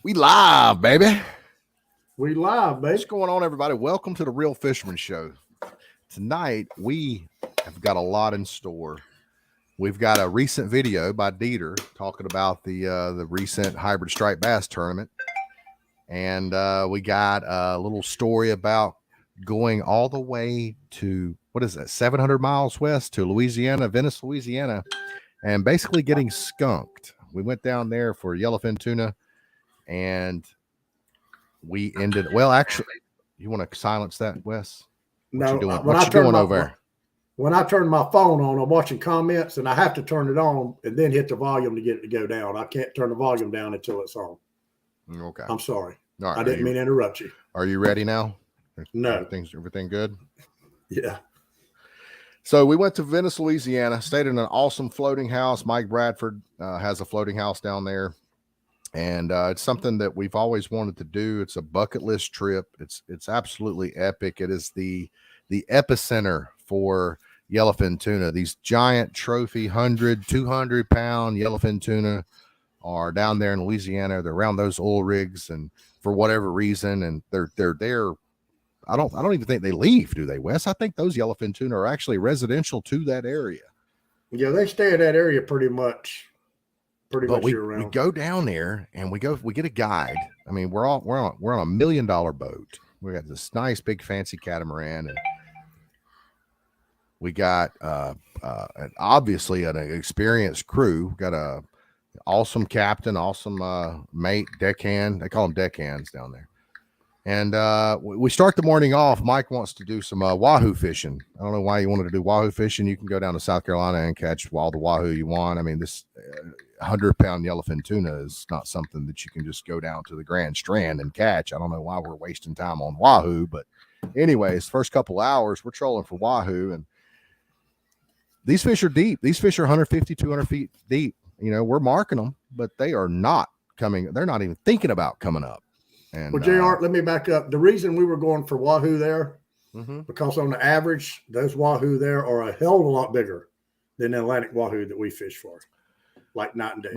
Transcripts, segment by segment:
We live, baby. We live, baby. What's going on, everybody? Welcome to the Real Fisherman Show. Tonight, we have got a lot in store. We've got a recent video by Dieter talking about the recent hybrid striped bass tournament. And we got a little story about going all the way to, 700 miles west to Louisiana, Venice, Louisiana, and basically getting skunked. We went down there for yellowfin tuna, and we ended. Well, actually, you want to silence that, Wes? What you doing? What you doing over there? When I turn my phone on, I'm watching comments, and I have to turn it on and then hit the volume to get it to go down. I can't turn the volume down until it's on. Okay. I'm sorry. All right. I didn't mean to interrupt you. Are you ready now? No. Everything good? Yeah. So we went to Venice, Louisiana, stayed in an awesome floating house. Mike Bradford has a floating house down there. And it's something that we've always wanted to do. It's a bucket list trip. It's absolutely epic. It is the epicenter for yellowfin tuna. These giant trophy 100, 200 pound yellowfin tuna are down there in Louisiana. They're around those oil rigs, and for whatever reason, and they're there. I don't even think they leave, do they, Wes? I think those yellowfin tuna are actually residential to that area. Yeah, they stay in that area pretty much year round. We go down there and we get a guide. I mean, we're on a $1 million boat. We got this nice big fancy catamaran, and we got obviously an experienced crew. Got a awesome captain, awesome mate, deckhand. They call them deckhands down there. And we start the morning off. Mike wants to do some wahoo fishing. I don't know why you wanted to do wahoo fishing. You can go down to South Carolina and catch all the wahoo you want. I mean, this 100-pound yellowfin tuna is not something that you can just go down to the Grand Strand and catch. I don't know why we're wasting time on wahoo, but anyways, first couple hours we're trolling for wahoo, and these fish are deep. These fish are 150, 200 feet deep. You know, we're marking them, but they are not coming. They're not even thinking about coming up. And, well, JR, let me back up. The reason we were going for wahoo there, because on the average, those wahoo there are a hell of a lot bigger than the Atlantic wahoo that we fish for, like night and day.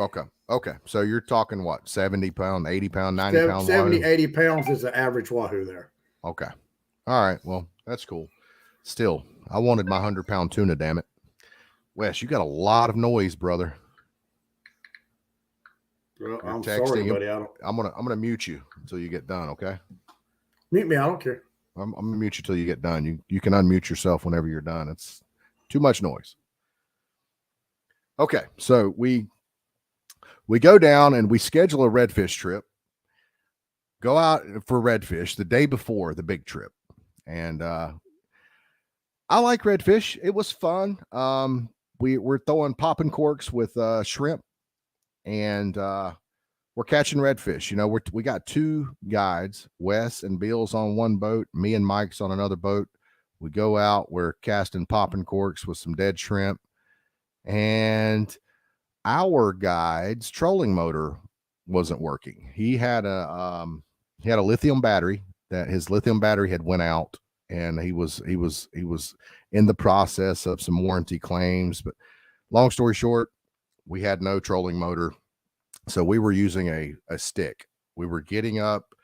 Okay. So you're talking what, 70 pound, 80 pound, 90 pound 70, wahoo? 80 pounds is the average wahoo there. Okay. All right. Well, that's cool. Still, I wanted my 100-pound tuna, damn it. Wes, you got a lot of noise, brother. Well, I'm sorry, buddy. I'm gonna mute you until you get done. Okay. Mute me. I don't care. I'm gonna mute you till you get done. You can unmute yourself whenever you're done. It's too much noise. Okay, so we go down and we schedule a redfish trip. Go out for redfish the day before the big trip, and I like redfish. It was fun. We're throwing popping corks with shrimp. And we're catching redfish. You know, we got two guides, Wes and Bill's on one boat, me and Mike's on another boat. We go out, we're casting popping corks with some dead shrimp, and our guide's trolling motor wasn't working. He had a lithium battery. That his lithium battery had went out, and he was in the process of some warranty claims. But long story short, we had no trolling motor, so we were using a stick. We were getting up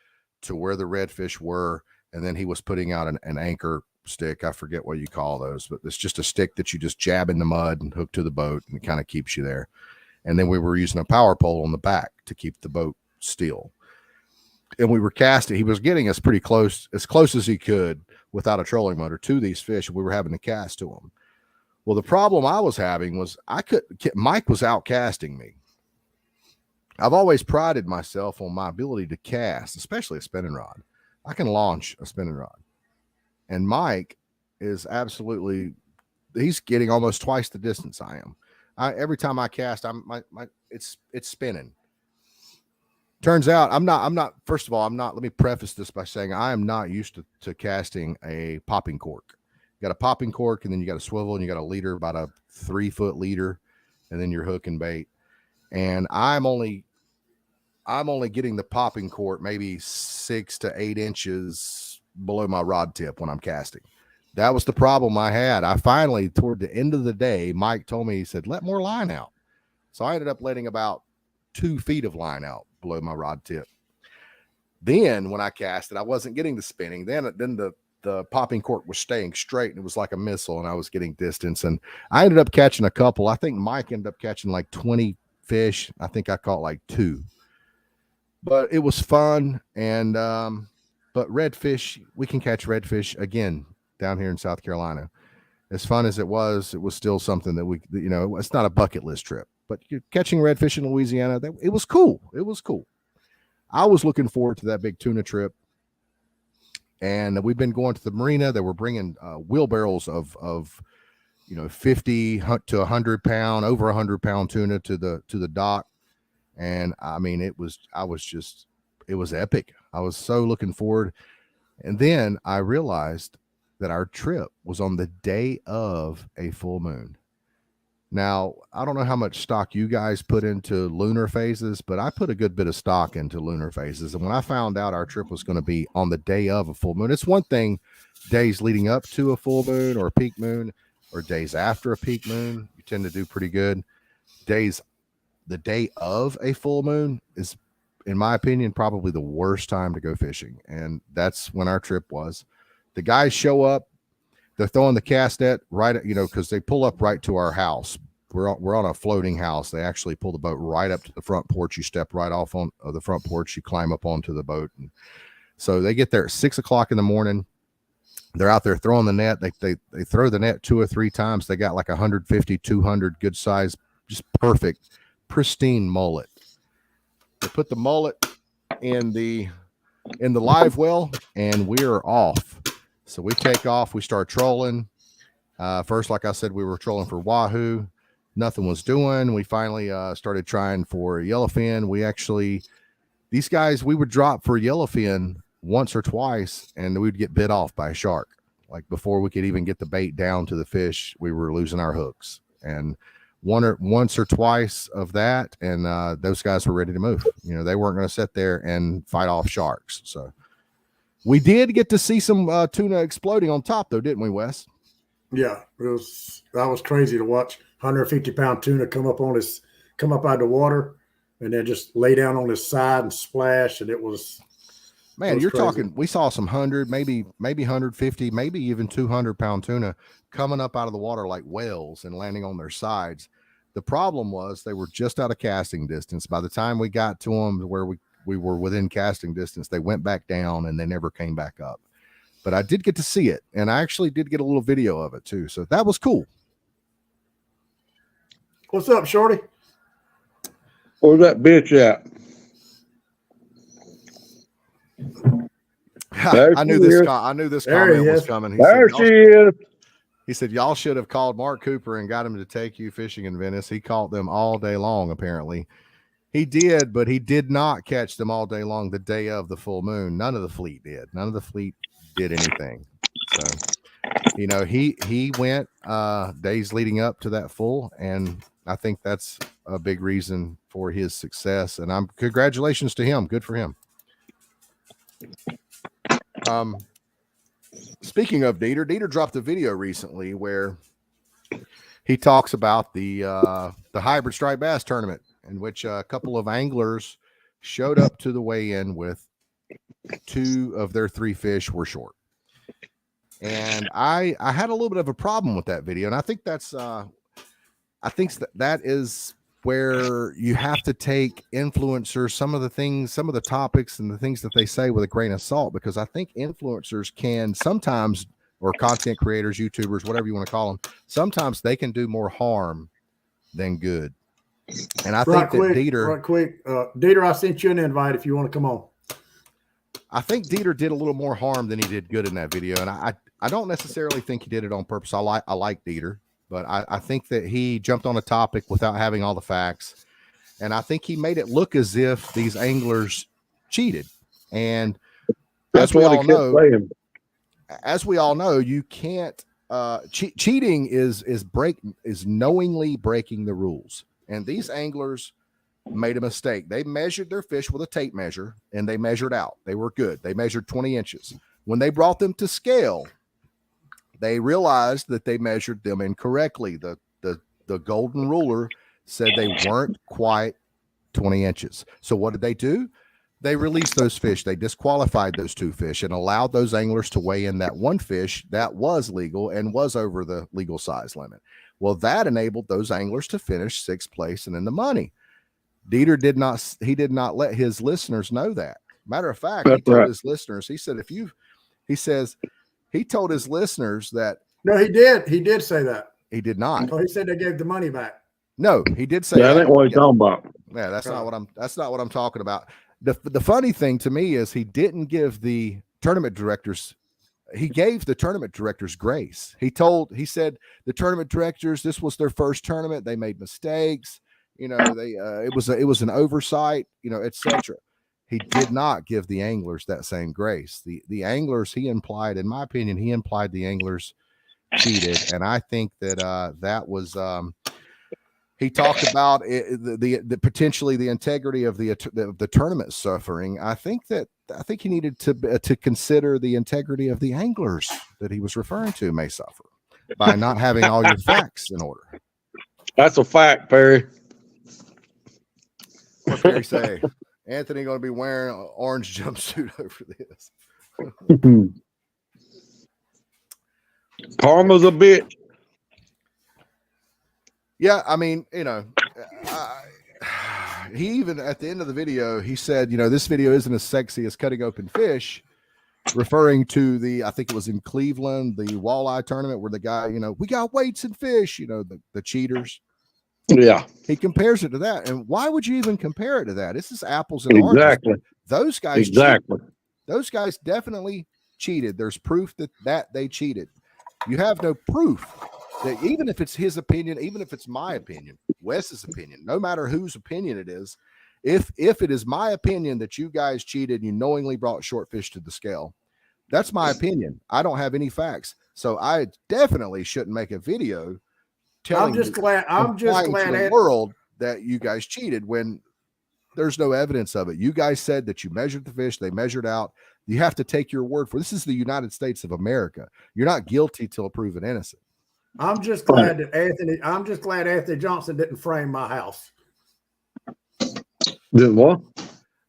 to where the redfish were, and then he was putting out an anchor stick. I forget what you call those, but it's just a stick that you just jab in the mud and hook to the boat, and it kind of keeps you there. And then we were using a power pole on the back to keep the boat still. And we were casting. He was getting us pretty close, as close as he could without a trolling motor to these fish. We were having to cast to them. Well, the problem I was having was Mike was out casting me. I've always prided myself on my ability to cast, especially a spinning rod. I can launch a spinning rod. And Mike is he's getting almost twice the distance I am. Every time I cast, it's spinning. Turns out I'm not, first of all, let me preface this by saying I am not used to casting a popping cork. You got a popping cork, and then you got a swivel, and you got a leader, about a 3-foot leader, and then your hook and bait. And I'm only getting the popping cork maybe 6 to 8 inches below my rod tip when I'm casting. That was the problem I had. I finally, toward the end of the day, Mike told me, he said, let more line out. So I ended up letting about 2 feet of line out below my rod tip. Then when I cast it, I wasn't getting the spinning. Then the popping cork was staying straight, and it was like a missile, and I was getting distance. And I ended up catching a couple. I think Mike ended up catching like 20 fish. I think I caught like 2. But it was fun. And but redfish, we can catch redfish again down here in South Carolina. As fun as it was still something that we, you know, it's not a bucket list trip. But catching redfish in Louisiana, it was cool. It was cool. I was looking forward to that big tuna trip. And we've been going to the marina. They were bringing wheelbarrows of 50 to 100 pound, over 100 pound tuna to the dock. And I mean, it was epic. I was so looking forward. And then I realized that our trip was on the day of a full moon. Now, I don't know how much stock you guys put into lunar phases, but I put a good bit of stock into lunar phases. And when I found out our trip was going to be on the day of a full moon, it's one thing days leading up to a full moon or a peak moon, or days after a peak moon, you tend to do pretty good. The day of a full moon is, in my opinion, probably the worst time to go fishing. And that's when our trip was. The guys show up. They're throwing the cast net right, because they pull up right to our house. We're on a floating house. They actually pull the boat right up to the front porch. You step right off on the front porch. You climb up onto the boat. And so they get there at 6 o'clock in the morning. They're out there throwing the net. They throw the net 2 or 3 times. They got like 150, 200 good size, just perfect, pristine mullet. They put the mullet in the live well, and we're off. So we take off. We start trolling. First, like I said, we were trolling for wahoo. Nothing was doing. We finally started trying for yellowfin. These guys, we would drop for yellowfin once or twice, and we'd get bit off by a shark. Like before we could even get the bait down to the fish, we were losing our hooks. And once or twice of that, and those guys were ready to move. They weren't going to sit there and fight off sharks. So we did get to see some tuna exploding on top, though, didn't we, Wes? Yeah, that was crazy to watch 150-pound tuna come up out of the water and then just lay down on his side and splash, and it was. Man, you're crazy. Talking. We saw some 100, maybe 150, maybe even 200-pound tuna coming up out of the water like whales and landing on their sides. The problem was they were just out of casting distance. By the time we got to them where we were within casting distance, they went back down and they never came back up. But I did get to see it, and I actually did get a little video of it too. So that was cool. What's up, Shorty? Where's that bitch at? I knew this comment was coming. She is. He said, y'all should have called Mark Cooper and got him to take you fishing in Venice. He caught them all day long, apparently. He did, but he did not catch them all day long the day of the full moon. None of the fleet did. None of the fleet did anything. So, he went days leading up to that full, and I think that's a big reason for his success. And congratulations to him. Good for him. Speaking of Dieter dropped a video recently where he talks about the hybrid striped bass tournament, in which a couple of anglers showed up to the weigh-in with 2 of their 3 fish were short. And I had a little bit of a problem with that video, and I think that is where you have to take influencers, some of the topics and the things that they say with a grain of salt, because I think influencers can sometimes, or content creators, YouTubers, whatever you want to call them, sometimes they can do more harm than good. And I think that Dieter, I sent you an invite if you want to come on. I think Dieter did a little more harm than he did good in that video. And I don't necessarily think he did it on purpose. I like Dieter. But I think that he jumped on a topic without having all the facts. And I think he made it look as if these anglers cheated. And that's what he kept saying. As we all know, you can't cheating is knowingly breaking the rules. And these anglers made a mistake. They measured their fish with a tape measure, and they measured out. They were good. They measured 20 inches. When they brought them to scale, they realized that they measured them incorrectly. The golden ruler said they weren't quite 20 inches. So what did they do? they released those fish. They disqualified those 2 fish and allowed those anglers to weigh in that 1 fish that was legal and was over the legal size limit. Well, that enabled those anglers to finish 6th place and in the money. Dieter did not let his listeners know that. Matter of fact, he told his listeners, he said, he told his listeners that. No, he did say that. He did not. Oh, he said they gave the money back. No, he did say that. Ain't what he's talking about. Yeah, that's not what I'm talking about. The funny thing to me is he didn't give the tournament directors, he gave the tournament directors grace. He said the tournament directors, this was their first tournament. They made mistakes. It was an oversight, etc. He did not give the anglers that same grace. The anglers, in my opinion, he implied the anglers cheated. And I think that that was, he talked about the potentially the integrity of the tournament suffering. I think he needed to consider the integrity of the anglers that he was referring to may suffer by not having all your facts in order. That's a fact, Perry. What Perry say? Anthony going to be wearing an orange jumpsuit over this. Karma's a bitch. Yeah, I mean, he even at the end of the video, he said, this video isn't as sexy as cutting open fish, referring to I think it was in Cleveland, the walleye tournament where the guy, we got weights and fish, the cheaters. Yeah. He compares it to that. And why would you even compare it to that? This is apples and oranges. Exactly. Those guys cheated. Those guys definitely cheated. There's proof that they cheated. You have no proof that, even if it's his opinion, even if it's my opinion, Wes's opinion, no matter whose opinion it is, if it is my opinion that you guys cheated, you knowingly brought short fish to the scale, that's my opinion. I don't have any facts. So I definitely shouldn't make a video telling I'm just glad the world that you guys cheated when there's no evidence of it. You guys said that you measured the fish, they measured out. You have to take your word for it. This is the United States of America. You're not guilty till proven innocent. I'm just glad Anthony Johnson didn't frame my house. Did what?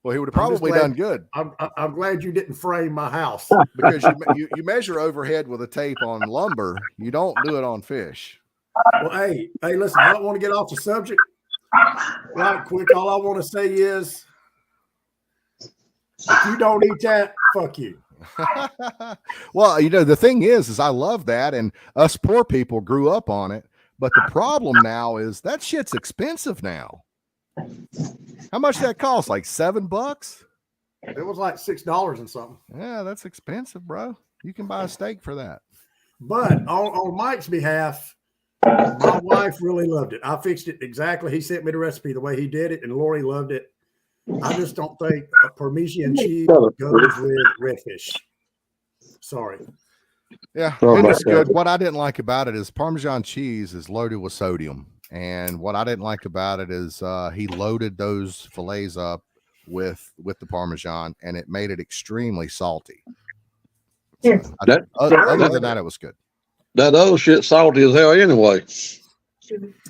Well, he would have probably done good. I'm glad you didn't frame my house because you measure overhead with a tape on lumber. You don't do it on fish. Well, hey, listen, I don't want to get off the subject right quick. All I want to say is, if you don't eat that, fuck you. Well, the thing is I love that, and us poor people grew up on it. But the problem now is that shit's expensive now. How much that cost? Like $7? It was like $6 and something. Yeah, that's expensive, bro. You can buy a steak for that. But on Mike's behalf, my wife really loved it. I fixed it exactly. He sent me the recipe the way he did it, and Lori loved it. I just don't think Parmesan cheese goes with redfish. Sorry. Yeah, it is good. What I didn't like about it is Parmesan cheese is loaded with sodium. And what I didn't like about it is he loaded those fillets up with the Parmesan, and it made it extremely salty. So other than that, it was good. That other shit salty as hell anyway.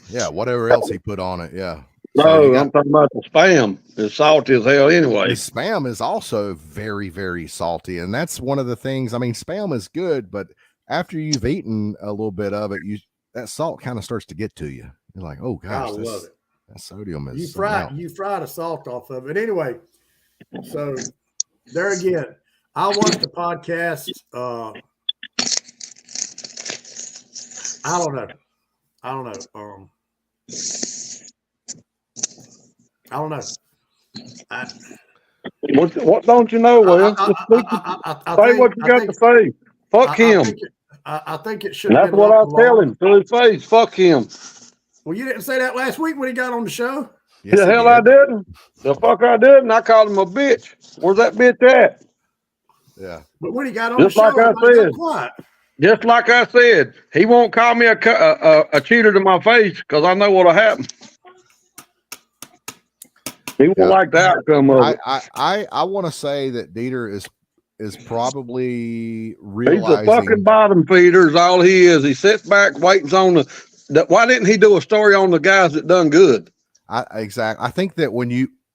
Yeah, whatever else he put on it, yeah. No, I'm talking about the Spam. It's salty as hell anyway. The Spam is also very, very salty. And that's one of the things. I mean, Spam is good, but after you've eaten a little bit of it, that salt kind of starts to get to you. You're like, oh gosh, I love it. That sodium is you fry the salt off of it. Anyway, so there again, I watched the podcast. I don't know. I don't know. What don't you know, Will? Say what you got to say. Fuck him. I think it should. That's what I tell him to his face. Fuck him. Well, you didn't say that last week when he got on the show. Yes, the hell I didn't. The fuck I didn't. I called him a bitch. Where's that bitch at? Yeah. But when he got on the show, just like I said, he won't call me a cheater to my face because I know what'll happen. He won't like the outcome of it. I want to say that Dieter is probably realizing he's a fucking bottom feeder is all he is. He sits back, waits on why didn't he do a story on the guys that done good? Exactly. I think that when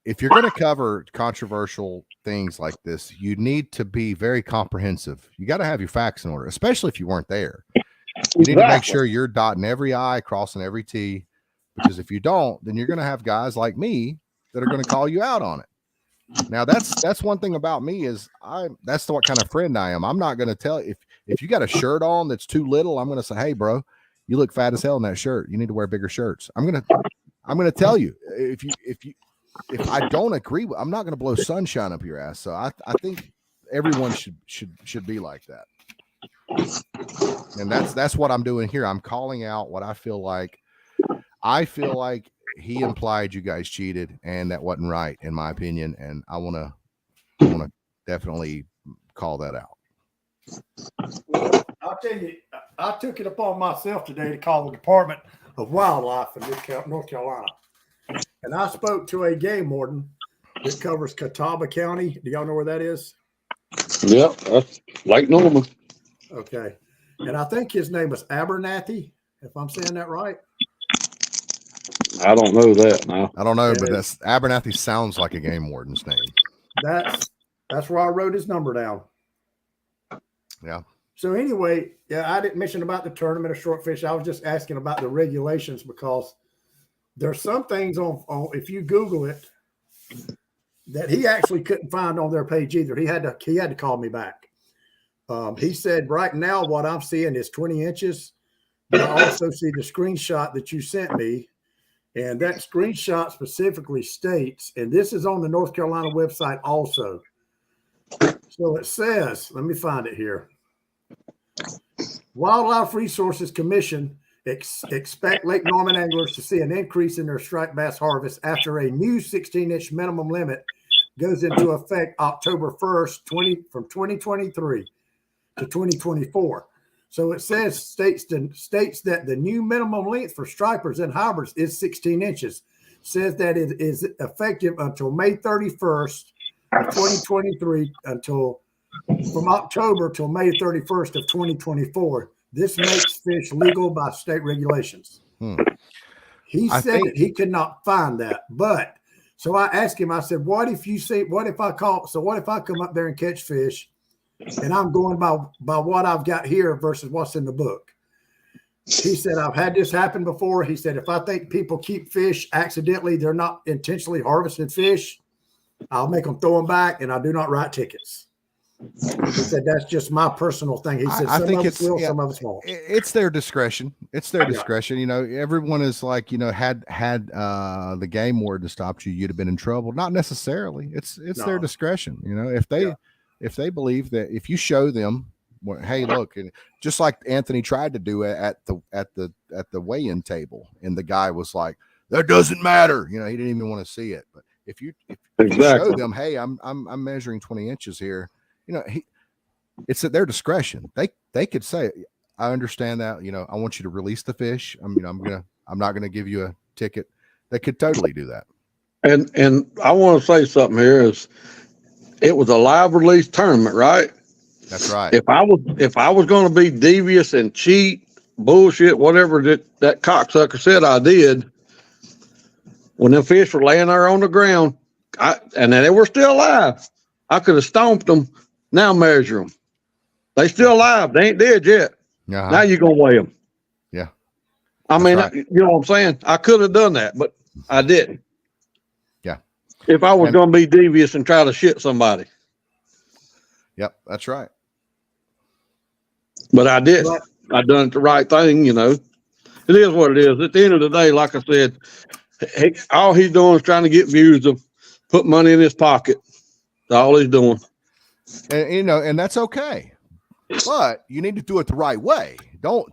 if you're going to cover controversial things like this, you need to be very comprehensive. You got to have your facts in order, especially if you weren't there. You need to make sure you're dotting every I, crossing every T, because if you don't, then you're going to have guys like me that are going to call you out on it. Now that's one thing about me is that's what kind of friend I am. I'm not going to tell if you got a shirt on that's too little, I'm going to say, hey bro, you look fat as hell in that shirt. You need to wear bigger shirts. I'm going to tell you if I don't agree with, I'm not going to blow sunshine up your ass. So I think everyone should be like that. And that's what I'm doing here. I'm calling out what I feel like. I feel like he implied you guys cheated, and that wasn't right, in my opinion. And I want to definitely call that out. I'll tell you, I took it upon myself today to call the Department of Wildlife in North Carolina. And I spoke to a game warden that covers Catawba County. Do y'all know where that is? Yep, that's Lake Norman. Okay. And I think his name was Abernathy, if I'm saying that right. I don't know that now. I don't know, but that's Abernathy sounds like a game warden's name. That's where I wrote his number down. Yeah. So anyway, yeah, I didn't mention about the tournament of short fish. I was just asking about the regulations because there's some things on if you Google it that he actually couldn't find on their page either. He had to call me back. He said right now what I'm seeing is 20 inches, but I also see the screenshot that you sent me. And that screenshot specifically states, and this is on the North Carolina website also. So it says, let me find it here. Wildlife Resources Commission expect Lake Norman anglers to see an increase in their striped bass harvest after a new 16-inch minimum limit goes into effect October 1st, from 2023 to 2024. So it states that the new minimum length for stripers and hybrids is 16 inches. Says that it is effective until May 31st of 2023 from October till May 31st of 2024. This makes fish legal by state regulations. He said that he could not find that, but so I asked him, I said, what if I come up there and catch fish and I'm going by what I've got here versus what's in the book? He said, I've had this happen before. He said, if I think people keep fish accidentally, they're not intentionally harvesting fish, I'll make them throw them back, and I do not write tickets. He said, that's just my personal thing. He said, some of us will, some of us won't. It's their discretion. It's their discretion. You know, everyone is like, you know, had the game warden stopped you, you'd have been in trouble. Not necessarily. It's their discretion. You know, if they believe that if you show them, hey, look, and just like Anthony tried to do at the weigh-in table, and the guy was like, that doesn't matter. You know, he didn't even want to see it. But if you show them, hey, I'm measuring 20 inches here, you know, it's at their discretion. They could say, I understand that, you know, I want you to release the fish. I'm not gonna give you a ticket. They could totally do that. And I want to say something here is it was a live release tournament, right? That's right. If I was going to be devious and cheat, bullshit, whatever that cocksucker said I did, when them fish were laying there on the ground, and they were still alive, I could have stomped them. Now measure them. They still alive. They ain't dead yet. Uh-huh. Now you're going to weigh them. Yeah. I mean, right. You know what I'm saying? I could have done that, but I didn't. Yeah. If I was going to be devious and try to shit somebody. Yep, that's right. But I didn't. I done the right thing, you know. It is what it is. At the end of the day, like I said, all he's doing is trying to get views of put money in his pocket. That's all he's doing. And you know, and that's okay. But you need to do it the right way. Don't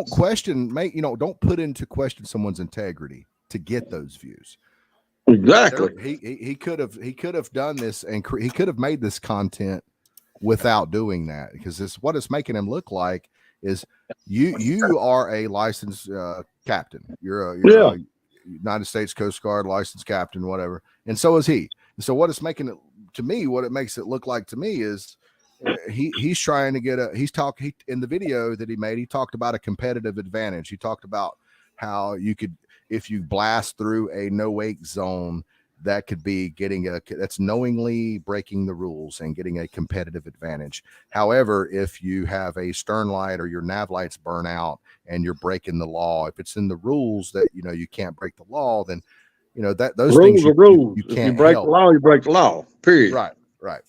question, don't put into question someone's integrity to get those views. Exactly. He could have done this, and he could have made this content without doing that, because what it's making him look like is you are a licensed captain. You're a United States Coast Guard licensed captain, whatever, and so is he. And so what it's making it to me, what it makes it look like to me is he's trying to get in the video that he made, he talked about a competitive advantage. He talked about how you could, if you blast through a no wake zone, that could be that's knowingly breaking the rules and getting a competitive advantage. However, if you have a stern light or your nav lights burn out and you're breaking the law, if it's in the rules that you can't break the law, then that those rules things are rules. you If can't you break help. the law, you break the law. Period. Right.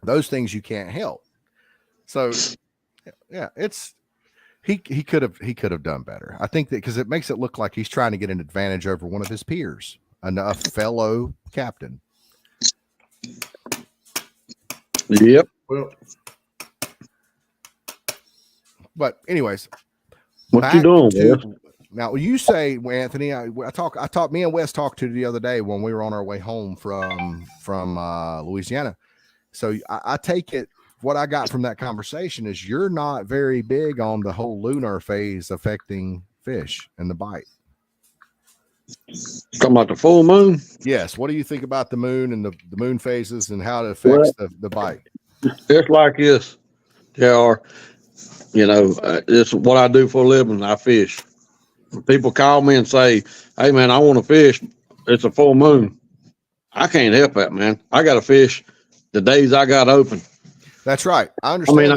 Those things you can't help. So yeah, he could have done better. I think that because it makes it look like he's trying to get an advantage over one of his peers, a fellow captain. Yep. Well, but anyways, what you doing, Wes? Now you say, Anthony, me and Wes talked to you the other day when we were on our way home from Louisiana. So I take it, what I got from that conversation is you're not very big on the whole lunar phase affecting fish and the bite. Talking about the full moon? Yes. What do you think about the moon and the moon phases and how it affects the bite? It's like this, JR. It's what I do for a living. I fish. People call me and say, "Hey, man, I want to fish. It's a full moon." I can't help that, man. I got to fish the days I got open. That's right. I understand.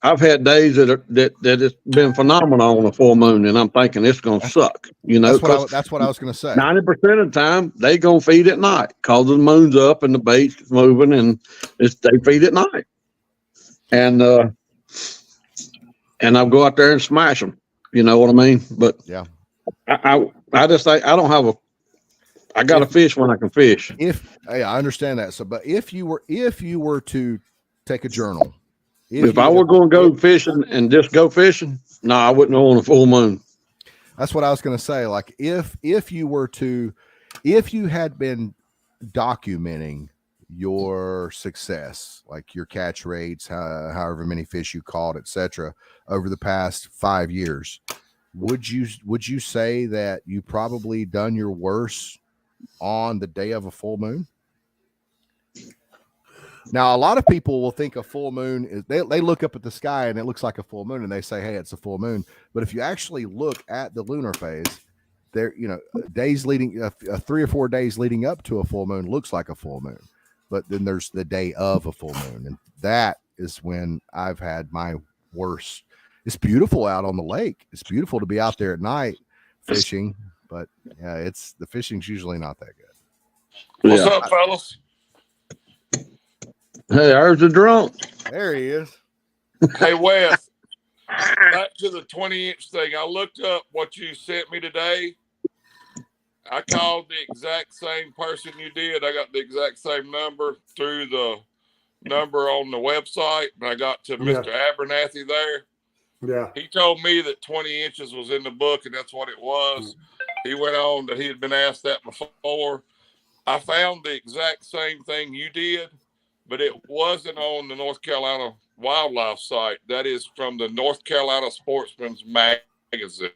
I've had days that it's been phenomenal on a full moon, and I'm thinking it's going to suck. That's what I was going to say. 90% of the time, they going to feed at night because the moon's up and the bait's moving, and they feed at night. And I'll go out there and smash them. You know what I mean? But yeah, I just say I don't have I got to fish when I can fish. I understand that. So, but if you were to take a journal, if I were going to go fishing and just go fishing, no, I wouldn't go on a full moon. That's what I was going to say. Like if you had been documenting your success, like your catch rates, however many fish you caught, etc., over the past 5 years, would you say that you probably done your worst on the day of a full moon? Now, a lot of people will think a full moon is they look up at the sky and it looks like a full moon and they say, hey, it's a full moon. But if you actually look at the lunar phase, there, days leading 3 or 4 days leading up to a full moon looks like a full moon. But then there's the day of a full moon. And that is when I've had my worst. It's beautiful out on the lake. It's beautiful to be out there at night fishing, but yeah, the fishing's usually not that good. What's up, fellas? Hey, there's the drunk. There he is. Hey, Wes, back to the 20-inch thing. I looked up what you sent me today. I called the exact same person you did. I got the exact same number through the number on the website, and I got to Mr. Abernathy there. Yeah. He told me that 20 inches was in the book, and that's what it was. He went on that he had been asked that before. I found the exact same thing you did, but it wasn't on the North Carolina wildlife site. That is from the North Carolina Sportsman's Magazine.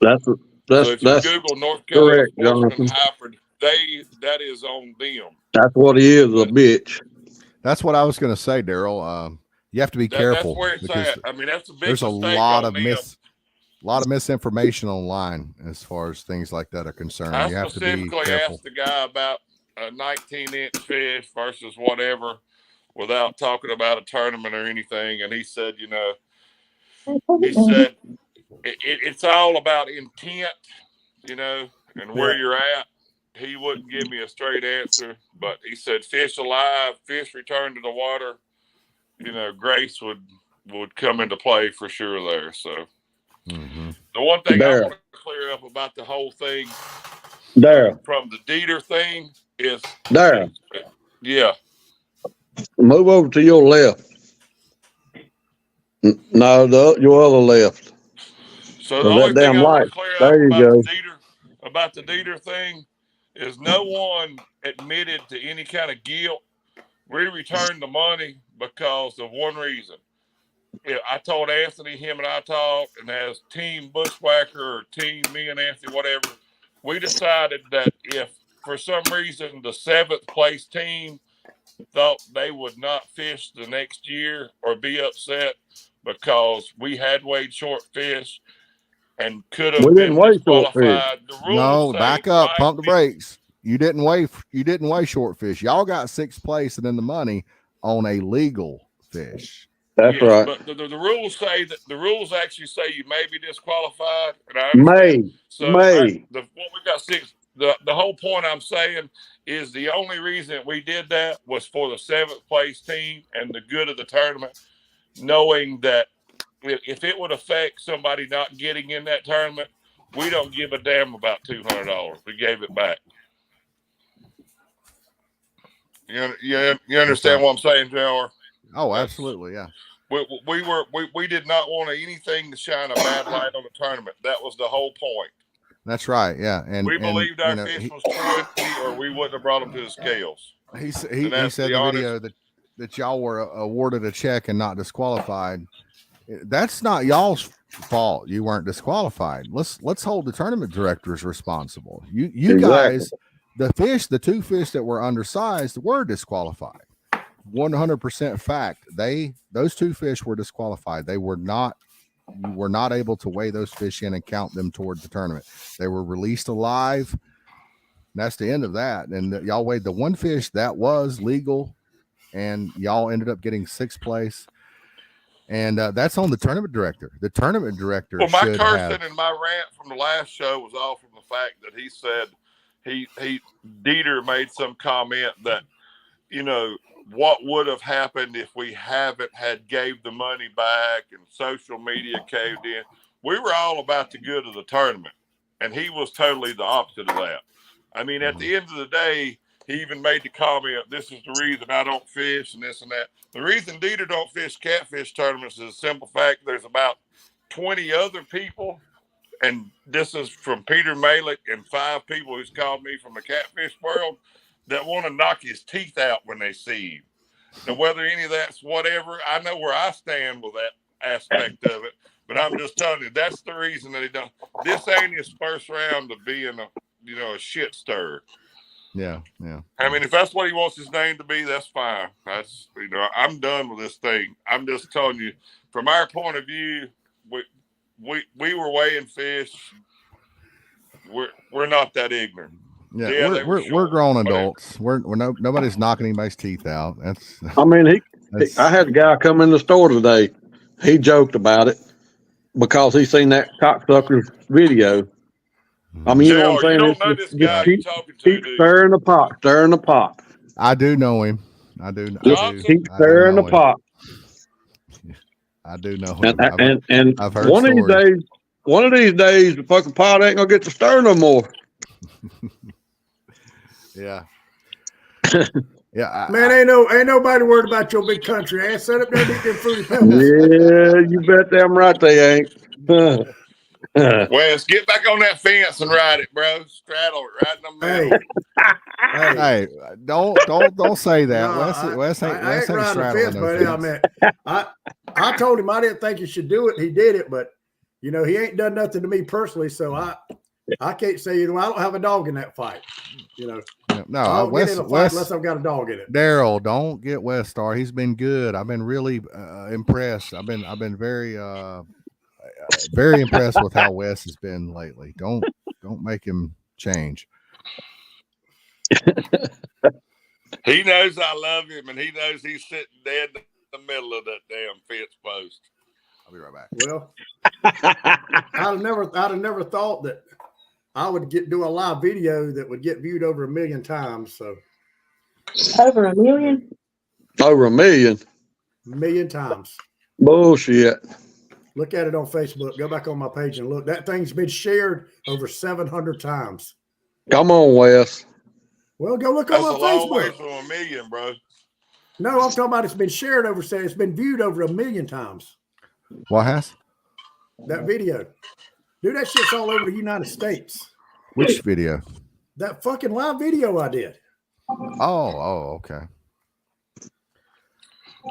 So if you Google North Carolina Sportsman Hybrid, that is on them. That's what he is, a bitch. That's what I was going to say, Daryl. You have to be careful. That's where it's at. I mean, that's a big there's a mistake lot on of misinformation online as far as things like that are concerned. I you have to be specifically careful. asked the guy about a 19-inch fish versus whatever without talking about a tournament or anything. And he said, it's all about intent, and where you're at. He wouldn't give me a straight answer, but he said fish alive, fish return to the water, grace would come into play for sure there. So the one thing I want to clear up about the whole thing from the Dieter thing is yeah. Move over to your left. No, your other left. So the only thing I want to clear up about the Dieter thing is no one admitted to any kind of guilt. We returned the money because of one reason. I told Anthony, him and I talked, and as Team Bushwhacker or Team me and Anthony, whatever, we decided that if for some reason the 7th place team thought they would not fish the next year or be upset because we had weighed short fish and could have been disqualified. The rules back up, pump the brakes. you didn't weigh short fish. Y'all got 6th place and then the money on a legal fish. That's right. But the rules say that the rules actually say you may be disqualified, and I understand. What we got 6. The whole point I'm saying is the only reason we did that was for the 7th place team and the good of the tournament, knowing that if it would affect somebody not getting in that tournament, we don't give a damn about $200. We gave it back. You understand what I'm saying, JR? Oh, absolutely, yeah. We did not want anything to shine a bad light on the tournament. That was the whole point. That's right, yeah. And we believed our fish was 20, or we wouldn't have brought them to the scales. He said in the video that y'all were awarded a check and not disqualified. That's not y'all's fault. You weren't disqualified. Let's hold the tournament directors responsible. You exactly. Guys, the 2 fish that were undersized were disqualified. 100% fact. Those 2 fish were disqualified. You were not able to weigh those fish in and count them toward the tournament. They were released alive. That's the end of that. And y'all weighed the 1 fish that was legal, and y'all ended up getting 6th place. And that's on the tournament director. The tournament director. Well, my cursing and my rant from the last show was all from the fact that he said Dieter made some comment that, what would have happened if we haven't had gave the money back and social media caved in. We were all about the good of the tournament, and he was totally the opposite of that. I mean, at the end of the day, he even made the comment, this is the reason I don't fish and this and that. The reason Dieter don't fish catfish tournaments is a simple fact. There's about 20 other people, and this is from Peter Malick and 5 people who's called me from the catfish world, that want to knock his teeth out when they see him. Now, whether any of that's whatever, I know where I stand with that aspect of it, but I'm just telling you, that's the reason that he don't. This ain't his first round of being a shit stir. Yeah, yeah. I mean, if that's what he wants his name to be, that's fine. That's I'm done with this thing. I'm just telling you, from our point of view, we were weighing fish. We're not that ignorant. Yeah, we're grown adults. We're nobody's knocking anybody's teeth out. I mean, I had a guy come in the store today. He joked about it because he seen that cocksucker's video. I mean, you know what I'm saying? You don't know this guy you're talking to, dude. Stirring the pot. I do know him. Keep stirring the pot. I do know him. And I've heard one of these days, the fucking pot ain't gonna get to stir no more. Yeah. Yeah. Man, ain't nobody worried about your big country ass. Set up there and eat them fruity pebbles. Yeah, you bet damn right they ain't. Wes, get back on that fence and ride it, bro. Straddle it right in the middle. Hey, don't say that. No, Wes ain't riding the fence, buddy. I told him I didn't think he should do it. He did it, but he ain't done nothing to me personally, so I can't say I don't have a dog in that fight. No, I don't get in a fight unless I've got a dog in it. Daryl, don't get Wes star. He's been good. I've been really impressed. I've been very very impressed with how Wes has been lately. Don't make him change. He knows I love him, and he knows he's sitting dead in the middle of that damn fence post. I'll be right back. Well, I'd have never thought that I would do a live video that would get viewed over 1 million times. So over 1 million? Over 1 million? 1 million times. Bullshit. Look at it on Facebook. Go back on my page and look. That thing's been shared over 700 times. Come on, Wes. Well, go look on my Facebook. That's a long way from 1 million, bro. No, I'm talking about it's been shared over. It's been viewed over 1 million times. What has? That video. Dude, that shit's all over the United States. Which video? That fucking live video I did. Oh, okay.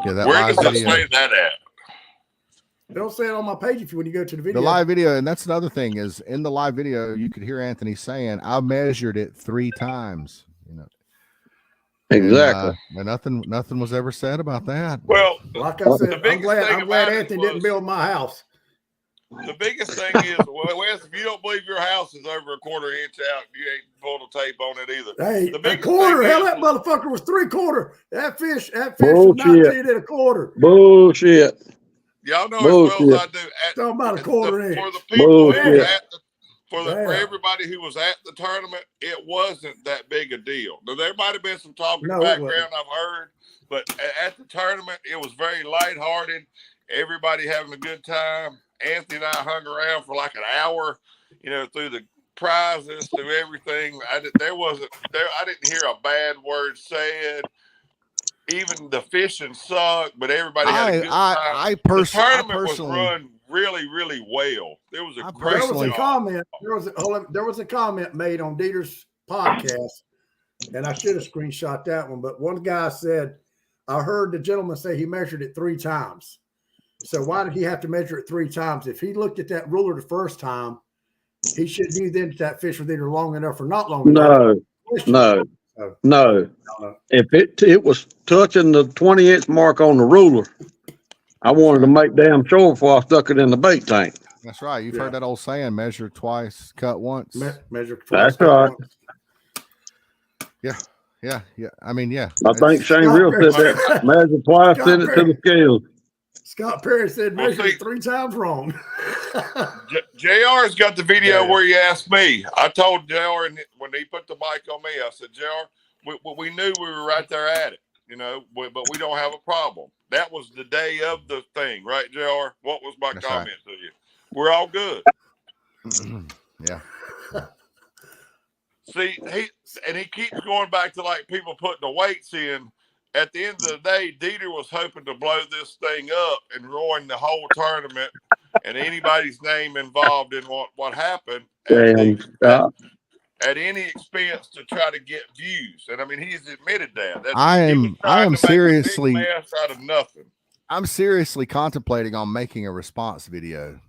Yeah, that Where live does video. it say that at? Don't say it on my page when you go to the video. The live video, and that's another thing is in the live video, you could hear Anthony saying, "I measured it 3 times." Exactly. And nothing was ever said about that. Well, like I said, I'm glad Anthony didn't build my house. the biggest thing is, well, Wes, if you don't believe your house is over a quarter inch out, you ain't pulled a tape on it either. Hey, The a biggest quarter. thing Hell, is, that motherfucker was 3/4. That fish was Bullshit. 19 and a quarter. Bullshit. y'all know Bullshit. as well as I do. Talking about a quarter inch. For the people who Bullshit. was at the, for Damn. everybody who was at the tournament, it wasn't that big a deal. Now, there might have been some talking No, it background I've heard, but at the tournament, it was very lighthearted. Everybody having a good time. Anthony and I hung around for like an hour, through the prizes, through everything. I didn't hear a bad word said. Even the fishing sucked, but everybody had a good time. The tournament was run really, really well. There was a great. There was a comment made on Dieter's podcast, and I should have screenshot that one. But one guy said, "I heard the gentleman say he measured it 3 times. So why did he have to measure it 3 times? If he looked at that ruler the first time, he should knew then that fish was either long enough or not long enough." No. If it was touching the 20-inch mark on the ruler, I wanted to make damn sure before I stuck it in the bait tank. That's right. You've heard that old saying: measure twice, cut once. Measure twice. That's right. Once. Yeah. I mean, yeah. I think Shane Real said that. Measure twice, send it to the scales. Scott Perry said measure it 3 times wrong. JR's got the video where he asked me. I told JR when he put the mic on me, I said, JR, we knew we were right there at it, but we don't have a problem. That was the day of the thing, right, JR? What was my comment to you? We're all good. Yeah. See, he keeps going back to like people putting the weights in. At the end of the day, Dieter was hoping to blow this thing up and ruin the whole tournament and anybody's name involved in what happened at any expense to try to get views. And I mean, he's admitted that. I am seriously make a big mess out of nothing. I'm seriously contemplating on making a response video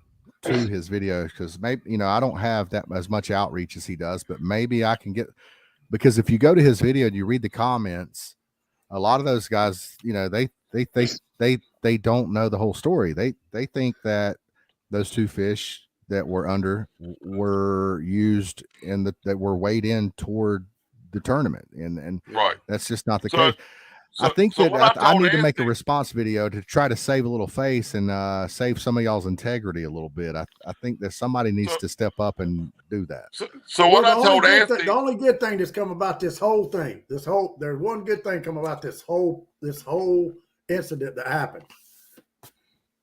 to his videos because maybe I don't have that as much outreach as he does, but maybe I can get, because if you go to his video and you read the comments, a lot of those guys, they don't know the whole story. They think that those 2 fish that were under were used that were weighed in toward the tournament, and right. That's just not the case. I think I need to make a response video to try to save a little face and save some of y'all's integrity a little bit. I think that somebody needs to step up and do that. So what I told Anthony, the only good thing that's come about this whole thing, there's one good thing come about this whole incident that happened.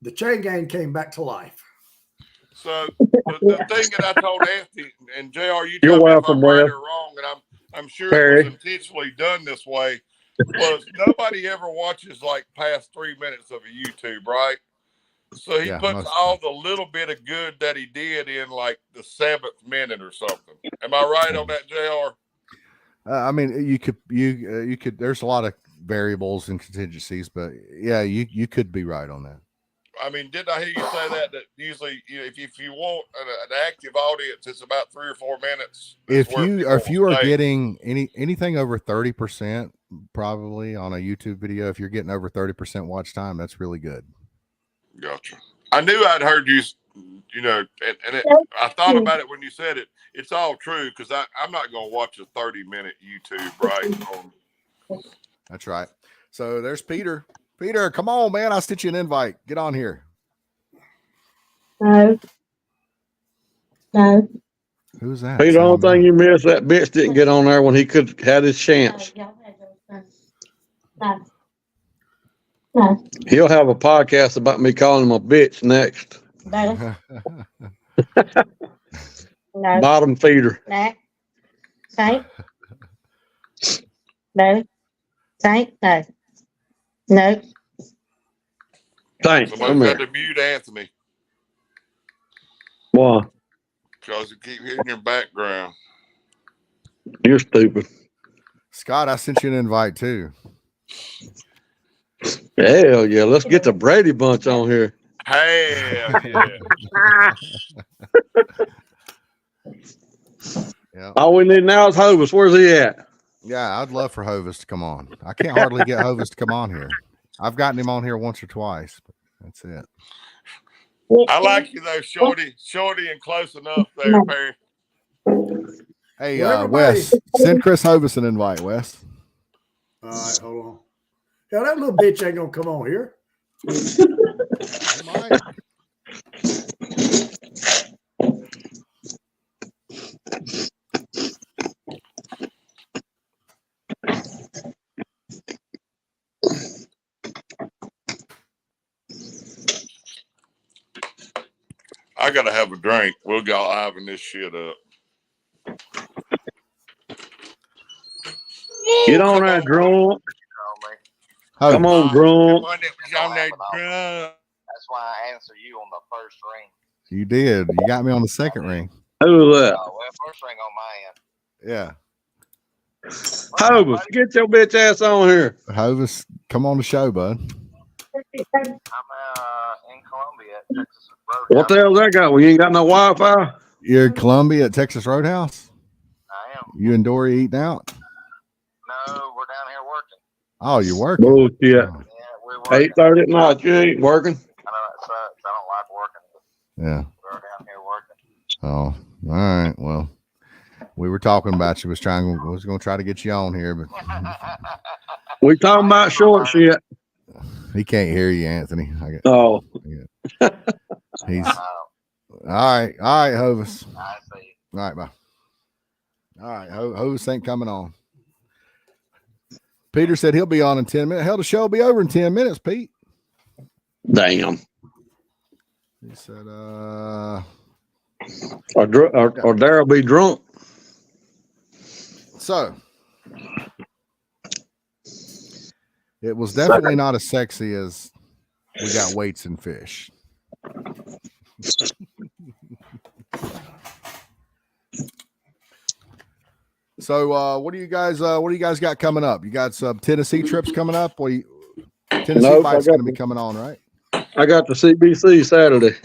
The chain gang came back to life. So the thing that I told Anthony and JR, you You're tell me welcome, if I'm right or wrong, and I'm sure it was intentionally done this way. Was nobody ever watches like past 3 minutes of a YouTube, right? So he puts all the little bit of good that he did in like the 7th minute or something. Am I right on that, JR? I mean, you could. There's a lot of variables and contingencies, but yeah, you could be right on that. I mean, didn't I hear you say that usually, if you want an active audience, it's about 3 or 4 minutes. If you are getting anything over 30%, probably on a YouTube video, if you're getting over 30% watch time, that's really good. Gotcha. I knew I'd heard you, I thought about it when you said it. It's all true because I'm not going to watch a 30-minute YouTube, right? That's right. So there's Peter. Peter, come on, man. I sent you an invite. Get on here. No. Who's that? Peter, the only thing you missed, that bitch didn't get on there when he could had his chance. No. He'll have a podcast about me calling him a bitch next. No. Bottom feeder. No. Say. No. Say. No. No. Thanks. Somebody's got to mute Anthony. Why? Because you keep hearing your background. You're stupid. Scott, I sent you an invite too. Hell yeah. Let's get the Brady Bunch on here. Hell yeah. Yeah. All we need now is Hovis. Where's he at? Yeah, I'd love for Hovis to come on. I can't hardly get Hovis to come on here. I've gotten him on here once or twice, but that's it. I like you though, shorty and close enough there, Perry. Hey, Well, everybody- Wes, send Chris Hovis an invite, Wes. All right, hold on. Hell, that little bitch ain't gonna come on here. He might. I gotta have a drink. We'll go liven this shit up. Get on there, drunk. Oh, Come on, drunk. One that was on there drunk. That's why I answered you on the first ring. you did. You got me on the second ring. Who is that? Well, first ring on my end. Yeah. Hovis, get your bitch ass on here. Hovis, come on the show, bud. I'm in Columbia at Texas Roadhouse. What the hell's that got? Well, you ain't got no Wi-Fi? You're in Columbia at Texas Roadhouse? I am. You and Dory eating out? No, we're down here working. Oh, you're working? Bullshit. Yeah, we're working. 8:30 at night, you ain't working. I know that sucks. I don't like working. But Yeah. we're down here working. Oh, all right. Well, we were talking about you. Was going to try to get you on here, but We talking about short shit. he can't hear you, Anthony. Oh, He's all right. All right, Hovis. I see. All right, bye. All right, Hovis ain't coming on. Peter said he'll be on in 10 minutes. Hell, the show will be over in 10 minutes, Pete. damn. He said, Or Daryl be drunk. so it was definitely not as sexy as we got weights and fish. So what do you guys got coming up? You got some Tennessee trips coming up? Tennessee Nope, fight's gonna be coming on, right? I got the CBC Saturday.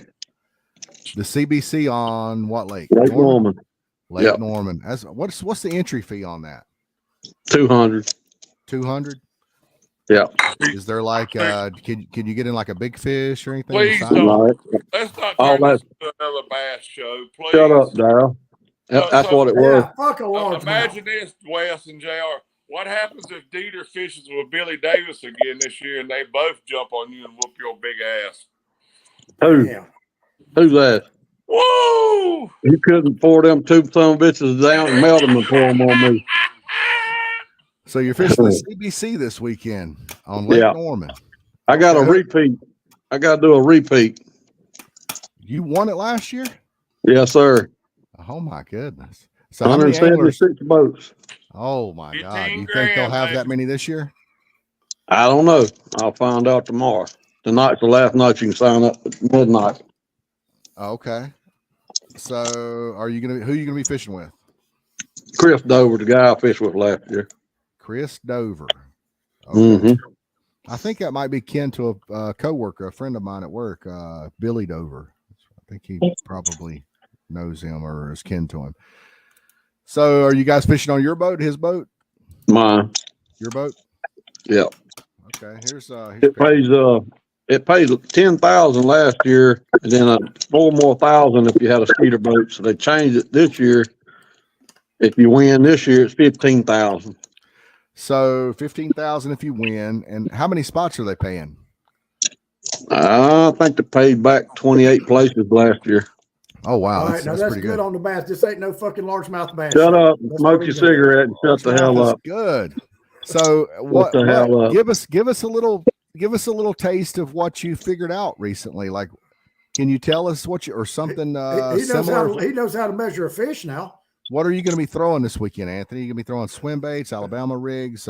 The CBC on what lake? Lake Norman. Lake Yep. Norman. What's the entry fee on that? 200. 200? Yeah. Is there like can you get in like a big fish or anything? Please besides- don't. All Let's not All turn this that- into another bass show. Please. Shut up, Daryl. That's what it was. Yeah, fuck a large Imagine this, Wes and JR. What happens if Dieter fishes with Billy Davis again this year and they both jump on you and whoop your big ass? Who? Yeah. Who's that? Woo! You couldn't pour them two son of bitches down and melt them and pour them on me. So you're fishing the CBC this weekend on Lake Yeah. Norman. I got a Okay. repeat. I got to do a repeat. You won it last year? Yes, sir. Oh my goodness. So how many anglers? 176 boats. Oh my God. 15 You think they'll grand, have that baby. many this year? I don't know. I'll find out tomorrow. Tonight's the last night you can sign up at midnight. Okay. So who are you gonna be fishing with? Chris Dover, the guy I fished with last year. Chris Dover. Okay. Mm-hmm. I think that might be kin to a coworker, a friend of mine at work, Billy Dover. I think he probably knows him or is kin to him. So are you guys fishing on your boat, his boat, Mine. your boat? Yeah. Okay. Here's It pays 10,000 last year, and then 4 more thousand if you had a speeder boat. So they changed it this year. If you win this year, it's 15,000. so 15,000 if you win. And how many spots are they paying? I think they paid back 28 places last year. Oh wow, All right, that's, now that's that's pretty good good. on the bass. This ain't no fucking largemouth bass. Shut up, That's smoke what your we got. cigarette, and shut the hell That's up. good. So what the hell up. give us a little taste of what you figured out recently. Like, can you tell us what you or something He knows similar? he knows how to measure a fish now. What are you going to be throwing this weekend, Anthony? You going to be throwing swim baits, Alabama rigs,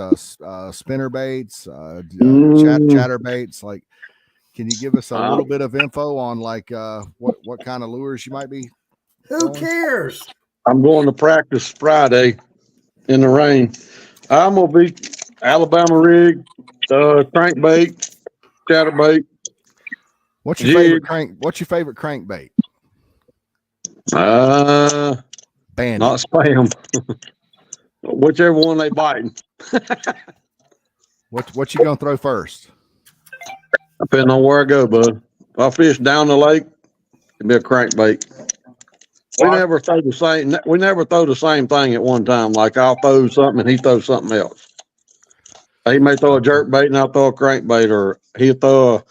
spinner baits, chatter baits? Like, can you give us a little bit of info on like what kind of lures you might be? Who cares? I'm going to practice Friday in the rain. I'm gonna be Alabama rig, crankbait, chatterbait. What's your favorite crankbait? Bandit. Not spam. Whichever one they biting. What you gonna throw first? Depending on where I go, bud. If I fish down the lake, It'd be a crankbait. We never throw the same. We never throw the same thing at one time. Like I'll throw something and he throws something else. He may throw a jerk bait and I'll throw a crankbait, or he'll throw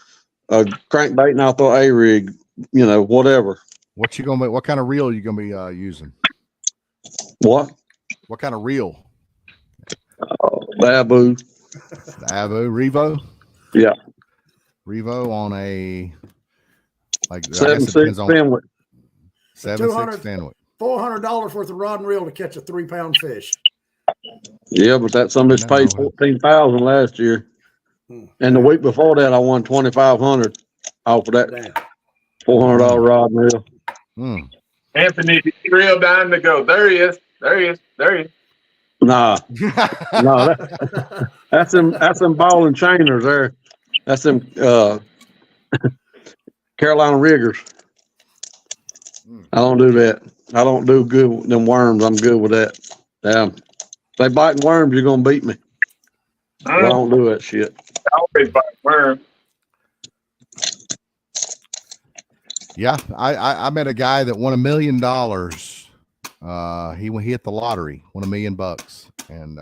a crankbait and I'll throw a rig. You know, whatever. What you gonna be? What kind of reel you gonna be using? What? What kind of reel? Babu. Babu Revo. Yeah. Revo on a like 7-6 Fenwick. 7-6 Fenwick. $400 worth of rod and reel to catch a 3-pound fish. Yeah, but that somebody's paid $14,000 last year, and the week before that I won $2,500 off of that $400 rod and reel. Anthony, reel down to go. There he is. There he is. There he is. Nah, no, that's them ball and chainers there. That's them Carolina riggers. I don't do that. I don't do good with them worms. I'm good with that. If they biting worms, you're gonna beat me. I don't do that shit. I always bite worms. Yeah, I met a guy that won $1 million. He hit the lottery, won $1 million, and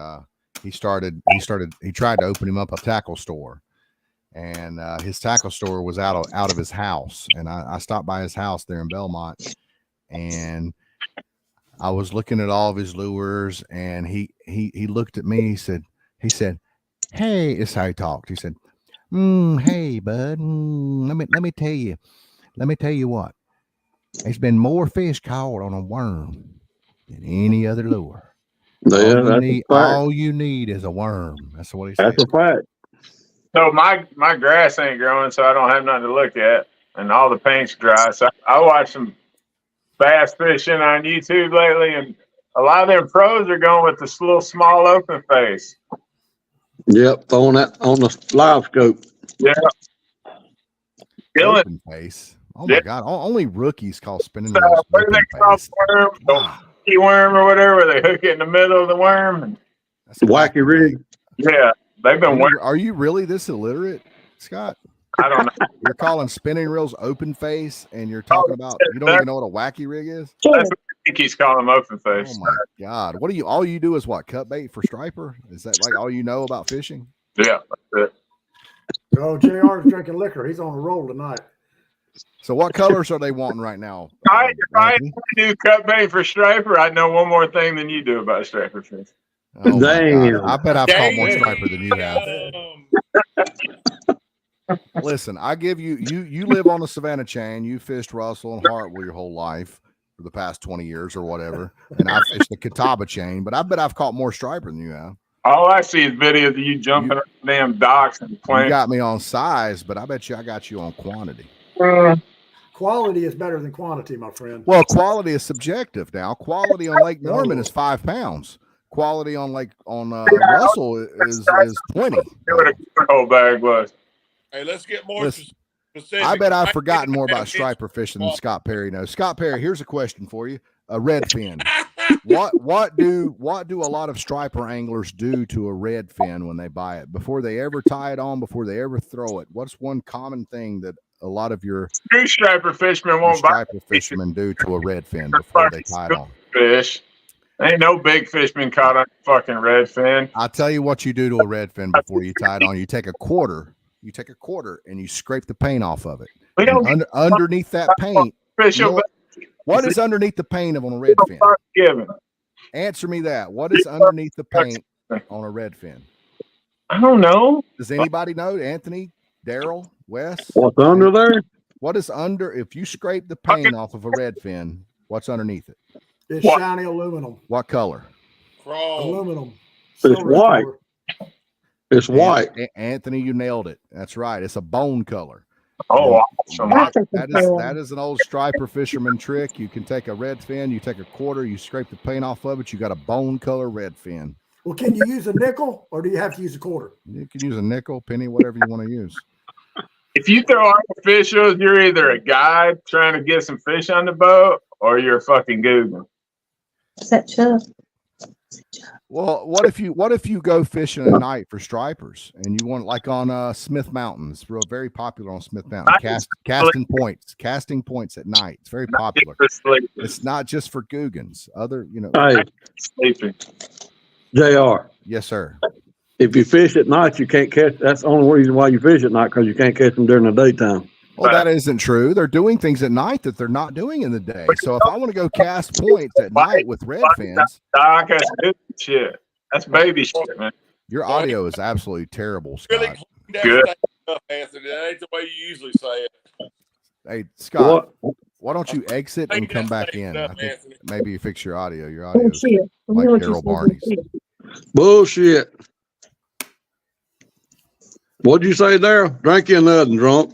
he tried to open him up a tackle store, and his tackle store was out of his house, and I stopped by his house there in Belmont, and I was looking at all of his lures, and he looked at me. He said, "Hey," this is how he talked. He said, "Hey, bud, let me tell you what. There's been more fish caught on a worm than any other lure. All you need is a worm." That's what he said. That's a fact. So my grass ain't growing, so I don't have nothing to look at, and all the paint's dry. So I watch some bass fishing on YouTube lately, and a lot of them pros are going with this little small open face. Yep, throwing that on the live scope. Yeah. Open face. Oh my God! Only rookies call spinning reels what do they call worm? The worm or whatever, where they hook it in the middle of the worm. That's a wacky rig. Yeah, they've been. Are you really this illiterate, Scott? I don't know. You're calling spinning reels open face, and you're talking about you don't even know what a wacky rig is? That's what I think he's calling them open face. Oh my God! What do you? All you do is what? Cut bait for striper? Is that like all you know about fishing? Yeah, that's it. Oh, JR is drinking liquor. He's on a roll tonight. So what colors are they wanting right now? If I do cut bait for striper, I know one more thing than you do about striper fish. Oh damn! I bet I've caught more striper than you have. Listen, I give you live on the Savannah chain. You fished Russell and Hartwell your whole life for the past 20 years or whatever, and I fished the Catawba chain. But I bet I've caught more striper than you have. All I see is videos of you jumping up the damn docks and playing. You got me on size, but I bet you I got you on quantity. Quality is better than quantity, my friend. Well, quality is subjective now. Quality on Lake Norman is 5 pounds. Quality on Russell is 20. What a whole bag was. Hey, let's get more specific. I bet I've forgotten more about striper fishing than Scott Perry knows. Scott Perry, here's a question for you: a red fin. What do a lot of striper anglers do to a red fin when they buy it before they ever tie it on, before they ever throw it? What's one common thing that a lot of your true striper fishermen won't buy striper fishermen do to a red fin before they tie it on? Fish. Ain't no big fish been caught on a fucking red fin. I'll tell you what you do to a red fin before you tie it on. You take a quarter and you scrape the paint off of it. Underneath that paint, what is underneath the paint on a red fin? Answer me that. What is underneath the paint on a red fin? I don't know. Does anybody know? Anthony, Daryl, Wes? What's under there? What is under? If you scrape the paint off of a red fin, what's underneath it? It's shiny aluminum. What color? Aluminum. It's white. It's white. Anthony, you nailed it. That's right. It's a bone color. Oh, awesome. That is an old striper fisherman trick. You can take a red fin, you take a quarter, you scrape the paint off of it, you got a bone color red fin. Well, can you use a nickel or do you have to use a quarter? You can use a nickel, penny, whatever you want to use. If you throw artificials, you're either a guy trying to get some fish on the boat or you're a fucking Google. Is that Chuck? Well, what if you go fishing at night for stripers and you want, like on Smith Mountains, real very popular on Smith Mountain, casting points at night. It's very popular. It's not just for Googans. Other, Hey, Sleeping. JR, yes, sir. if you fish at night, you can't catch. That's the only reason why you fish at night, because you can't catch them during the daytime. Well, that isn't true. They're doing things at night that they're not doing in the day. So if I want to go cast points at night with red fins, Doc, that's good shit. That's baby shit, man. your audio is absolutely terrible, Really Scott. good stuff, Anthony. That ain't the way you usually say it. Hey, Scott, What? why don't you exit and come back in? I think Anthony. maybe you fix your audio. Your audio is like Daryl Barney's. Bullshit. What'd you say there? Drink you nothing, drunk.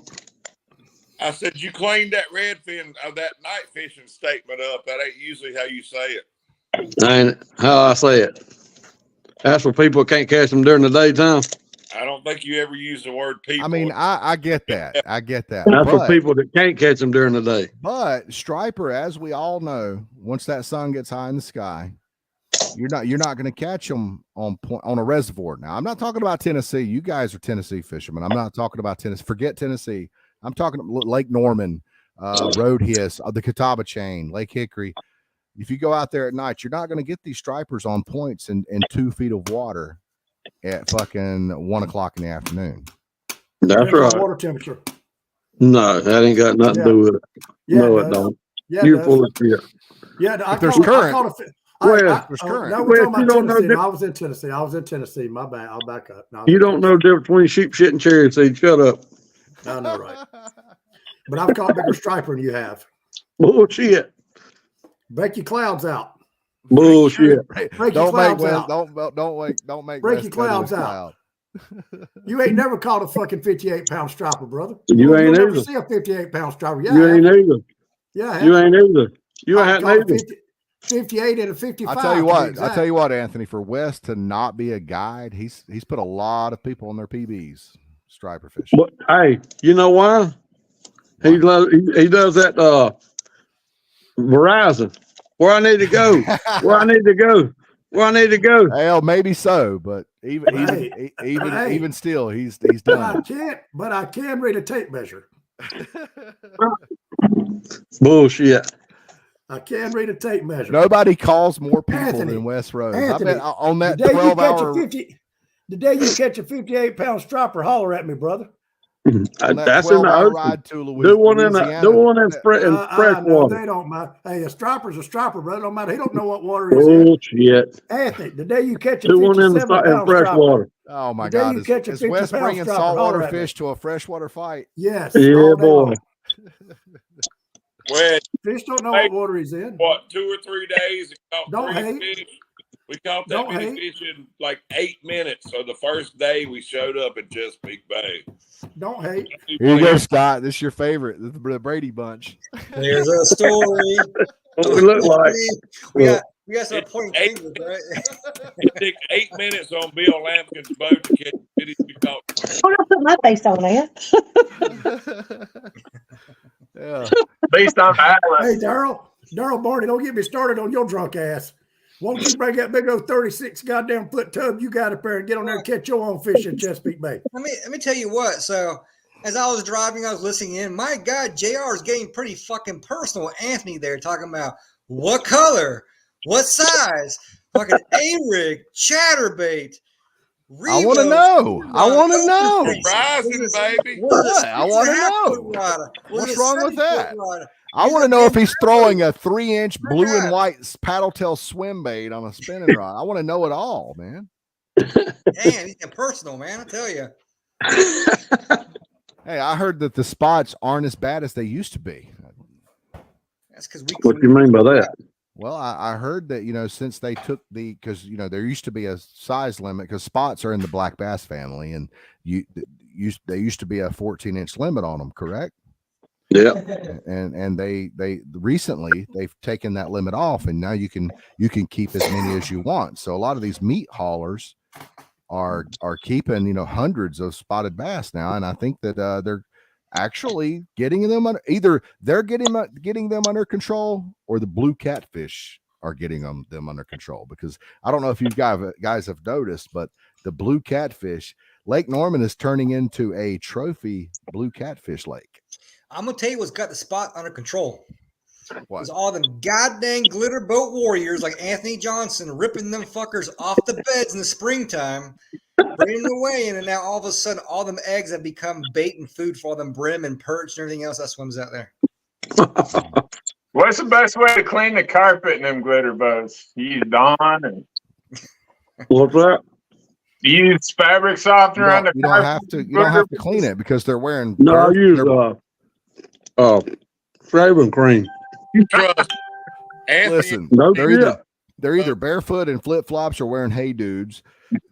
I said you cleaned that redfin of that night fishing statement up. That ain't usually how you say it. Ain't how I say it. That's for people that can't catch them during the daytime. I don't think you ever use the word people. I mean, I get that. I get that. That's for But, people that can't catch them during the day. but striper, as we all know, once that sun gets high in the sky, you're not going to catch them on a reservoir. Now, I'm not talking about Tennessee. You guys are Tennessee fishermen. I'm not talking about Tennessee. Forget Tennessee. I'm talking Lake Norman, Road Hiss, the Catawba Chain, Lake Hickory. If you go out there at night, you're not going to get these stripers on points in 2 feet of water at fucking 1 o'clock in the afternoon. That's right. Water temperature. No, that ain't got nothing to do with it. Yeah, No, it it don't. Yeah, You're full of shit. Yeah, If there's current. There's current. No, Well, we're if talking you about don't know Tennessee. that- I was in Tennessee. I was in Tennessee. My bad. I'll back up. No, You don't know the difference between sheep shit and cherry seed. Shut up. I know, right? But I've caught bigger striper than you have. Bullshit. Break your clouds out. Bullshit. Break your Don't make clouds Wes, out. don't make Break Wes your go to clouds his out. cloud. You ain't never caught a fucking 58-pound striper, brother. You ain't You'll never either. see a 58-pound striper. Yeah, You I ain't have. either. Yeah, I have. You ain't either. You I ain't caught a either. 58 and a 55. I tell you to be what, exact. Anthony, for Wes to not be a guide, he's put a lot of people on their PBs striper fishing. But hey, you know why? He does that Verizon. Where I need to go. Where I need to go. Where I need to go. Well, maybe so, but even still, he's done. But I can read a tape measure. Bullshit. I can read a tape measure. Nobody calls more people Anthony, than Wes Rose. Anthony, I bet on that the day 12-hour. the day you catch a 58-pound striper, holler at me, brother. That's in the ocean. Ride to Do one in fresh No, water. they don't mind. Hey, a striper's a striper, brother. Don't matter. He don't know what water he's in. Bullshit. Anthony, the day you catch a Do one in 57-pound fresh striper. water. Oh my The day God! you catch a Is Wes 50-pound bringing striper, saltwater holler at me. fish to a freshwater fight? Yes. Yeah, all day boy. long. Well, Fish don't know what water he's in. what, 2 or 3 days? We caught Don't 3 hate. fish. We caught that Don't many hate. fish in like 8 minutes. So the first day we showed up at Chesapeake Bay. Don't hate. Here you go, Scott. This is your favorite, the Brady Bunch. There's a story. What we look like. We got some pointing fingers, right? It took 8 minutes on Bill Lampkin's boat to catch the fish we caught. I'm gonna put my face on that. Yeah. Based on Island. Hey, Daryl Barney, don't get me started on your drunk ass. Why don't you bring that big old 36 goddamn foot tub you got up there and get on there and catch your own fish in Chesapeake Bay? Let me tell you what. So as I was driving, I was listening in. My God, JR is getting pretty fucking personal. Anthony there talking about what color, what size, fucking A-rig, chatterbait. I want to know. I want to know. Rising, baby. I want to know. What's wrong with that? I want to know if he's throwing a 3-inch blue and white paddle tail swim bait on a spinning rod. I want to know it all, man. Damn, he's getting personal, man. I tell you. Hey, I heard that the spots aren't as bad as they used to be. That's because we. What do you mean by that? Well, I heard that, since they took because there used to be a size limit because spots are in the black bass family, and they used to be a 14-inch limit on them, correct? Yeah. And they recently they've taken that limit off, and now you can keep as many as you want. So a lot of these meat haulers are keeping hundreds of spotted bass now, and I think that they're actually getting them under, either they're getting them under control, or the blue catfish are getting them under control. Because I don't know if you guys have noticed, but the blue catfish, Lake Norman is turning into a trophy blue catfish lake. I'm gonna tell you what's got the spot under control. What? It's all them goddamn glitter boat warriors like Anthony Johnson ripping them fuckers off the beds in the springtime, bringing them away, and then now all of a sudden all them eggs have become bait and food for all them brim and perch and everything else that swims out there. What's the best way to clean the carpet in them glitter boats? You use Dawn and What's that? you use fabric softener on the You carpet. don't have to clean it because they're wearing. No, I use shaving cream. Trust. Anthony, Listen, No they're either barefoot and flip flops or wearing hey dudes.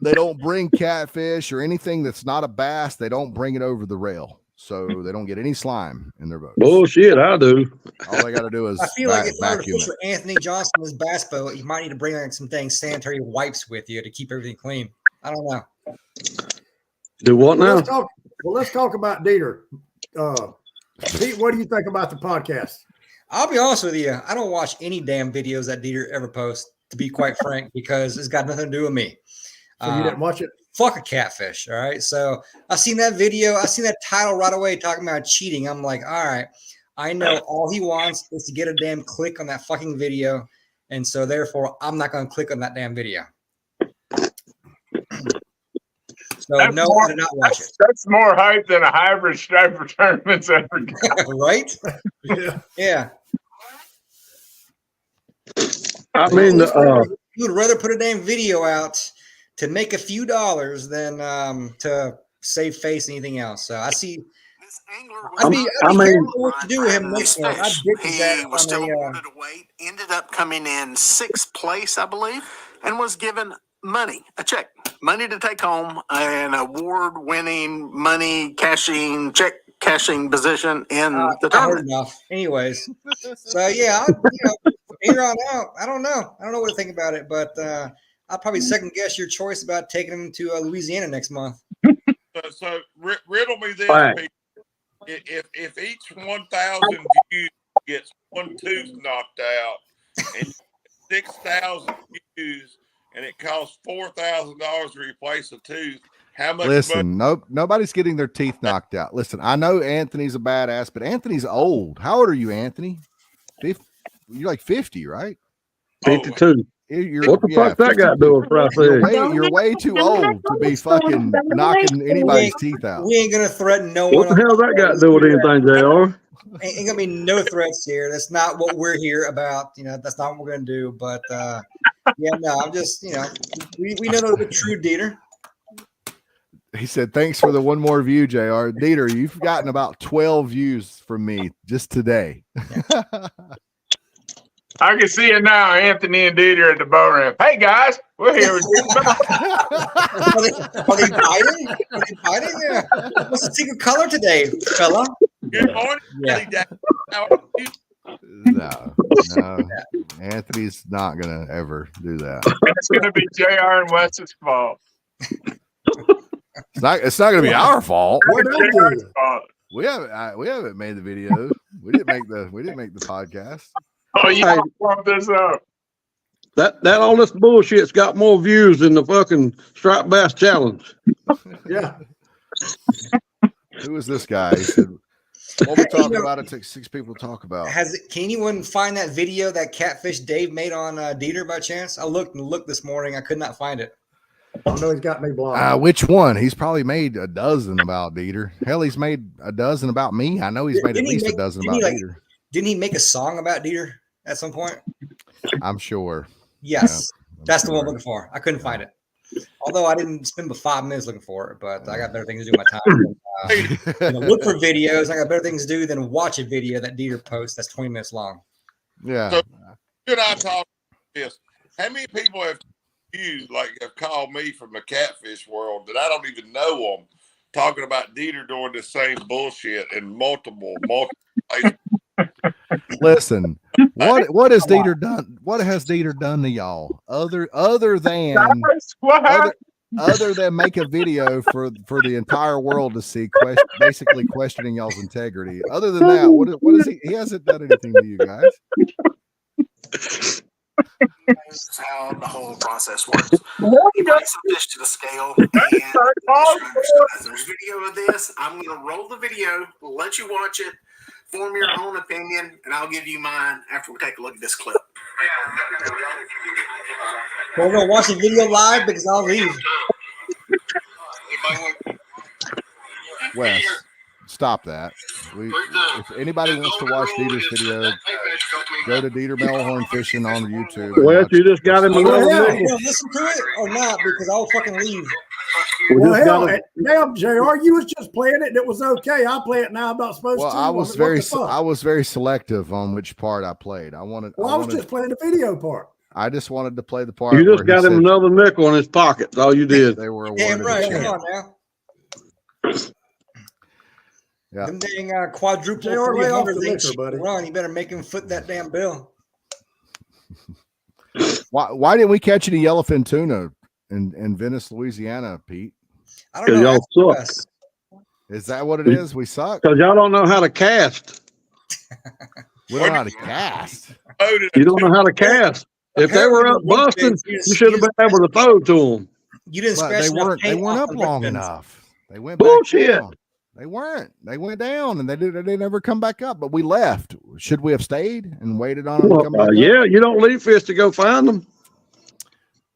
They don't bring catfish or anything that's not a bass. They don't bring it over the rail, so they don't get any slime in their boats. Bullshit, I do. All they got to do is I feel like if I were to vacuum fish with Anthony Johnson's bass boat, you might need to bring like some dang sanitary wipes with you to keep everything clean. I don't know. Do what now? Let's talk about Dieter. Pete, what do you think about the podcast? I'll be honest with you. I don't watch any damn videos that Dieter ever posts, to be quite frank, because it's got nothing to do with me. So you didn't watch it? Fuck a catfish. All right. So I seen that video. I seen that title right away talking about cheating. I'm like, all right. I know all he wants is to get a damn click on that fucking video. And so therefore, I'm not going to click on that damn video. So I did not watch it. That's more hype than a hybrid striper tournament's ever got. Right? Yeah. I mean, you would rather put a damn video out to make a few dollars than to save face and anything else. So I see. I'd be careful what to do with him next one. He was still awarded a weight, ended up coming in 6th place, I believe, and was given money, a check, money to take home, an award-winning check cashing position in the tournament. Enough. Anyways, so yeah, here on out, I don't know what to think about it, but I'll probably second guess your choice about taking him to Louisiana next month. So riddle me this, Pete. If each 1,000 views gets one tooth knocked out and 6,000 views and it costs $4,000 to replace a tooth, how much? Listen, nobody's getting their teeth knocked out. Listen, I know Anthony's a badass, but Anthony's old. How old are you, Anthony? You're like 50, right? 52. What the fuck that got to do with price? You're way too old to be fucking knocking anybody's teeth out. We ain't gonna threaten no one. What the hell that got to do with anything, JR? Ain't gonna be no threats here. That's not what we're here about. That's not what we're gonna do. But I'm just, we know the true Dieter. He said, "Thanks for the one more view, JR. Dieter, you've gotten about 12 views from me just today." I can see it now, Anthony and Dieter at the boat ramp. Hey guys, we're here. Are they biting? Yeah. What's the secret color today, fella? Good morning. Yeah. No. Anthony's not gonna ever do that. It's gonna be JR and Wes's fault. It's not gonna be our fault. JR's fault. We haven't made the video. We didn't make the podcast. Oh, you hey, pump this up. That all this bullshit's got more views than the fucking striped bass challenge. Yeah. Who is this guy? He said, what we talk about, it takes 6 people to talk about. Can anyone find that video that Catfish Dave made on Dieter by chance? I looked this morning. I could not find it. I know he's got me blocked. Which one? He's probably made a dozen about Dieter. Hell, he's made a dozen about me. I know he's made at least a dozen about Dieter. Didn't he make a song about Dieter at some point? I'm sure. Yes. Yeah, that's the one I'm looking for. I couldn't find it. Although I didn't spend but 5 minutes looking for it, but I got better things to do with my time. Look for videos. I got better things to do than watch a video that Dieter posts that's 20 minutes long. Yeah. So should I talk this? How many people have called me from the catfish world that I don't even know them, talking about Dieter doing the same bullshit in multiple places? Listen, what has Dieter done? What has Dieter done to y'all other than make a video for the entire world to see, basically questioning y'all's integrity? Other than that, what is he? He hasn't done anything to you guys. That's how the whole process works. You bring some fish to the scale, and there's video of this. I'm going to roll the video, let you watch it, form your own opinion, and I'll give you mine after we take a look at this clip. We're going to watch the video live because I'll leave. Wes, stop that. If anybody wants to watch Dieter's video, go to Dieter Melhorn Fishing on YouTube. Wes, you just got him another Are you nickel. going to listen to it or not? Because I'll fucking leave. Well, hell, damn, JR, you was just playing it and it was okay. I play it now. I'm not supposed to. I was very selective on which part I played. I was just playing the video part. I just wanted to play the part. You just got him another nickel in his pocket. That's all you did. They were Damn awarded right. a check. Come on now. Yeah. Them dang quadruple JR, lay off the 300s liquor, ain't buddy. run. You better make him foot that damn bill. Why didn't we catch any yellowfin tuna in Venice, Louisiana, Pete? I don't know. Y'all Ask suck. us. Is that what it is? We suck. Because y'all don't know how to cast. We don't know how to cast. You don't know how to cast. If they were up busting, you should have been able to throw to them. You didn't But scratch they enough weren't. They paint weren't off up the long ribbons. enough. They went Bullshit. back down. They weren't. They went down, and they never come back up. But we left. Should we have stayed and waited on them to come back up? Yeah, you don't leave fish to go find them.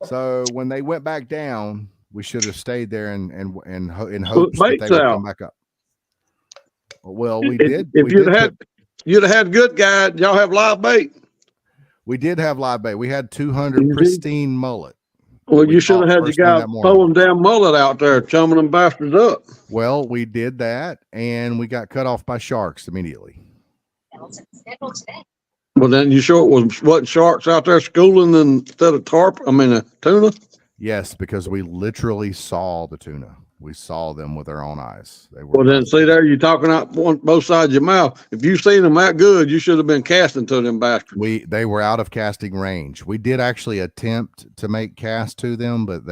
So when they went back down, we should have stayed there in hopes that baits they would out. come back up. Well, we did. If we you'd did have you'd have had good guy. Y'all have live bait. we did have live bait. We had 200 pristine mullet. Well, We you should have caught had the first thing guy that morning. throwing damn mullet out there, chumming them bastards up. Well, we did that, and we got cut off by sharks immediately. Well, then you sure it was what sharks out there schooling instead of tuna? Yes, because we literally saw the tuna. We saw them with our own eyes. They were. Well, then see there, you talking out both sides of your mouth. If you seen them that good, you should have been casting to them bastards. They were out of casting range. We did actually attempt to make cast to them, but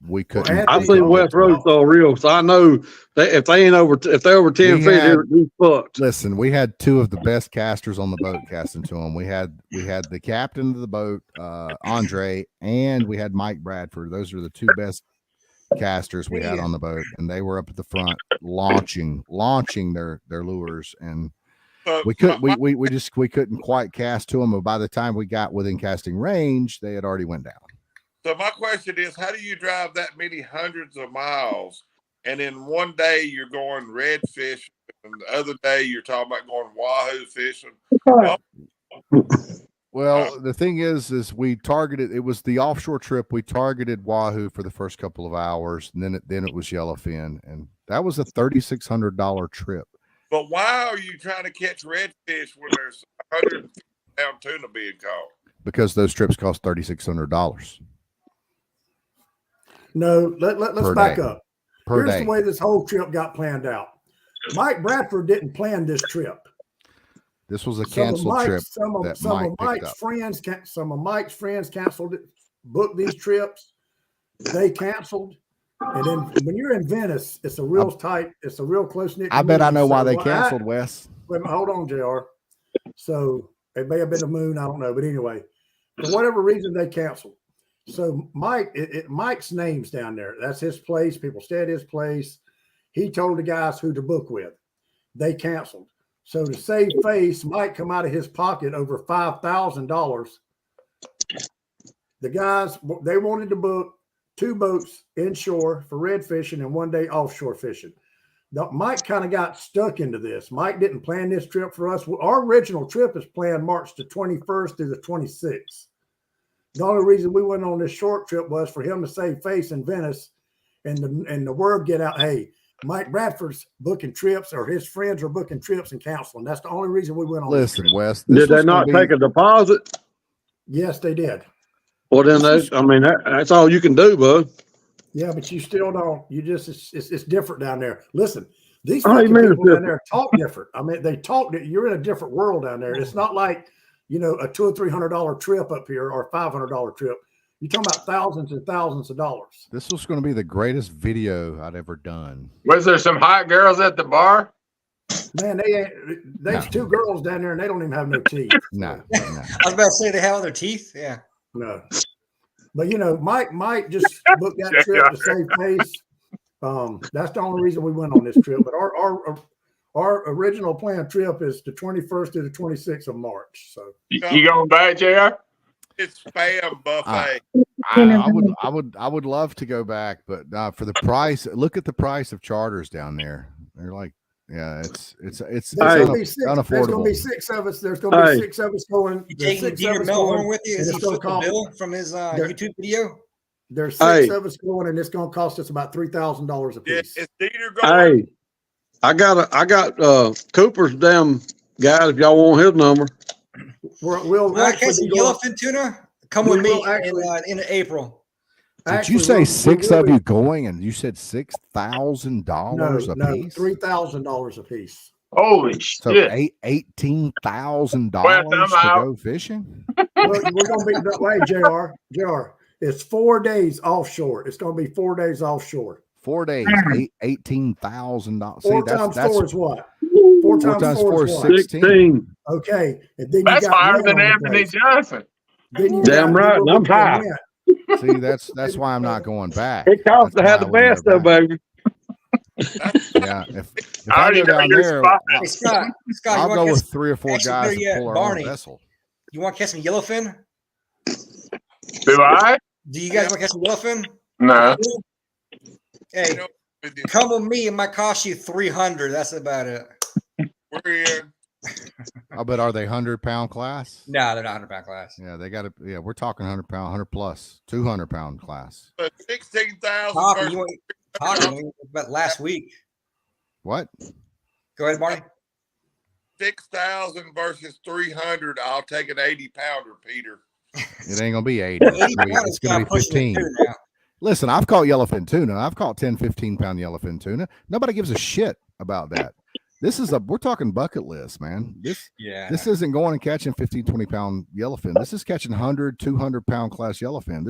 we couldn't. I've seen West Road so real, so I know if they're over 10 feet, they're fucked. Listen, we had two of the best casters on the boat casting to them. We had the captain of the boat, Andre, and we had Mike Bradford. Those are the two best casters we had on the boat, and they were up at the front launching their lures, and we couldn't quite cast to them. But by the time we got within casting range, they had already went down. So my question is, how do you drive that many hundreds of miles, and in one day you're going redfish, and the other day you're talking about going wahoo fishing? Well, the thing is we targeted. It was the offshore trip. We targeted wahoo for the first couple of hours, and then it was yellowfin, and that was a $3,600 trip. But why are you trying to catch redfish when there's 100-pound tuna being caught? Because those trips cost $3,600. No, let's back up. Per Here's day. the way this whole trip got planned out. Mike Bradford didn't plan this trip. This was a canceled trip. Some of Mike's friends canceled it, booked these trips. They canceled. And then when you're in Venice, it's a real close knit. I bet I know why they canceled, Wes. Wait a minute, hold on, JR. So it may have been the moon, I don't know. But anyway, for whatever reason, they canceled. So Mike's name's down there. That's his place. People stay at his place. He told the guys who to book with. They canceled. So to save face, Mike come out of his pocket over $5,000. The guys, they wanted to book 2 boats inshore for red fishing and 1 day offshore fishing. Now, Mike kind of got stuck into this. Mike didn't plan this trip for us. Our original trip is planned March the 21st through the 26th. The only reason we went on this short trip was for him to save face in Venice and the word get out, hey, Mike Bradford's booking trips, or his friends are booking trips and canceling. That's the only reason we went on. Listen, Wes. Did they not take a deposit? Yes, they did. Well, then that's all you can do, bud. Yeah, but you still don't. You just it's different down there. Listen, these Oh, you fucking mean people it's down there talk different. I mean, they talk. You're in a different world down there. It's not like a $200 or $300 trip up here or a $500 trip. You're talking about thousands and thousands of dollars. This was going to be the greatest video I'd ever done. Was there some hot girls at the bar? Man, there's two girls down there and they don't even have no teeth. No. I was about to say they have other teeth. Yeah. No. But Mike just booked that trip to save face. That's the only reason we went on this trip. But our original planned trip is the 21st to the 26th of March. So you going back, JR? It's spam buffet. I would love to go back, but for the price, look at the price of charters down there. They're like, yeah, it's unaffordable. There's gonna be six of us. There's gonna be six of us going. You taking Dieter Melhorn with you? Is he foot the bill from his YouTube video? There's six of us going, and it's gonna cost us about $3,000 a piece. Is Dieter going? Hey, I got Cooper's damn guys. If y'all want his number, We'll catch some yellowfin tuna. Come with me in April. Did you say six of you going, and you said $6,000 a piece? $3,000 a piece. Holy So shit! $18,000 to go fishing. We're gonna be that way, Jr. It's 4 days offshore. It's gonna be 4 days offshore. 4 days, $18,000. See, Four times four is what? Four times four is 16. Okay, and then That's higher than Anthony Johnson. Damn right, and I'm high. See, that's why I'm not going back. It costs to have the best though, baby. Yeah, if I go down there, Hey, Scott, I'll you go want with 3 or 4 guys and pull our Barney, own vessel. You want to catch some yellowfin? Do I? Do you guys want to catch some yellowfin? No. Hey, come with me. It might cost you $300. That's about it. We're here. But are they 100-pound class? No, they're not 100-pound class. Yeah, they got to. Yeah, we're talking 100-pound, 100 plus, 200-pound class. 16,000. Talking about last week. What? Go ahead, Barney. 6,000 versus 300. I'll take an 80-pounder, Peter. It ain't gonna be 80. It's gonna be 15. Listen, I've caught yellowfin tuna. I've caught 10, 15-pound yellowfin tuna. Nobody gives a shit about that. We're talking bucket list, man. This isn't going and catching 15, 20-pound yellowfin. This is catching 100, 200-pound class yellowfin.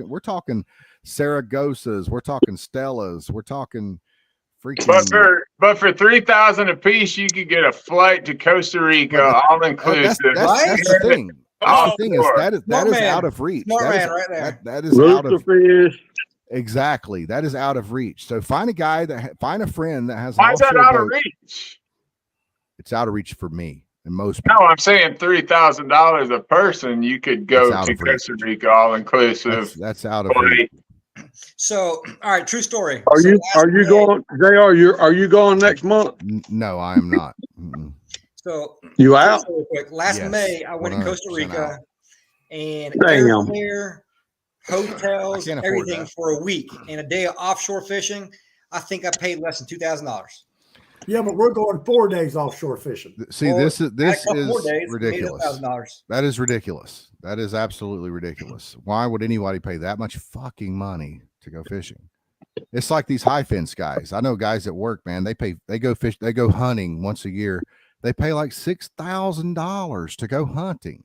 We're talking Saragosas. We're talking Stellas. We're talking freaking. But for $3,000 a piece, you could get a flight to Costa Rica, all inclusive. That's the thing. The thing is that is out of reach. That is out of reach. Exactly. That is out of reach. So find a friend that has. Why is that out of reach? It's out of reach for me and most people. No, I'm saying $3,000 a person. You could go to Costa Rica all inclusive. That's out of reach. So, all right, true story. Are you going, JR? Are you going next month? No, I am not. So you out? Last May, I went to Costa Rica and damn. There, hotels, everything for a week and a day of offshore fishing. I think I paid less than $2,000. Yeah, but we're going 4 days offshore fishing. See, this is ridiculous. That is ridiculous. That is absolutely ridiculous. Why would anybody pay that much fucking money to go fishing? It's like these high fence guys. I know guys at work, man. They go hunting once a year. They pay like $6,000 to go hunting.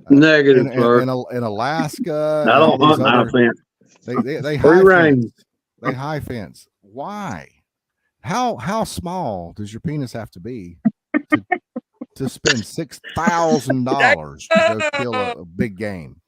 Negative, in Alaska. I don't hunt high fence. They high fence. They high fence. Why? How small does your penis have to be to spend $6,000 to go kill a big game?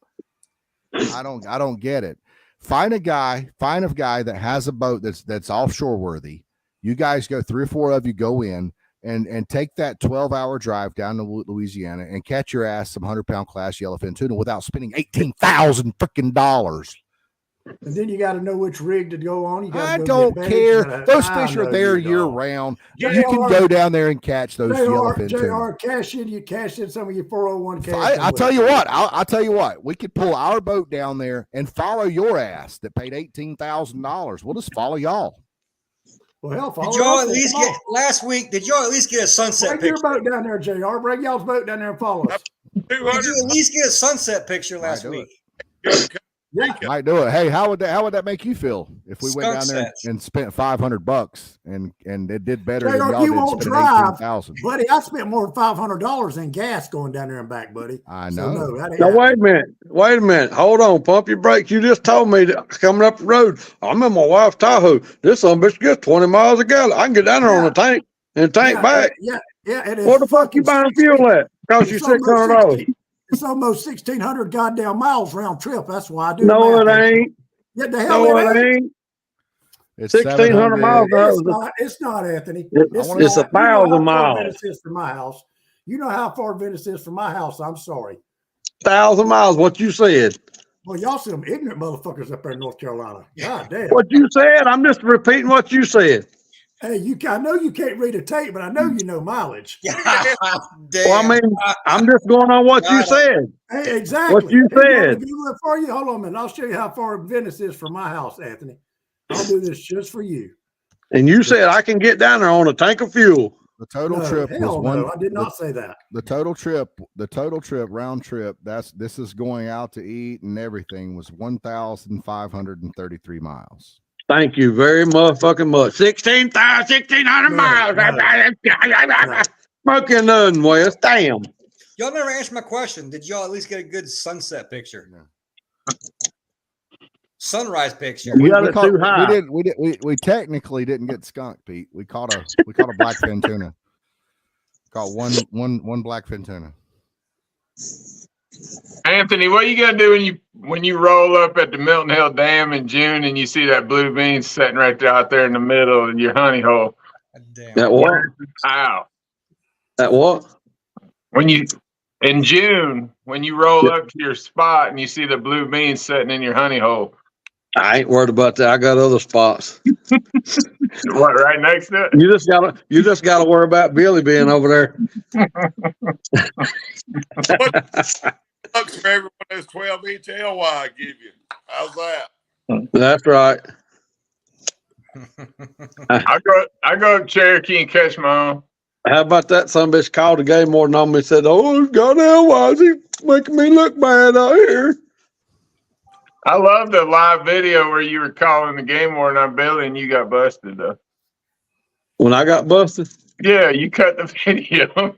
I don't get it. Find a guy that has a boat that's offshore worthy. You guys go, 3 or 4 of you go in and take that 12-hour drive down to Louisiana and catch your ass some 100-pound class yellowfin tuna without spending $18,000 freaking dollars. And then you got to know which rig to go on. I don't care. Those fish are there year round. You can go down there and catch those yellowfin tuna. You cash in some of your 401k. I'll tell you what. I'll tell you what. We could pull our boat down there and follow your ass that paid $18,000. We'll just follow y'all. Well, hell, did y'all at least get last week? Did y'all at least get a sunset picture? Bring your boat down there, JR. Bring y'all's boat down there and follow us. Did you at least get a sunset picture last week? Yeah, might do it. Hey, how would that make you feel if we went down there and spent $500 and it did better than y'all did spending $18,000? Buddy, I spent more than $500 in gas going down there and back, buddy. I know. So now wait a minute. Hold on, pump your brakes. You just told me that coming up the road. I'm in my wife's Tahoe. This son bitch gets 20 miles a gallon. I can get down there on the tank. and tank back. Yeah. And it's What the fuck you buying fuel at? Cost you $600. It's almost 1,600 goddamn miles round trip. That's why I do. No, it ain't. Yeah, the hell No, it it ain't. ain't. It's 1,600 miles. It's not, Anthony. It's 1,000 miles. Venice is from my house. You know how far Venice is from my house. I'm sorry. 1,000 miles. What you said. Well, y'all some ignorant motherfuckers up there in North Carolina. God damn. What you said. I'm just repeating what you said. Hey, I know you can't read a tape, but I know you know mileage. Damn. Well, I mean, I'm just going on what you said. Hey, exactly. What you said. Google it for you. Hold on a minute. I'll show you how far Venice is from my house, Anthony. I'll do this just for you. And you said I can get down there on a tank of fuel. The total trip was one. No, I did not say that. The total trip round trip. This is going out to eat and everything was 1,533 miles. Thank you very motherfucking much. 1,600 miles. Smoking nothing, West. Damn. Y'all never answered my question. Did y'all at least get a good sunset picture? No. Sunrise picture. We got it too high. We technically didn't get skunk, Pete. We caught a blackfin tuna. Caught one blackfin tuna. Anthony, what you gonna do when you roll up at the Milton Hill Dam in June and you see that blue bean sitting right there out there in the middle of your honey hole? Damn. That what? Ow. That what? In June, when you roll up to your spot and you see the blue bean sitting in your honey hole. I ain't worried about that. I got other spots. What, right next to it? You just gotta worry about Billy being over there. Bucks for every one of those 12 each LY I give you. How's that? That's right. I go to Cherokee and catch my own. How about that? Some bitch called the game warden on me and said, "Oh, goddamn, why is he making me look bad out here?" I love the live video where you were calling the game warden on Billy and you got busted though. When I got busted? Yeah, you cut the video.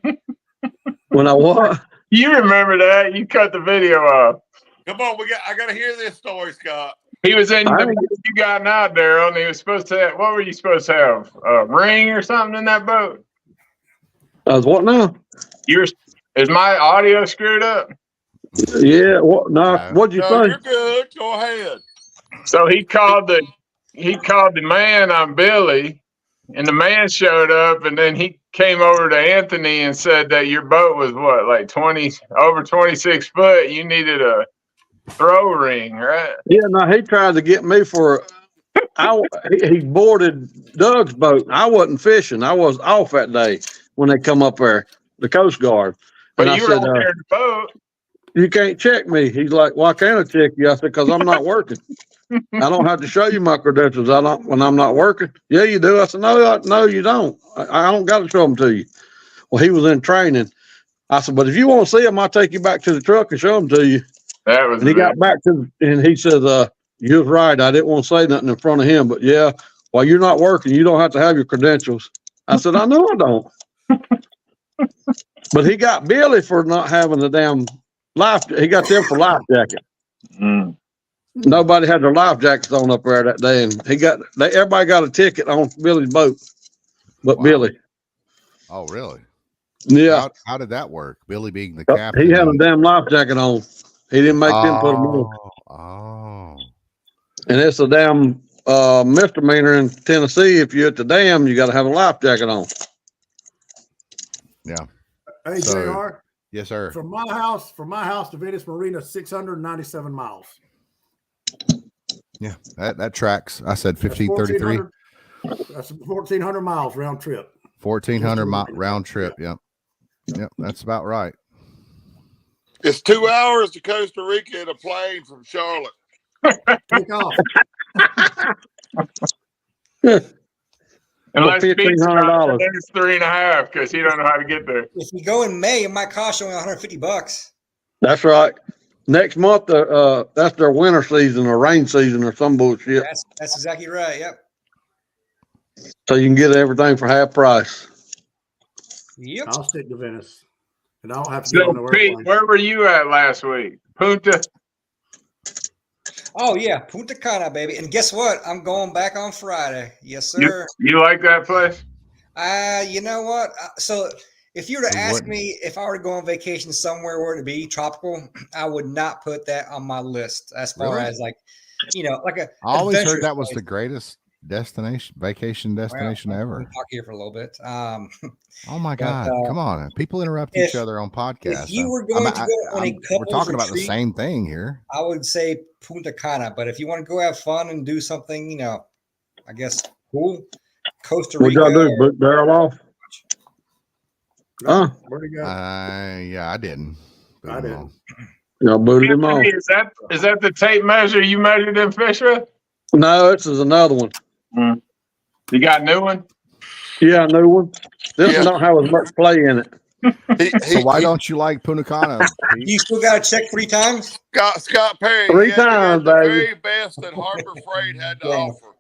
When I what? You remember that? You cut the video off. Come on, I gotta hear this story, Scott. He was in the boat you got out there, and he was supposed to have, what were you supposed to have? A ring or something in that boat? What now? Is my audio screwed up? Yeah, what? No, what'd you say? You're good. Go ahead. So he called the man on Billy, and the man showed up, and then he came over to Anthony and said that your boat was what, like over 26 foot. You needed a throw ring, right? Yeah, no, he tried to get me for. He boarded Doug's boat. I wasn't fishing. I was off that day when they come up there, the Coast Guard. But and you were out there in the boat. You can't check me. He's like, "Why can't I check you?" I said, "Because I'm not working. I don't have to show you my credentials. I don't when I'm not working." "Yeah, you do." I said, No, you don't. I don't got to show them to you." Well, he was in training. I said, "But if you want to see them, I'll take you back to the truck and show them to you." And he got back and he said, "You was right. I didn't want to say nothing in front of him, but yeah, while you're not working, you don't have to have your credentials." I said, "I know I don't." But he got Billy for not having the damn life. He got them for life jacket. Mm. Nobody had their life jackets on up there that day, and everybody got a ticket on Billy's boat, but Billy. Oh, really? Yeah. How did that work? Billy being the captain. He had a damn life jacket on. He didn't make them put them on. Oh. And it's a damn misdemeanor in Tennessee. If you're at the dam, you got to have a life jacket on. Yeah. Hey, JR. Yes, sir. From my house to Venice Marina, 697 miles. Yeah, that tracks. I said 1533. That's 1,400 miles round trip. 1,400 round trip. Yep. That's about right. It's 2 hours to Costa Rica in a plane from Charlotte. Take off. Unless $1,500, it's 3.5 because he don't know how to get there. If you go in May, it might cost you only $150. That's right. Next month, that's their winter season or rain season or some bullshit. That's exactly right. Yep. So you can get everything for half price. Yep. I'll stick to Venice, and I don't have to go nowhere. Pete, where were you at last week? Punta. Oh yeah, Punta Cana, baby. And guess what? I'm going back on Friday. Yes, sir. You like that place? You know what? So if you were to It ask wouldn't. me if I were to go on vacation somewhere where to be tropical, I would not put that on my list as far Really? as like, like a. I always heard adventurous that was place. the greatest vacation destination Well, ever. Let me talk here for a little bit. Oh my But, God! Come on, people interrupt if- each other on podcasts. If you were going to go on a we're couples talking about the retreat, same thing here. I would say Punta Cana. But if you want to go have fun and do something, I guess cool, Costa What'd Rica. y'all do? Boot barrel off? Huh? Where'd he go? Yeah, I didn't. I didn't. Y'all booted him off. Is that the tape measure you measured them fish with? No, this is another one. You got a new one? Yeah, new one. This one don't have as much play in it. So why don't you like Punta Cana? You still got to check 3 times? Scott Perry. 3 he had times, the baby. very best that Harbor Freight had to offer.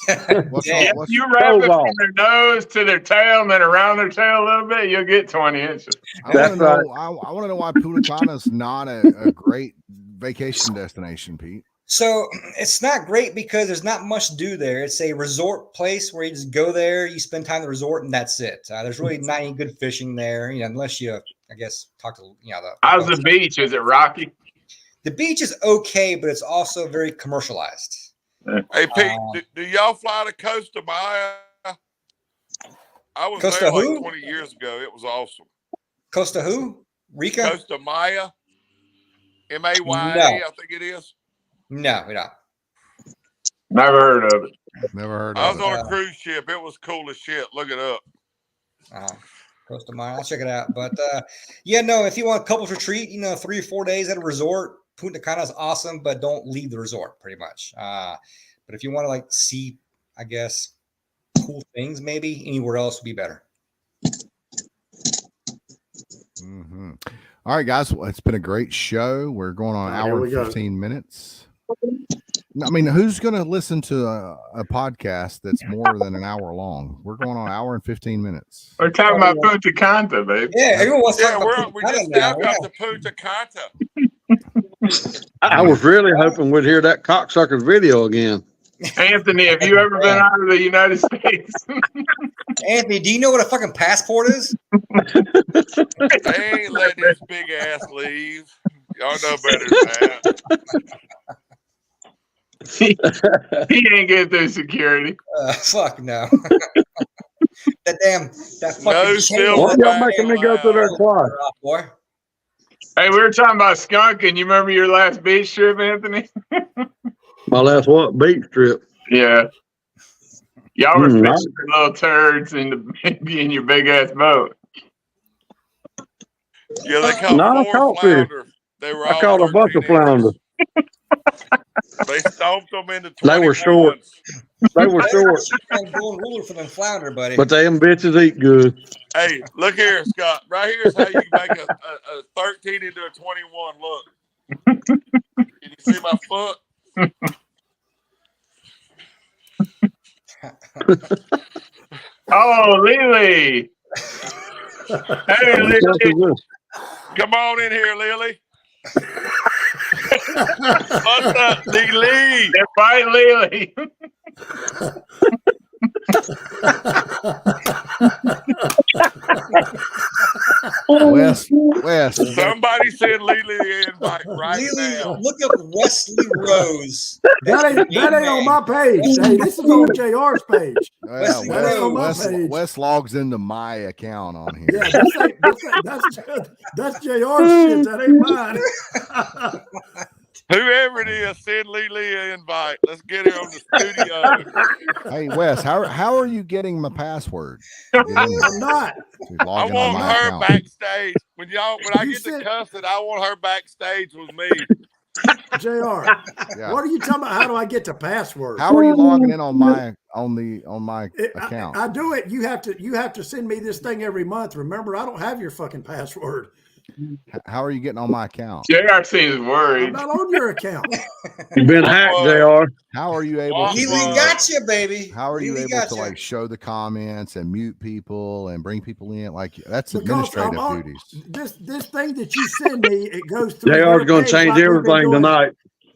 You wrap it from their nose to their tail and then around their tail a little bit, you'll get 20 inches. I want to know why Punta Cana is not a great vacation destination, Pete. So it's not great because there's not much to do there. It's a resort place where you just go there, you spend time at the resort, and that's it. There's really not any good fishing there, unless you, I guess, talk to How's the beach? Is it rocky? The beach is okay, but it's also very commercialized. Hey Pete, do y'all fly to Costa Maya? I was Costa there like who? 20 years ago. It was awesome. Costa who? Rica? Costa Maya, MAYA, No. I think it is. No, we don't. Never heard of it. Never heard I of was it. on a cruise ship. It was cool as shit. Look it up. Costa Maya. I'll check it out. But if you want a couples retreat, 3 or 4 days at a resort, Punta Cana is awesome, but don't leave the resort pretty much. But if you want to see, I guess, cool things, maybe anywhere else would be better. Mm-hmm. All right, guys. Well, it's been a great show. We're going on an hour and 15 minutes. I mean, who's going to listen to a podcast that's more than an hour long? We're going on an hour and 15 minutes. We're talking about Punta Cana, baby. Yeah, everyone wants to talk about we Punta just Cana talked now. about the Punta Cana. I was really hoping we'd hear that cocksucker's video again. Anthony, have you ever been out of the United States? Anthony, do you know what a fucking passport is? They ain't letting his big ass leave. Y'all know better than that. He ain't get through security. Fuck no. that fucking No chain silver Why y'all making me go through their twice? boy. Hey, we were talking about Skunk, and you remember your last beach trip, Anthony? My last what? Beach trip. Yeah. Y'all were Mm, fishing for little turds in your big ass boat. Yeah, they caught No, I 4 caught flounder. They were I all caught a bunch 13 of flounder. inches. They stomped them into 21s. They were short. They were short, I'm going ruler for them flounder, buddy. but them bitches eat good. Hey, look here, Scott. Right here is how you can make a 13 into a 21 look. Can you see my foot? Oh, Lily. Hey, Lily. Come on in here, Lily. What's up, Lily? Invite Lily. Wes. Somebody send Lily an invite right now. Look up Wesley Rose. That ain't on my page. Hey, this is on JR's page. Yeah, That ain't on my page. Wes logs into my account on here. Yeah, that's JR's shit. That ain't mine. Whoever it is, send Lily an invite. Let's get her on the studio. Hey, Wes, how are you getting my password? I'm not. To I log in on want my her account. backstage. When I You get to said- cussing, I want her backstage with me. JR, Yeah. what are you talking about? How do I get the password? How are you logging in on my account? I do it. You have to send me this thing every month. Remember, I don't have your fucking password. How are you getting on my account? JR seems I'm worried. not on your account. You've been hacked, JR. How are you able Lily to got you, baby. how are you Lily able got to ya. like show the comments and mute people and bring people in? Like that's Because administrative I'm on- duties. This thing that you send me, it goes through. JR's your going page to change like we've been everything doing. tonight.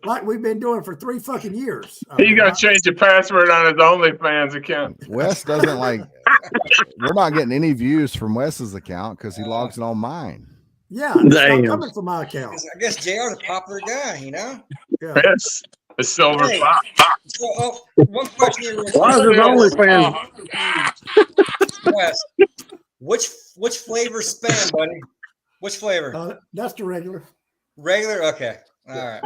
like we've been doing for 3 fucking years. He's gonna change the password on his OnlyFans account. Wes doesn't like. We're not getting any views from Wes's account because he logs it on mine. Yeah, it's not coming from my account. I guess JR's a popular guy, you know? Yeah. Yes, the silver Hey. fox. So, one question here. Why is it OnlyFans? Wes, which flavor spam, buddy? Which flavor? That's the regular. Regular? Okay. All right.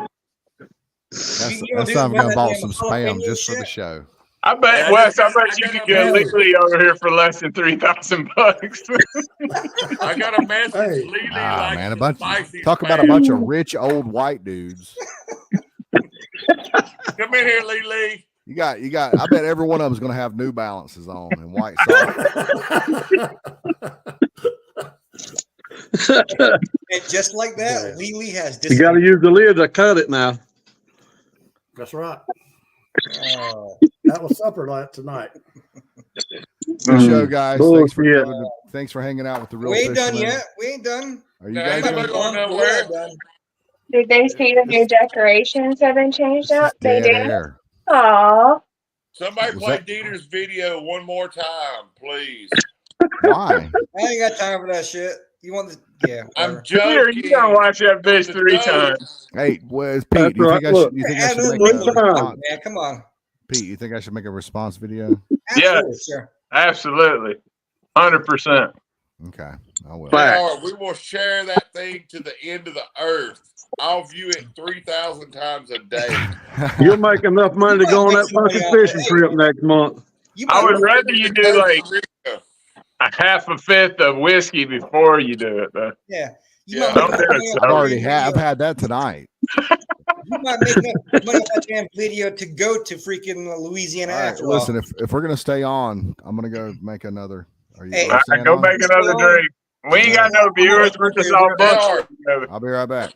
That's I'm gonna buy some spam just for the show. I bet Wes. I bet you could get Lily over here for less than $3,000. I got a message. Hey. Lily Man, talk about a bunch of rich old white dudes. Come in here, Lily. You got. I bet every one of them is going to have New Balances on and white socks. And just like that, Lily has. You got to use the lid to cut it now. That's right. That was supper tonight. Good show, guys. Bullshit. Thanks for hanging out with the real. We ain't done fishermen. yet. We ain't done. Are you guys done? We're done. Did they see the new decorations have been changed up? They Dead did. air. Aw. Somebody Was play that- Dieter's video one more time, please. Why? I ain't got time for that shit. You want the I'm whatever. Here, joking. you gotta watch that bitch 3 times. Hey, Wes, Pete, That's do you think right. I should? You think I should make a response? Man, come on. Pete, you think I should make a response video? Absolutely, sure. Absolutely, 100%. Okay, I will. JR, we will share that thing to the end of the earth. I'll view it 3,000 times a day. You'll make enough money to go on that fucking fishing trip next month. I would rather you do like a half a fifth of whiskey before you do it, though. Yeah. Yeah. Don't do it. I already have. I've had that tonight. You might make enough money off that damn video to go to freaking Louisiana All right, after listen, all. if we're gonna stay on, I'm gonna go make another. Are you? Hey, are you staying Go on? make another drink. We ain't got no viewers. We're just all bullshit. I'll be right back.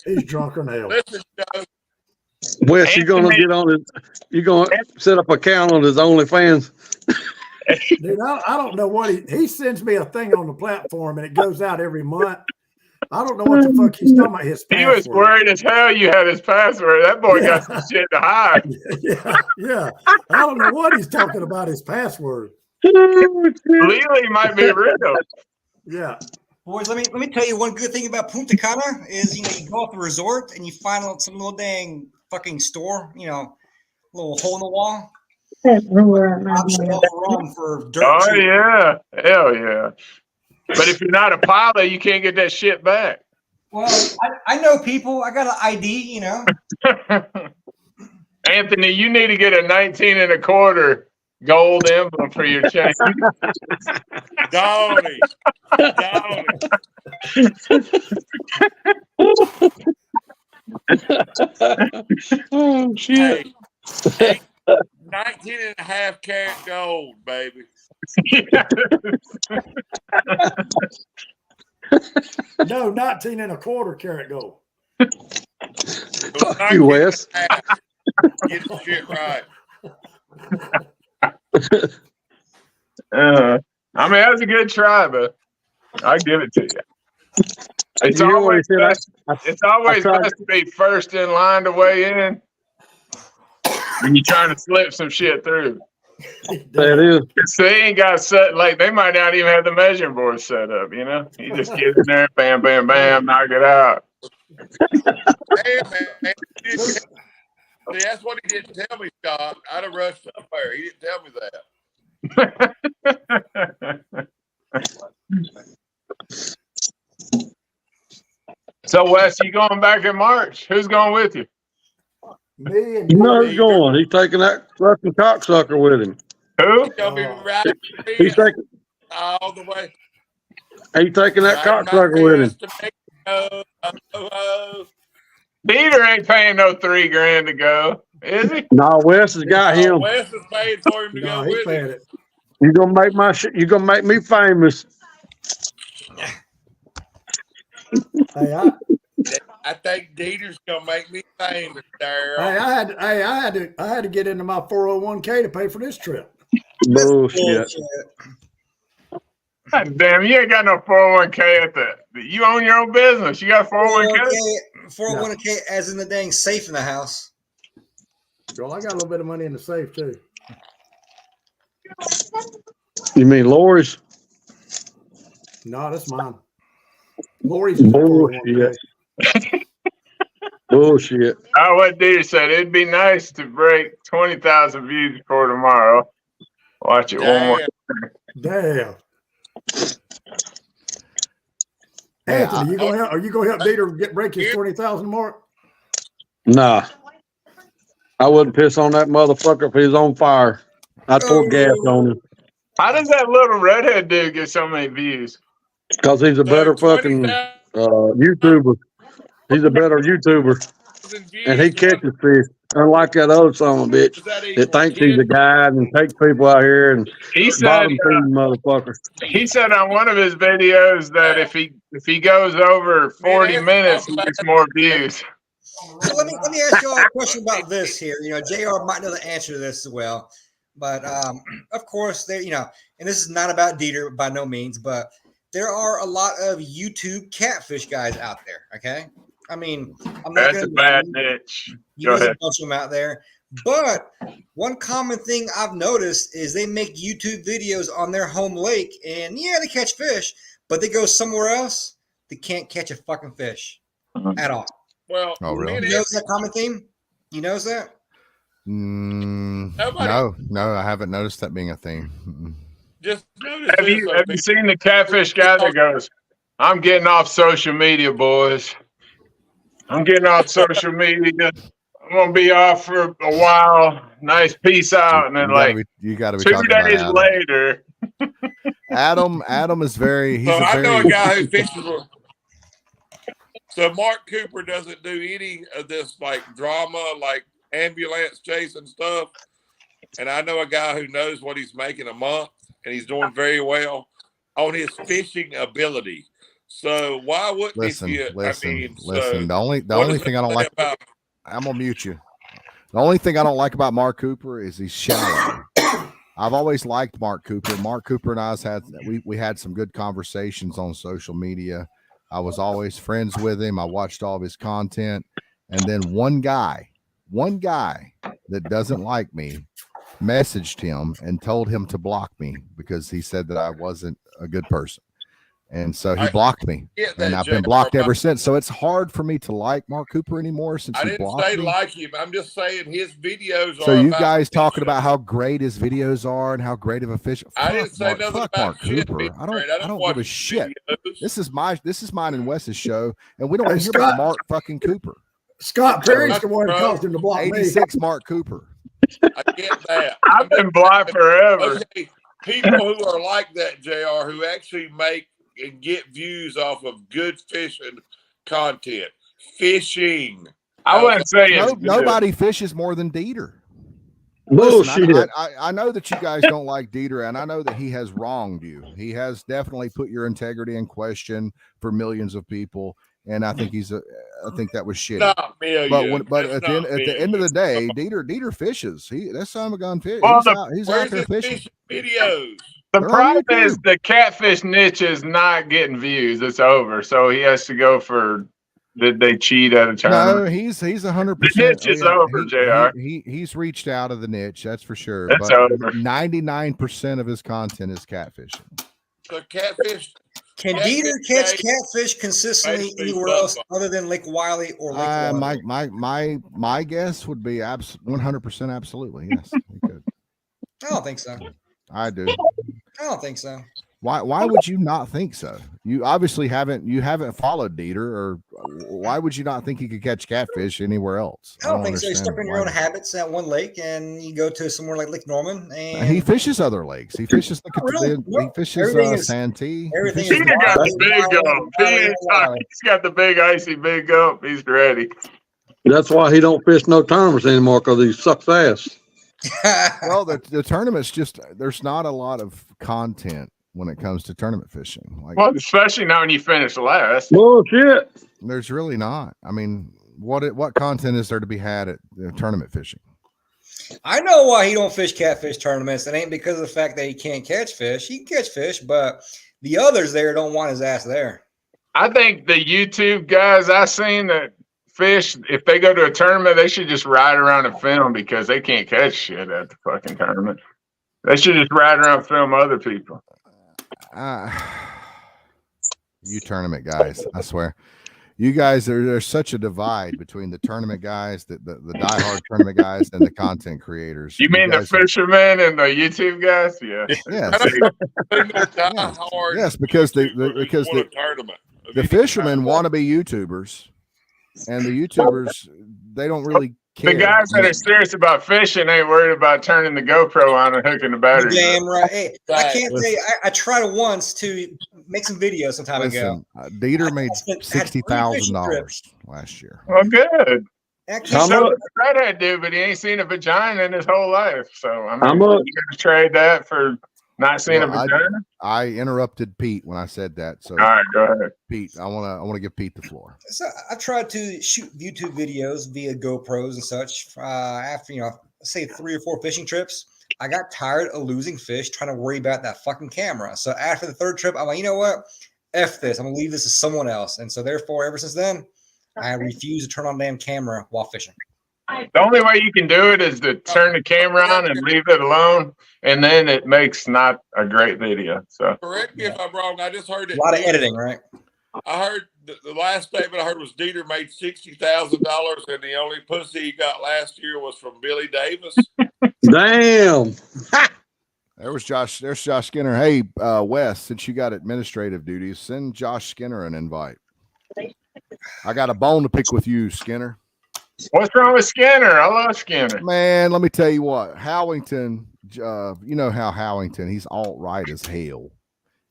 He's drunker than hell. Listen, Joe, Wes, you're gonna get on it. You're gonna set up an account on his OnlyFans. Dude, I don't know what he sends me a thing on the platform and it goes out every month. I don't know what the fuck he's talking about. His He was password. worried as hell you had his password. That boy got some shit to hide. Yeah. I don't know what he's talking about. His password. Lily might be real. Yeah. Boys, let me tell you one good thing about Punta Cana is you go off the resort and you find some little dang fucking store, little hole in the wall. Option off rum for dirt Oh cheap. yeah, hell yeah. But if you're not a pilot, you can't get that shit back. Well, I know people. I got an ID, Anthony, you need to get a 19 and a quarter gold emblem for your chain. Donnie. Oh shit! Hey, 19 and a half karat gold, baby. No, 19 and a quarter carat gold. Fuck you, Wes. Get the shit right. I mean, that was a good try, but I'll give it to you. It's You know what always he said? best, it's always I tried- best to be first in line to weigh in when you're trying to slip some shit through. That is. Cause they ain't got set, like they might not even have the measuring board set up, You just get in there, bam, bam, bam, knock it out. Hey, man. See, that's what he didn't tell me, Scott. I'd have rushed up there. He didn't tell me that. So, Wes, you going back in March? Who's going with you? Me and You know he's going. He's taking that fucking cocksucker with him. Who? He's going to be right He's taking. all the way. He's taking that Right cocksucker with him. Peter ain't paying no $3,000 to go, is he? No, Wes has got him. Wes is paid for him to No, go he with paid him. it. You're gonna make my shit. You're gonna make me famous. Hey, I think Dieter's gonna make me famous, Daryl. I had to get into my 401k to pay for this trip. Bullshit. God damn, you ain't got no 401k at the. You own your own business. You got 401k? 401k as in the dang safe in the house. Well, I got a little bit of money in the safe too. You mean Lori's? No, that's mine. Lori's Bullshit. Bullshit. What Dieter said, it'd be nice to break 20,000 views before tomorrow. Watch it one more. Damn. Anthony, are you gonna help Dieter break his 20,000 mark? Nah. I wouldn't piss on that motherfucker if he's on fire. I'd pour gas on him. How does that little redhead dude get so many views? Because he's a better fucking YouTuber. He's a better YouTuber. And he catches fish. Unlike that other son of a bitch that thinks he's a guide and takes people out here and bottom feeding motherfuckers. He said on one of his videos that if he goes over 40 minutes, he gets more views. So let me ask you all a question about this here. You know, JR might know the answer to this as well. But of course, there, you know, and this is not about Dieter by no means, but there are a lot of YouTube catfish guys out there. Okay, I mean, I'm not That's a bad niche. There's a bunch of them out there, but one common thing I've noticed is they make YouTube videos on their home lake, and yeah, they catch fish, but they go somewhere else, they can't catch a fucking fish at all. Well, really? You notice that common theme? You notice that? No, I haven't noticed that being a theme. Just notice. Have you seen the catfish guy that goes, "I'm getting off social media, boys. I'm getting off social media. I'm gonna be off for a while. Nice, peace out." And then you gotta be 2 days later. Adam is very. I know a guy who fishes. So Mark Cooper doesn't do any of this like drama, like ambulance chasing stuff. And I know a guy who knows what he's making a month, and he's doing very well on his fishing ability. So why wouldn't listen? he? The only thing I don't like about, I'm gonna mute you. The only thing I don't like about Mark Cooper is he's shallow. I've always liked Mark Cooper. Mark Cooper and I we had some good conversations on social media. I was always friends with him. I watched all of his content. And then one guy that doesn't like me messaged him and told him to block me because he said that I wasn't a good person. And so he blocked me. And I've been blocked ever since. So it's hard for me to like Mark Cooper anymore since I he didn't blocked say me. like him. I'm just saying his videos are. So you guys talking about how great his videos are and how great of a fish. I didn't say nothing about Mark Cooper. I don't give a shit. This is mine and Wes's show, and we don't hear about Mark fucking Cooper. Scott Perry's the one who caused him to block 86 Mark Cooper. I get that. I've been blocked forever. Okay, people who are like that, JR, who actually make and get views off of good fishing content. Fishing. I wouldn't say nobody fishes more than Dieter. Bullshit. Listen, I know that you guys don't like Dieter, and I know that he has wronged you. He has definitely put your integrity in question for millions of people, and I think I think that was shitty. Not million. But at the end of the day, Dieter fishes. That son of a gun fish. Well, he's out there fishing. Videos. The problem is the catfish niche is not getting views. It's over. So he has to go for. Did they cheat at a tournament? No, he's 100%. The niche is over, JR. He's reached out of the niche, that's for sure. That's but over. 99% of his content is catfishing. So catfish. Can Dieter catch catfish consistently anywhere else other than Lake Wiley or Lake Wiley? My guess would be 100% absolutely. Yes, he could. I don't think so. I do. I don't think so. Why would you not think so? You obviously haven't followed Dieter, or why would you not think you could catch catfish anywhere else? I don't think so. You're stuck in your own habits at one lake, and you go to somewhere like Lake Norman, and he fishes other lakes. He fishes he fishes Santee. Everything He's got the big gump. He's got the big icy big gump. He's ready. That's why he don't fish no tournaments anymore, because he sucks ass. Well, the tournaments there's not a lot of content when it comes to tournament fishing. Well, especially now when you finish last. Bullshit. There's really not. I mean, what content is there to be had at tournament fishing? I know why he don't fish catfish tournaments. It ain't because of the fact that he can't catch fish. He can catch fish, but The others there don't want his ass there. I think the YouTube guys I seen that fish, if they go to a tournament, they should just ride around and film because they can't catch shit at the fucking tournament. They should just ride around and film other people. You tournament guys, I swear. You guys, there's such a divide between the tournament guys, the diehard tournament guys, and the content creators. You mean the fishermen and the YouTube guys? Yeah. Yes, because the fishermen want to be YouTubers, and the YouTubers, they don't really care. The guys that are serious about fishing ain't worried about turning the GoPro on and hooking the battery. Damn right. Hey, I can't say I tried once to make some videos some time ago. Dieter made $60,000 last year. Well, good. Actually, so the redhead dude, but he ain't seen a vagina in his whole life. So I mean, you gonna trade that for not seeing a vagina? I interrupted Pete when I said that. So all right, go ahead, Pete. I wanna give Pete the floor. So I tried to shoot YouTube videos via GoPros and such. After say 3 or 4 fishing trips, I got tired of losing fish trying to worry about that fucking camera. So after the 3rd trip, I'm like, you know what? F this. I'm gonna leave this to someone else. And so therefore, ever since then, I refuse to turn on the damn camera while fishing. The only way you can do it is to turn the camera on and leave it alone, and then it makes not a great video. So correct me if I'm wrong. I just heard it. A lot of editing, right? I heard the last statement I heard was Dieter made $60,000, and the only pussy he got last year was from Billy Davis. Damn. There's Josh Skinner. Hey, Wes, since you got administrative duties, send Josh Skinner an invite. I got a bone to pick with you, Skinner. What's wrong with Skinner? I love Skinner. Man, let me tell you what. Howington, you know how Howington, he's alt-right as hell.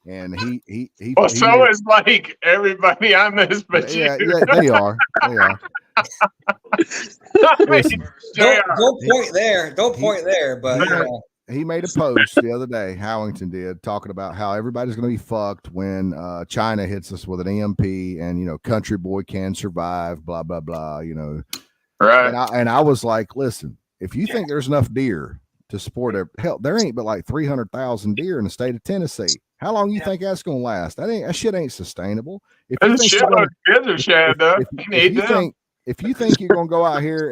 And he well, so is like everybody on this, but yeah, they are. They are. Listen, don't point there. Don't point there, but he made a post the other day, Howington did, talking about how everybody's going to be fucked when China hits us with an EMP and, country boy can survive, blah, blah, blah, Right. And I was like, listen, if you think there's enough deer to support hell, there ain't but like 300,000 deer in the state of Tennessee. How long you think that's going to last? That shit ain't sustainable. If you think you're going to go out here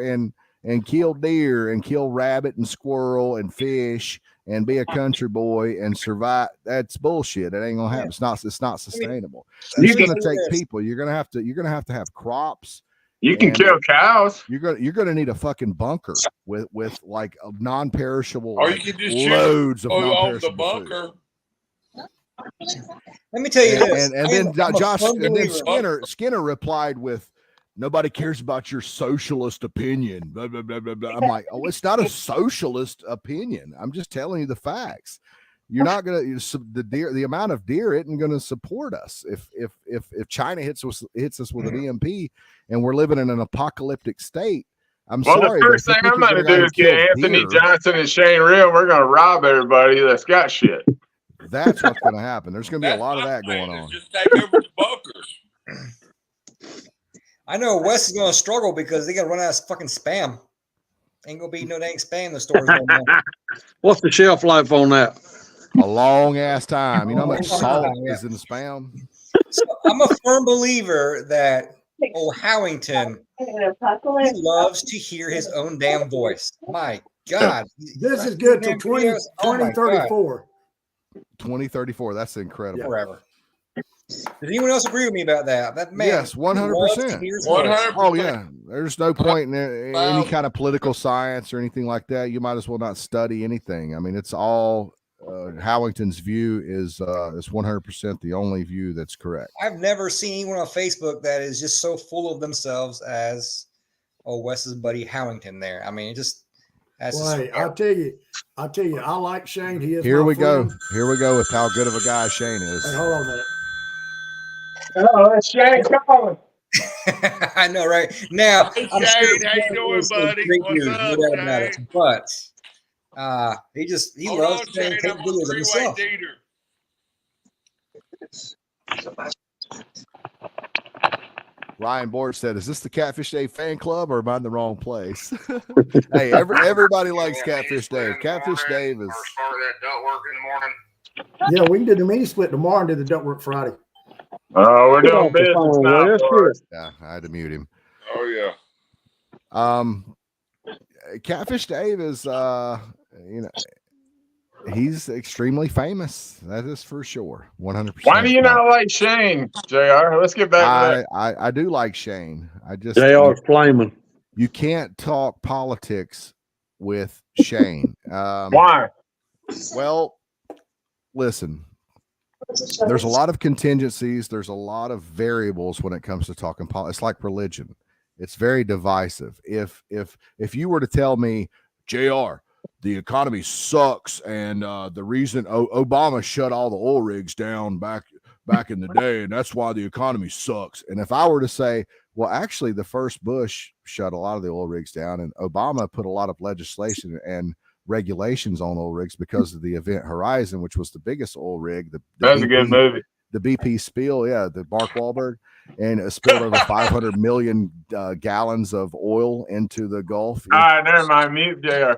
and kill deer and kill rabbit and squirrel and fish and be a country boy and survive, that's bullshit. It ain't gonna happen. It's not sustainable. It's gonna take people. You're gonna have to have crops. You can kill cows. You're gonna need a fucking bunker with like a non-perishable, or you can just loads of the bunker. Let me tell you this. And then Skinner replied with, "Nobody cares about your socialist opinion." Blah, blah, blah, blah, blah. I'm like, oh, it's not a socialist opinion. I'm just telling you the facts. You're not gonna the amount of deer isn't gonna support us if China hits us with an EMP and we're living in an apocalyptic state. I'm sorry. The first thing I'm gonna do is get Anthony Johnson and Shane Real. We're gonna rob everybody that's got shit. That's what's gonna happen. There's gonna be a lot of that going on. Just take over the bunkers. I know Wes is going to struggle because they got to run out of fucking spam. Ain't going to be no dang spam in the stores no more. What's the shelf life on that? A long ass time. You know how much salt is in the spam? So I'm a firm believer that Howington, he loves to hear his own damn voice. My God. This is good till 2034. 2034. That's incredible. Yeah. Forever. Does anyone else agree with me about that? That man, yes, 100%. 100%. Oh yeah, there's no point in any kind of political science or anything like that. You might as well not study anything. I mean, it's all Howington's view is 100% the only view that's correct. I've never seen anyone on Facebook that is just so full of themselves as Wes's buddy Howington. There, I mean, it just. I'll tell you, I like Shane. He is. Here we go with how good of a guy Shane is. Hey, hold on a minute. Oh, that's Shane calling. I know, right? Now, hey, I'm Shane, sure how you doing, buddy? What's up, no doubt about it. But he loves to take videos of himself. Ryan Board said, "Is this the Catfish Dave fan club, or am I in the wrong place?" Hey, everybody likes Catfish Dave. Catfish Dave is. Start that duck work in the morning. Yeah, we can do the mini split tomorrow and do the Don't Work Friday. Oh, we're Get doing off the business phone, now, Wes. boys. Yeah, I had to mute him. Oh yeah. Catfish Dave is he's extremely famous. That is for sure. 100%. Why do you not like Shane, JR? Let's get back to that. I do like Shane. I just JR's flaming. you can't talk politics with Shane. Why? Well, listen, there's a lot of contingencies. There's a lot of variables when it comes to talking politics. It's like religion. It's very divisive. If you were to tell me, JR, the economy sucks, and the reason Obama shut all the oil rigs down back in the day, and that's why the economy sucks. And if I were to say, well, actually, the first Bush shut a lot of the oil rigs down, and Obama put a lot of legislation and regulations on oil rigs because of the Event Horizon, which was the biggest oil rig. That's BP, a good movie. The BP spill, the Mark Wahlberg, and it spilled over 500 million gallons of oil into the Gulf. All right, never mind. Mute JR.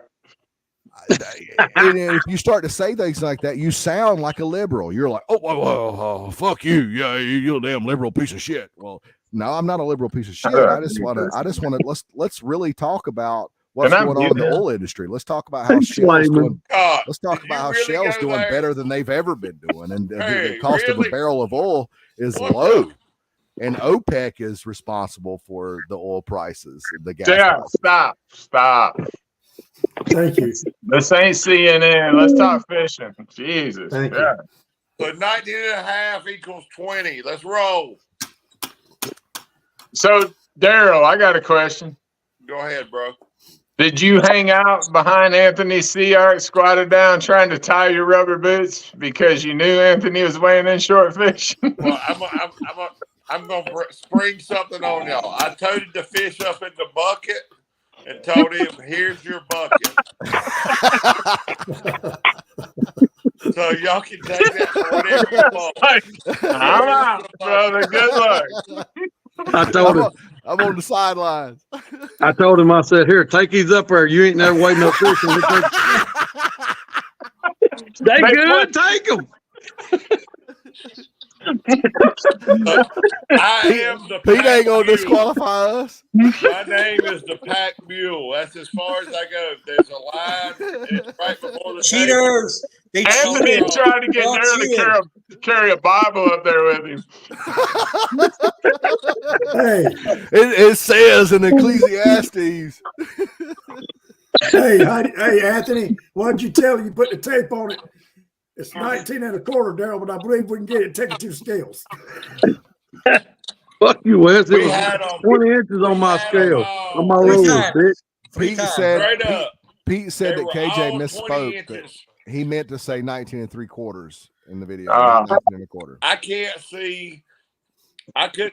And if you start to say things like that, you sound like a liberal. You're like, oh, fuck you, yeah, you're a damn liberal piece of shit. Well, no, I'm not a liberal piece of shit. I just want to let's really talk about what's going on in the oil industry. Let's talk about how Shell's doing. Let's talk about how Shell's doing better than they've ever been doing, and the cost of a barrel of oil is low. And OPEC is responsible for the oil prices, the gas. JR, prices. Stop. Thank you. This ain't CNN. Let's talk fishing. Jesus. Thank you. So 19 and a half equals 20. Let's roll. So, Daryl, I got a question. Go ahead, bro. Did you hang out behind Anthony's Sea Arc, squatted down, trying to tie your rubber boots because you knew Anthony was weighing in short fish? Well, I'm gonna spring something on y'all. I toted the fish up in the bucket and told him, "Here's your bucket." So y'all can take that for whatever you want. I'm out, brother. Good luck. I told him. I'm on the sidelines. I told him, I said, here, take these up there. You ain't never weighed no fish. They good. Take them. I am the Pete ain't gonna mule. disqualify us. My name is the pack mule. That's as far as I go. There's a line. It's right before the Cheaters. They Anthony cheated. tried to get Daryl to carry a Bible up there with him. Hey, It says in Ecclesiastes. hey, Anthony, why'd you tell you put the tape on it? It's 19 and a quarter, Daryl, but I believe we can get it and take it to the scales. Fuck you, Wes. It We was had 20 inches on my scale. On my Three rules, times. bitch. Pete times. said Straight up. Pete said They that were KJ all 20 misspoke. That inches. he meant to say 19 and 3/4 in the video. Not 19 and a quarter. I couldn't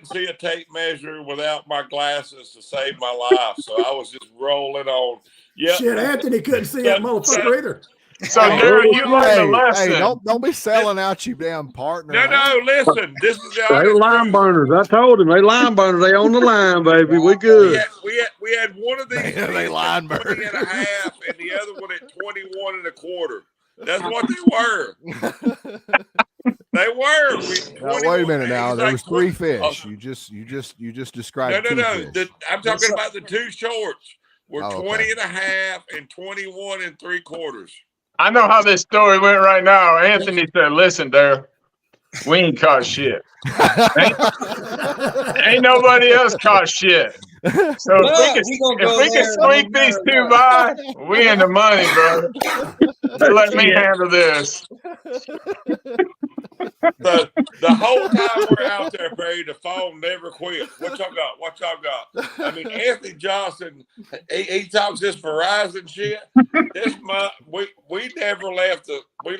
see a tape measure without my glasses to save my life. So I was just rolling on. Yeah. Shit, Anthony couldn't see that motherfucker either. So, Daryl, you learned a lesson. Hey, don't be selling out, you damn partner. No, listen. This is the They honest line truth. burners. I told him they line burners. They on the line, baby. We good. We had one of these They fish line at 20 and a half and the other one at 21 and a quarter. That's what they were. They were. Now, wait a minute. Now there was 3 fish. You just described. No. Fish. I'm talking about the 2 shorts. Were Oh, 20 and a half and 21 and 3/4. I know how this story went right now. Anthony said, listen, Daryl, we ain't caught shit. Ain't nobody else caught shit. So if we can squeak these 2 by, we in the money, brother. Let me handle this. The whole time we're out there, Barry, the phone never quit. What y'all got? I mean, Anthony Johnson, he talks this Verizon shit. This month, we never left we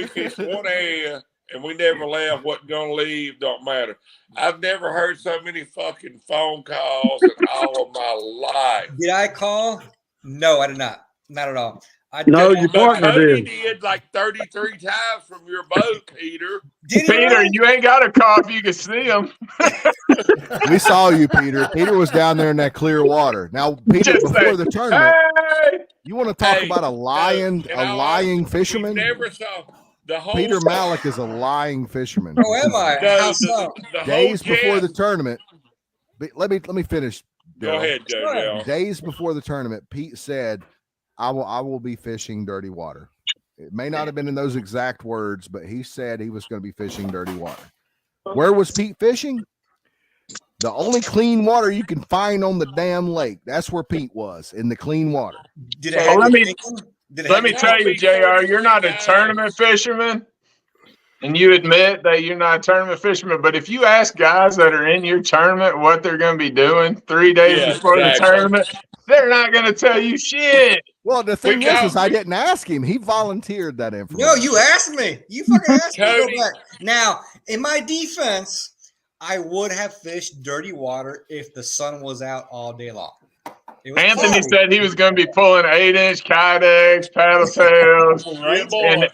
fished one area and we never left. What gonna leave don't matter. I've never heard so many fucking phone calls in all of my life. Did I call? No, I did not. Not at all. No, your partner Cody did. did like 33 times from your boat, Peter. Peter, you ain't got a cough. You can see him. We saw you, Peter. Peter was down there in that clear water. Now, Peter, Just before say, the tournament, hey! you want to talk about a lying fisherman? Peter Malik is a lying fisherman. Oh, am I? How so? Days before the tournament. Let me finish. Go ahead, Joe. Days before the tournament, Pete said, I will be fishing dirty water. It may not have been in those exact words, but he said he was going to be fishing dirty water. Where was Pete fishing? The only clean water you can find on the damn lake. That's where Pete was, in the clean water. Let me tell you, JR, you're not a tournament fisherman, and you admit that you're not a tournament fisherman. But if you ask guys that are in your tournament what they're going to be doing 3 days before the tournament, they're not going to tell you shit. Well, the thing is I didn't ask him. He volunteered that information. No, you asked me. You fucking asked me to go back. Now, in my defense, I would have fished dirty water if the sun was out all day long. Anthony said he was going to be pulling 8-inch kydex, paddle tails. And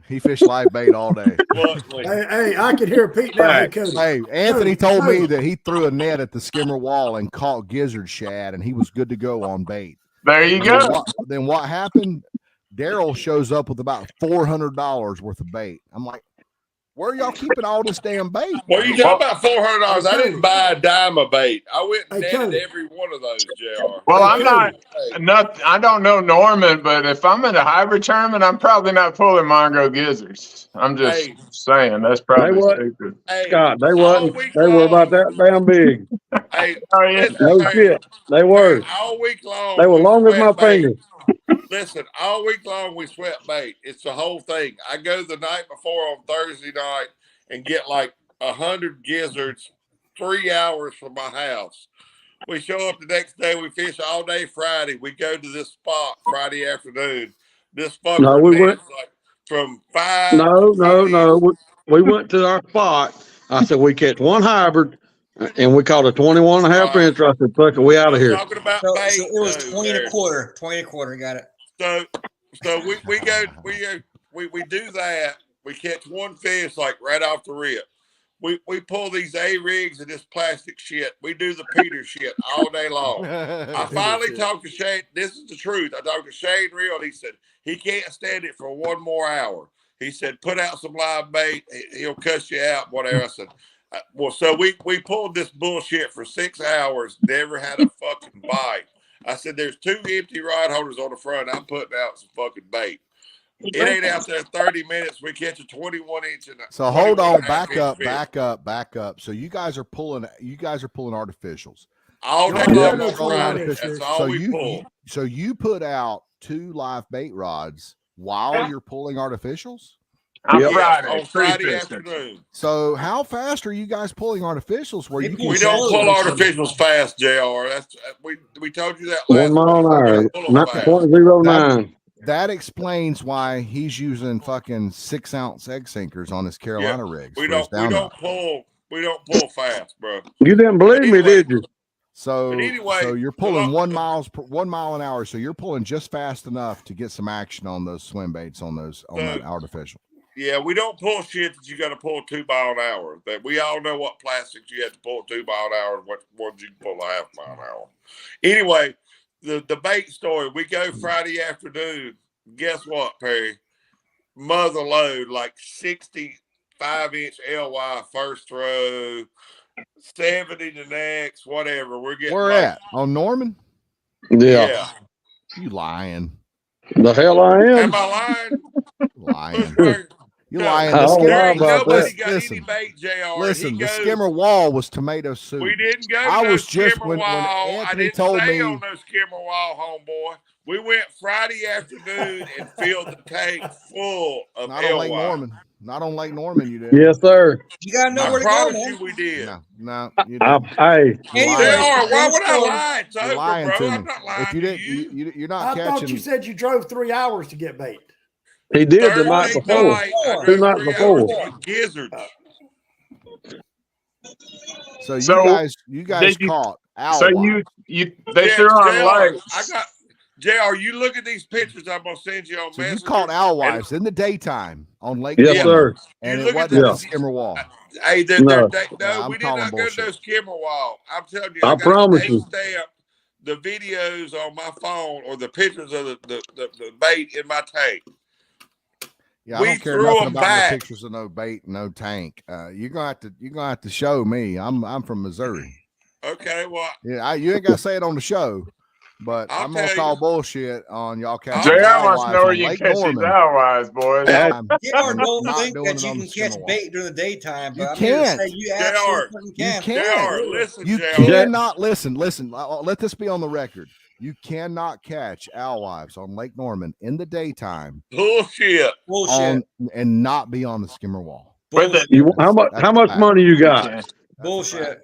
he fished live bait all day. Hey, I can hear Pete now. Hey, Anthony told me that he threw a net at the skimmer wall and caught gizzard shad, and he was good to go on bait. There you go. Then what happened? Daryl shows up with about $400 worth of bait. I'm like, where are y'all keeping all this damn bait? Well, you talking about $400. I didn't buy a dime of bait. I went and netted every one of those, JR. Well, I don't know Norman, but if I'm in a hybrid tournament, I'm probably not pulling Mongo gizzards. I'm just saying that's probably stupid. Scott, they wasn't. They were about that damn big. No shit. They were. All week long. They were long as my finger. Listen, all week long we sweat bait. It's the whole thing. I go the night before on Thursday night and get like 100 gizzards 3 hours from my house. We show up the next day. We fish all day Friday. We go to this spot Friday afternoon. This fucker went like from 5. No. We went to our spot. I said we catch one hybrid. And we caught a 21.5 inch. I said, fuck it, we out of here. Talking about so bait, it was 20 and a quarter. 20 and a quarter, got it. So we do that. We catch one fish like right off the rip. We pull these A-rigs and this plastic shit. We do the Peter shit all day long. I finally talked to Shane. This is the truth. I talked to Shane Real. He said he can't stand it for one more hour. He said, put out some live bait. He'll cuss you out, whatever. I said, well, so we pulled this bullshit for 6 hours, never had a fucking bite. I said, there's 2 empty rod holders on the front. I'm putting out some fucking bait. It ain't out there 30 minutes. We catch a 21-inch. So hold on, back up. So you guys are pulling artificials. All day long on Friday. That's all we pull. So you put out 2 live bait rods while you're pulling artificials? On Friday afternoon. So how fast are you guys pulling artificials? We don't pull artificials fast, JR. That's we told you that last 1 mile an hour, not 0.09. That explains why he's using fucking 6-ounce egg sinkers on his Carolina rigs. We don't pull fast, bro. You didn't believe me, did you? So you're pulling 1 mile an hour. So you're pulling just fast enough to get some action on those swim baits on that artificial. Yeah, we don't pull shit that you got to pull 2 mile an hour. That we all know what plastics you have to pull 2 mile an hour and what ones you can pull a half mile an hour. Anyway, the bait story. We go Friday afternoon. Guess what, Perry? Mother load like 65-inch LY first throw, 70 the next, whatever. We're getting. Where at? On Norman? Yeah. You lying? The hell I am. Am I lying? You're lying. Nobody got any bait, JR. Listen, the skimmer wall was tomato soup. We didn't go to was just skimmer when wall. Anthony told me on no skimmer wall, homeboy. We went Friday afternoon and filled the tank full of not on Lake Norman. Not on Lake Norman, you did. Yes, sir. You gotta know where to go, man. We did. No, you didn't. Hey, why would I lie? It's over, lying bro. to me. I'm not lying. If you didn't, you're not catching. I thought you said you drove 3 hours to get bait. He did the night before. 2 nights before. Gizzards. So you guys caught owl. So they threw on lights. I got JR. You look at these pictures I'm gonna send you on Messenger. You caught owl wives in the daytime on Lake. Yes, sir. And it wasn't the skimmer wall. Hey, no, we did not go to no skimmer wall. I'm telling you, I promise you. The videos on my phone or the pictures of the bait in my tank. Yeah, I We don't care threw nothing them about back. no pictures of no bait, no tank. You're gonna have to show me. I'm from Missouri. Okay, well, Yeah, you ain't gotta say it on the show, but I'll I'm gonna tell call you. bullshit on y'all I'll catching JR tell wants to know alewives where on you Lake catch these Norman. alewives, boys. And JR don't not think doing that it you on can the catch skimmer wall. bait during the daytime, You but I'm here to can't. say you JR, absolutely You can. can't. JR, listen, You JR. cannot listen. Let this be on the record. You cannot catch alewives on Lake Norman in the daytime Bullshit. Bullshit. and not be on the skimmer wall. Bullshit. How That's much fact. money you got? That's a Bullshit. fact.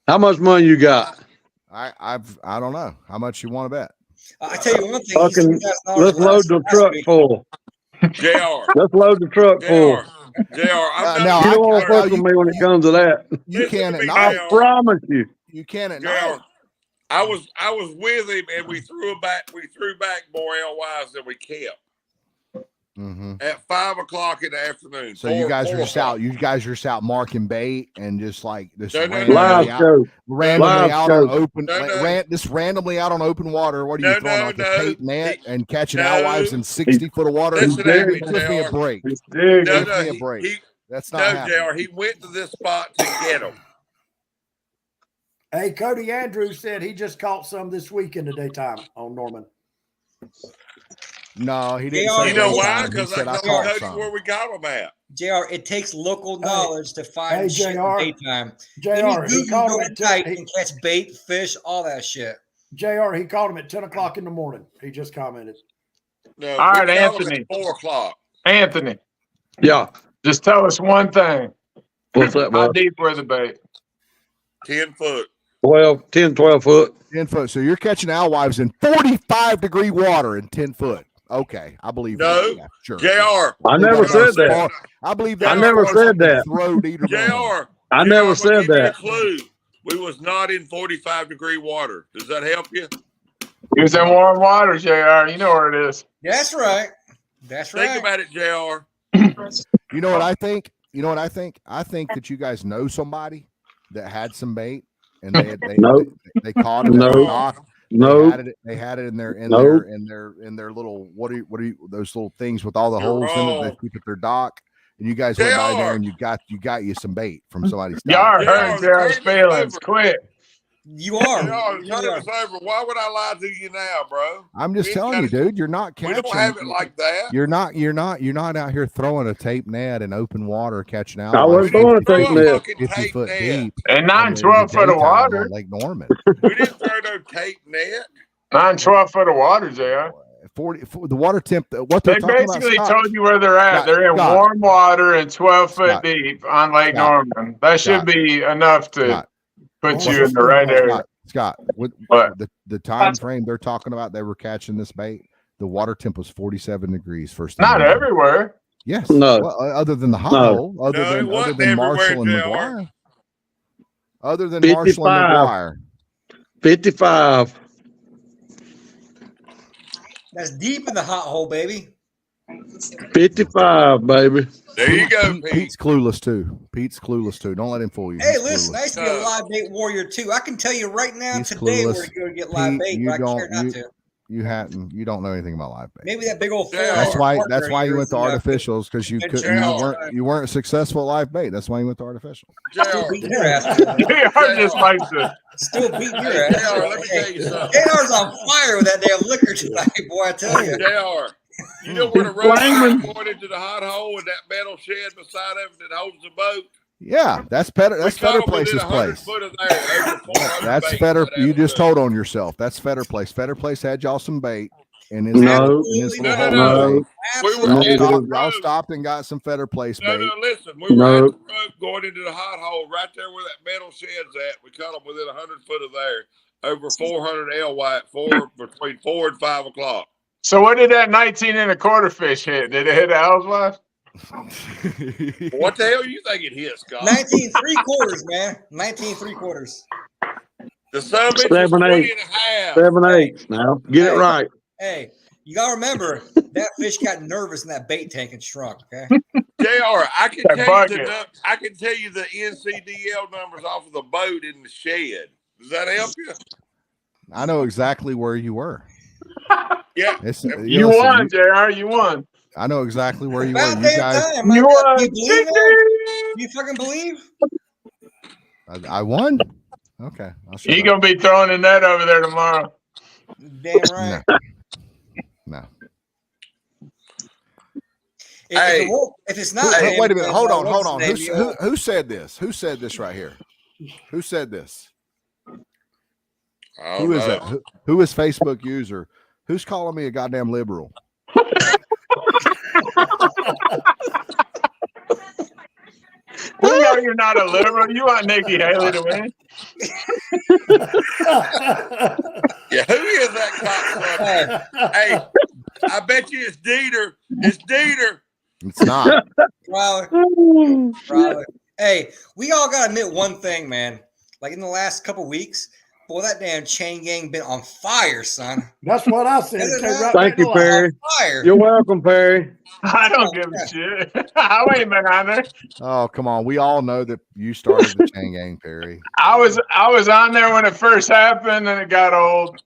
How much money you got? I don't know how much you want to bet. I tell you one thing. Fucking, let's load the truck full. JR. Let's load the truck full. JR, I'm now not You don't want to now fuck with me when it comes to that. You Listen can to at me, night. JR. Promise you. You can at JR. night. I was with him, and we threw back more alewives than we kept at 5 o'clock in the afternoon. So you guys are just out. You guys are just out marking bait and just like this randomly out on open, just randomly out on open water. What are you throwing like a tape net and catching alewives in 60 foot of water? Listen to me, Give me a break. No, Give me a break. That's not happening. JR. He went to this spot to get them. Hey, Cody Andrews said he just caught some this week in the daytime on Norman. No, he didn't. JR, You know why? Because I caught told you some. where we got them at. JR, it takes local knowledge to find shit in JR, daytime. JR, he caught him at night and catch bait, fish, all that shit. JR, he caught him at 10 o'clock in the morning. He just commented. No, all right, Anthony. 4 o'clock. Anthony. Yeah. Just tell us one thing. What's that, How bud? deep were the bait? 10 foot. 10, 12 foot. 10 foot. So you're catching alewives in 45-degree water in 10 foot. Okay, I believe no, that. Yeah, sure. JR. I never said that. I believe that. I never said that. JR. I never said that. Clue. We was not in 45-degree water. Does that help you? He was in warm water, JR. You know where it is. That's right. That's right. Think about it, JR. You know what I think? You know what I think? I think that you guys know somebody that had some bait and they caught it. No. They had it in their little what are you those little things with all the holes in it they keep at their dock, and you guys went by there and you got you some bait from somebody's dock. Y'all hurt JR's feelings. Quit. You are. It's over. Why would I lie to you now, bro? I'm just telling you, dude. You're not catching. We don't have it like that. You're not out here throwing a tape net in open water catching out. I wasn't throwing a tape net. 50 foot deep. And 9-12 foot of water. Lake Norman. We didn't throw no tape net. 9-12 foot of water, JR. 40 the water temp. What they basically told you where they're at. They're in warm water and 12 foot deep on Lake Norman. That should be enough to put you in the right area. Scott, with the time frame they're talking about, they were catching this bait. The water temp was 47 degrees first. Not everywhere. Yes. No. Well, other than the hot hole, other than Marshall and McGuire. Other than 55. Marshall and McGuire. 55. That's deep in the hot hole, baby. 55, baby. There you go, Pete. Pete's clueless too. Don't let him fool you. Hey, listen, I used to be a live bait warrior too. I can tell you right now today where you're going to get live bait, but I care not to. You don't know anything about live bait. Maybe that big old. That's why you went to artificials, because you weren't successful at live bait. That's why you went to artificial. Still beating your ass. just likes it. Still beating your ass. JR, let me tell you something. JR's on fire with that damn liquor tonight, boy. I tell you. JR, you know where the road is going into the hot hole and that metal shed beside of it that holds the boat? Yeah, that's better. That's Fetter Place's place. That's Fetter. You just told on yourself. That's Fetter Place. Fetter Place had y'all some bait, and no. Y'all stopped and got some Fetter Place bait. No, listen, we were at the road going into the hot hole right there where that metal shed's at. We caught them within 100 foot of there, over 400 alewife, between 4 and 5 o'clock. So what did that 19 1/4 fish hit? Did it hit alewife? What the hell you think it hit, Scott? 19 3/4, man. 19 3/4. The sum is 7 8. 7 8. Now get it right. Hey, you gotta remember that fish got nervous in that bait tank and shrunk. Okay. JR, I can tell you the NCDL numbers off of the boat in the shed. Does that help you? I know exactly where you were. Yeah. You won, JR. You won. I know exactly where you were. About You damn guys, time. My God, do you believe now? Do you fucking believe? I won. Okay, He gonna be throwing a net over there tomorrow. Damn right. No. If it's not, wait a minute. Hold on. Who Who said this? Who said this right here? Who said this? Who is that? Who is Facebook user? Who's calling me a goddamn liberal? We know you're not a liberal. You want Nikki Haley to win. Yeah, who is that cocksucker? Hey, I bet you it's Dieter. It's Dieter. It's not. Probably. Hey, we all gotta admit one thing, man. Like in the last couple weeks, boy, that damn chain gang been on fire, son. That's what I said. Thank you, Perry. You're welcome, Perry. I don't give a shit. I ain't been on there. Oh, come on. We all know that you started the chain gang, Perry. I was on there when it first happened, and it got old.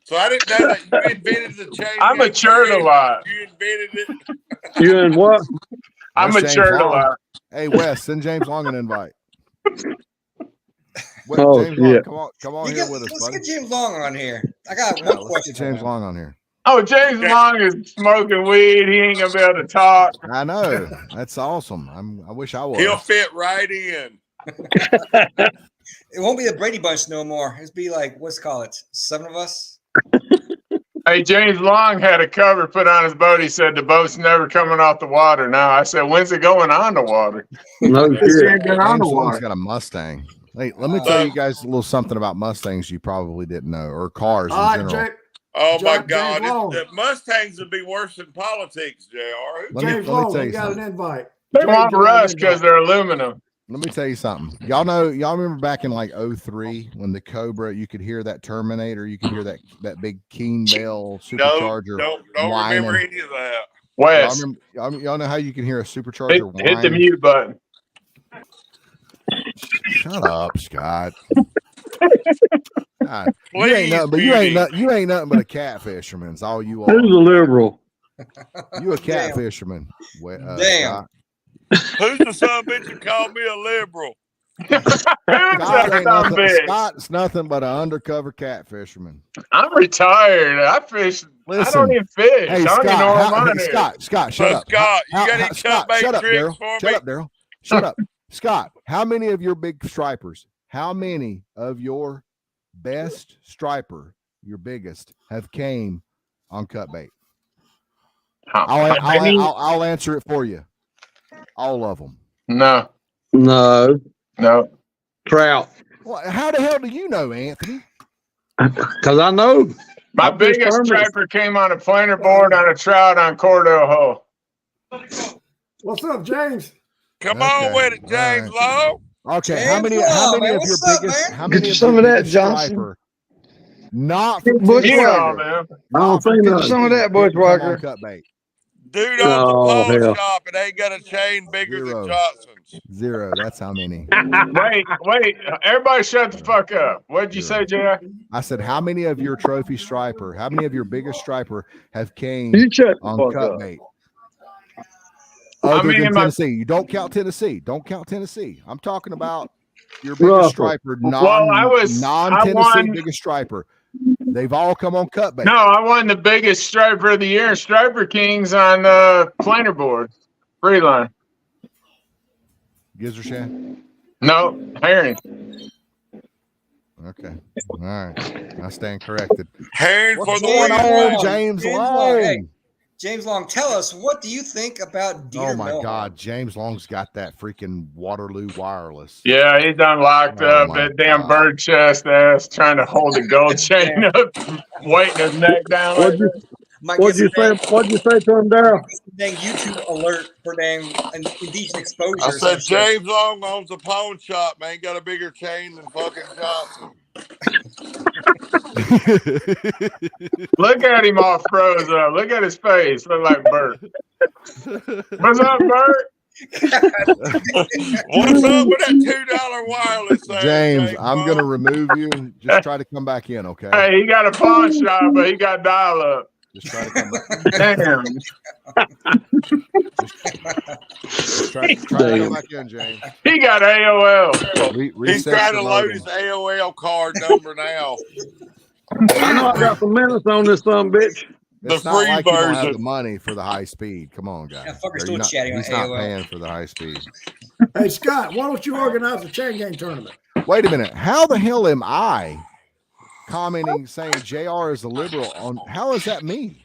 So I didn't know that you invented the chain. I matured a lot. You invented it. You and what? I matured a lot. Hey, Wes, send James Long an invite. Oh, James yeah. Long, come on here with us, Let's buddy. get James Long on here. I got one Let's question. get James Long on here. Oh, James Long is smoking weed. He ain't gonna be able to talk. I know. That's awesome. I wish I was. He'll fit right in. It won't be the Brady Bunch no more. It'll be like, what's it called? 7 of us. Hey, James Long had a cover put on his boat. He said the boat's never coming off the water. Now I said, when's it going on the water? No This shit. ain't been on James the Long's water. got a Mustang. Hey, let me tell you guys a little something about Mustangs you probably didn't know, or cars All in right, general. Jake. Oh my James God! Long. The Mustangs would be worse than politics, Jr. Let James me Long, tell you you got an something. invite. They James, want you got an rust because invite. they're aluminum. Let me tell you something. Y'all remember back in like 03 when the Cobra, you could hear that Terminator, you could hear that big Keen Bell supercharger. Don't whining. remember any of that. Wes, Y'all know how you can hear a supercharger hit the whine? mute button. Shut up, Scott. God, you Please, ain't nothing but a cat fisherman. It's all you are. Who's a liberal? You a cat Damn. fisherman. Damn. Scott. Who's the son of a bitch that called me a liberal? Scott's nothing but an undercover cat fisherman. I'm retired. I fish. I don't even fish. Hey, I don't even know where mine is. Scott, shut up. Scott, you got any cut bait tricks for me? Shut up, Daryl. Shut up. Scott, how many of your big stripers, how many of your best striper, your biggest, have came on cut bait? I'll answer it for you. All of them. No. Trout. Well, how the hell do you know, Anthony? Because I know. My biggest striper came on a planer board on a trout on Cordell Hole. What's up, James? Come on with it, James Long. Okay, James how many Long, of man, your what's up, biggest? man? How many Get you of some your of that, biggest Johnson. striper? Not from Bushwhacker. man. I don't think Tennessee, there's some of that, Bushwhacker. cut bait. Dude owns a Oh, pawn hell. shop and ain't got a chain bigger Zero. than Johnson's. 0. That's how many. Wait. Everybody shut the fuck up. What'd you say, Jay? I said, how many of your trophy striper, how many of your biggest striper have came You shut the on fuck cut up. bait? Other mean, than my- Tennessee. You don't count Tennessee. Don't count Tennessee. I'm talking about your biggest Russell. striper, I non-Tennessee won- biggest striper. They've all come on cut bait. No, I won the biggest striper of the year, Striper Kings on planer board. Freeline. Gizzard Shad? No, herring. Okay. All right. I stand corrected. Herring What's for the going win. on, James Long? Long. Hey, James Long, tell us, what do you think about Dieter Oh my Milhart? God, James Long's got that freaking Waterloo wireless. Yeah, he's done locked Oh, up. my That damn God. bird chest ass trying to hold the gold chain up, weighting his neck down like What'd you, that. Might what'd get you some say? What'd you say to him, Daryl? dang YouTube alert for dang indecent exposure. I or some said shit. James Long owns a pawn shop, man. Got a bigger chain than fucking Johnson. Look at him all froze up. Look at his face. Look like Bert. What's up, Bert? What's up with that $2 wireless there, James, I'm Long? going to remove you. Just try to come back in, okay? Hey, he got a pawn shop, but he got dial up. Just try to come back. Damn. Just try to come back in, James. He got AOL. He's Reset trying the to load modem. his AOL card number now. I know I got some minutes on this bitch. It's The not free like you don't have version. the money for the high speed. Come on, guys. That fucker's Are still you not- chatting on he's not AOL. paying for the high speed. Hey, Scott, why don't you organize a chain gang tournament? Wait a minute. How the hell am I commenting saying JR is a liberal on how does that mean?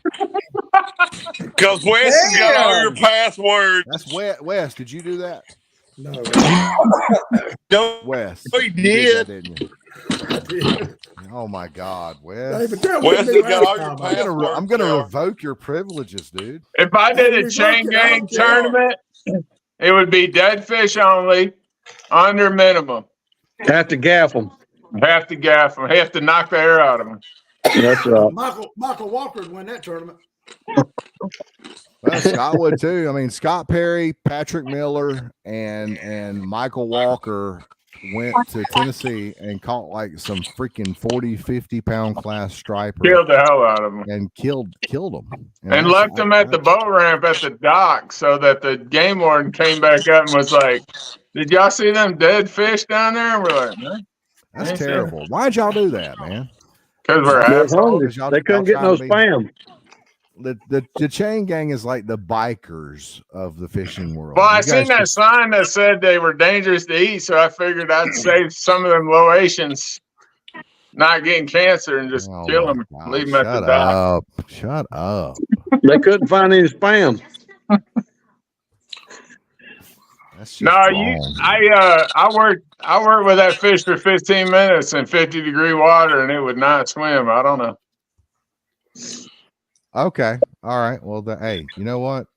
Because Wes has got all your passwords. That's Wes. Did you do that? No. No, Wes. he You did. that, didn't you? Oh my God, Wes. David, that Wes wouldn't be has got all last your time, I'm gonna JR. revoke your privileges, dude. If I did a Hey, chain revoke it, I gang don't care. tournament, it would be dead fish only, under minimum. Have to gaff them. Have to gaff them. Have to knock the air out of them. That's right. Michael Walker would win that tournament. Well, Scott would too. I mean, Scott Perry, Patrick Miller, and Michael Walker went to Tennessee and caught like some freaking 40, 50-pound class striper. Killed the hell out of them. And killed them. And left them at the boat ramp at the dock so that the game warden came back up and was like, "Did y'all see them dead fish down there?" And we're like, "Man, that's terrible. Why'd y'all do that, man? because we're They're assholes." hungry. They couldn't get no spam. The chain gang is like the bikers of the fishing world. Well, I You seen guys that sign that said they were dangerous to eat, so I figured I'd save some of them Laotians not getting cancer and just Oh kill my them, God, leave them at the dock. Shut up. They couldn't find any spam. That's just No, wrong. I worked with that fish for 15 minutes in 50-degree water, and it would not swim. I don't know. Okay. All right. Well, hey, you know what?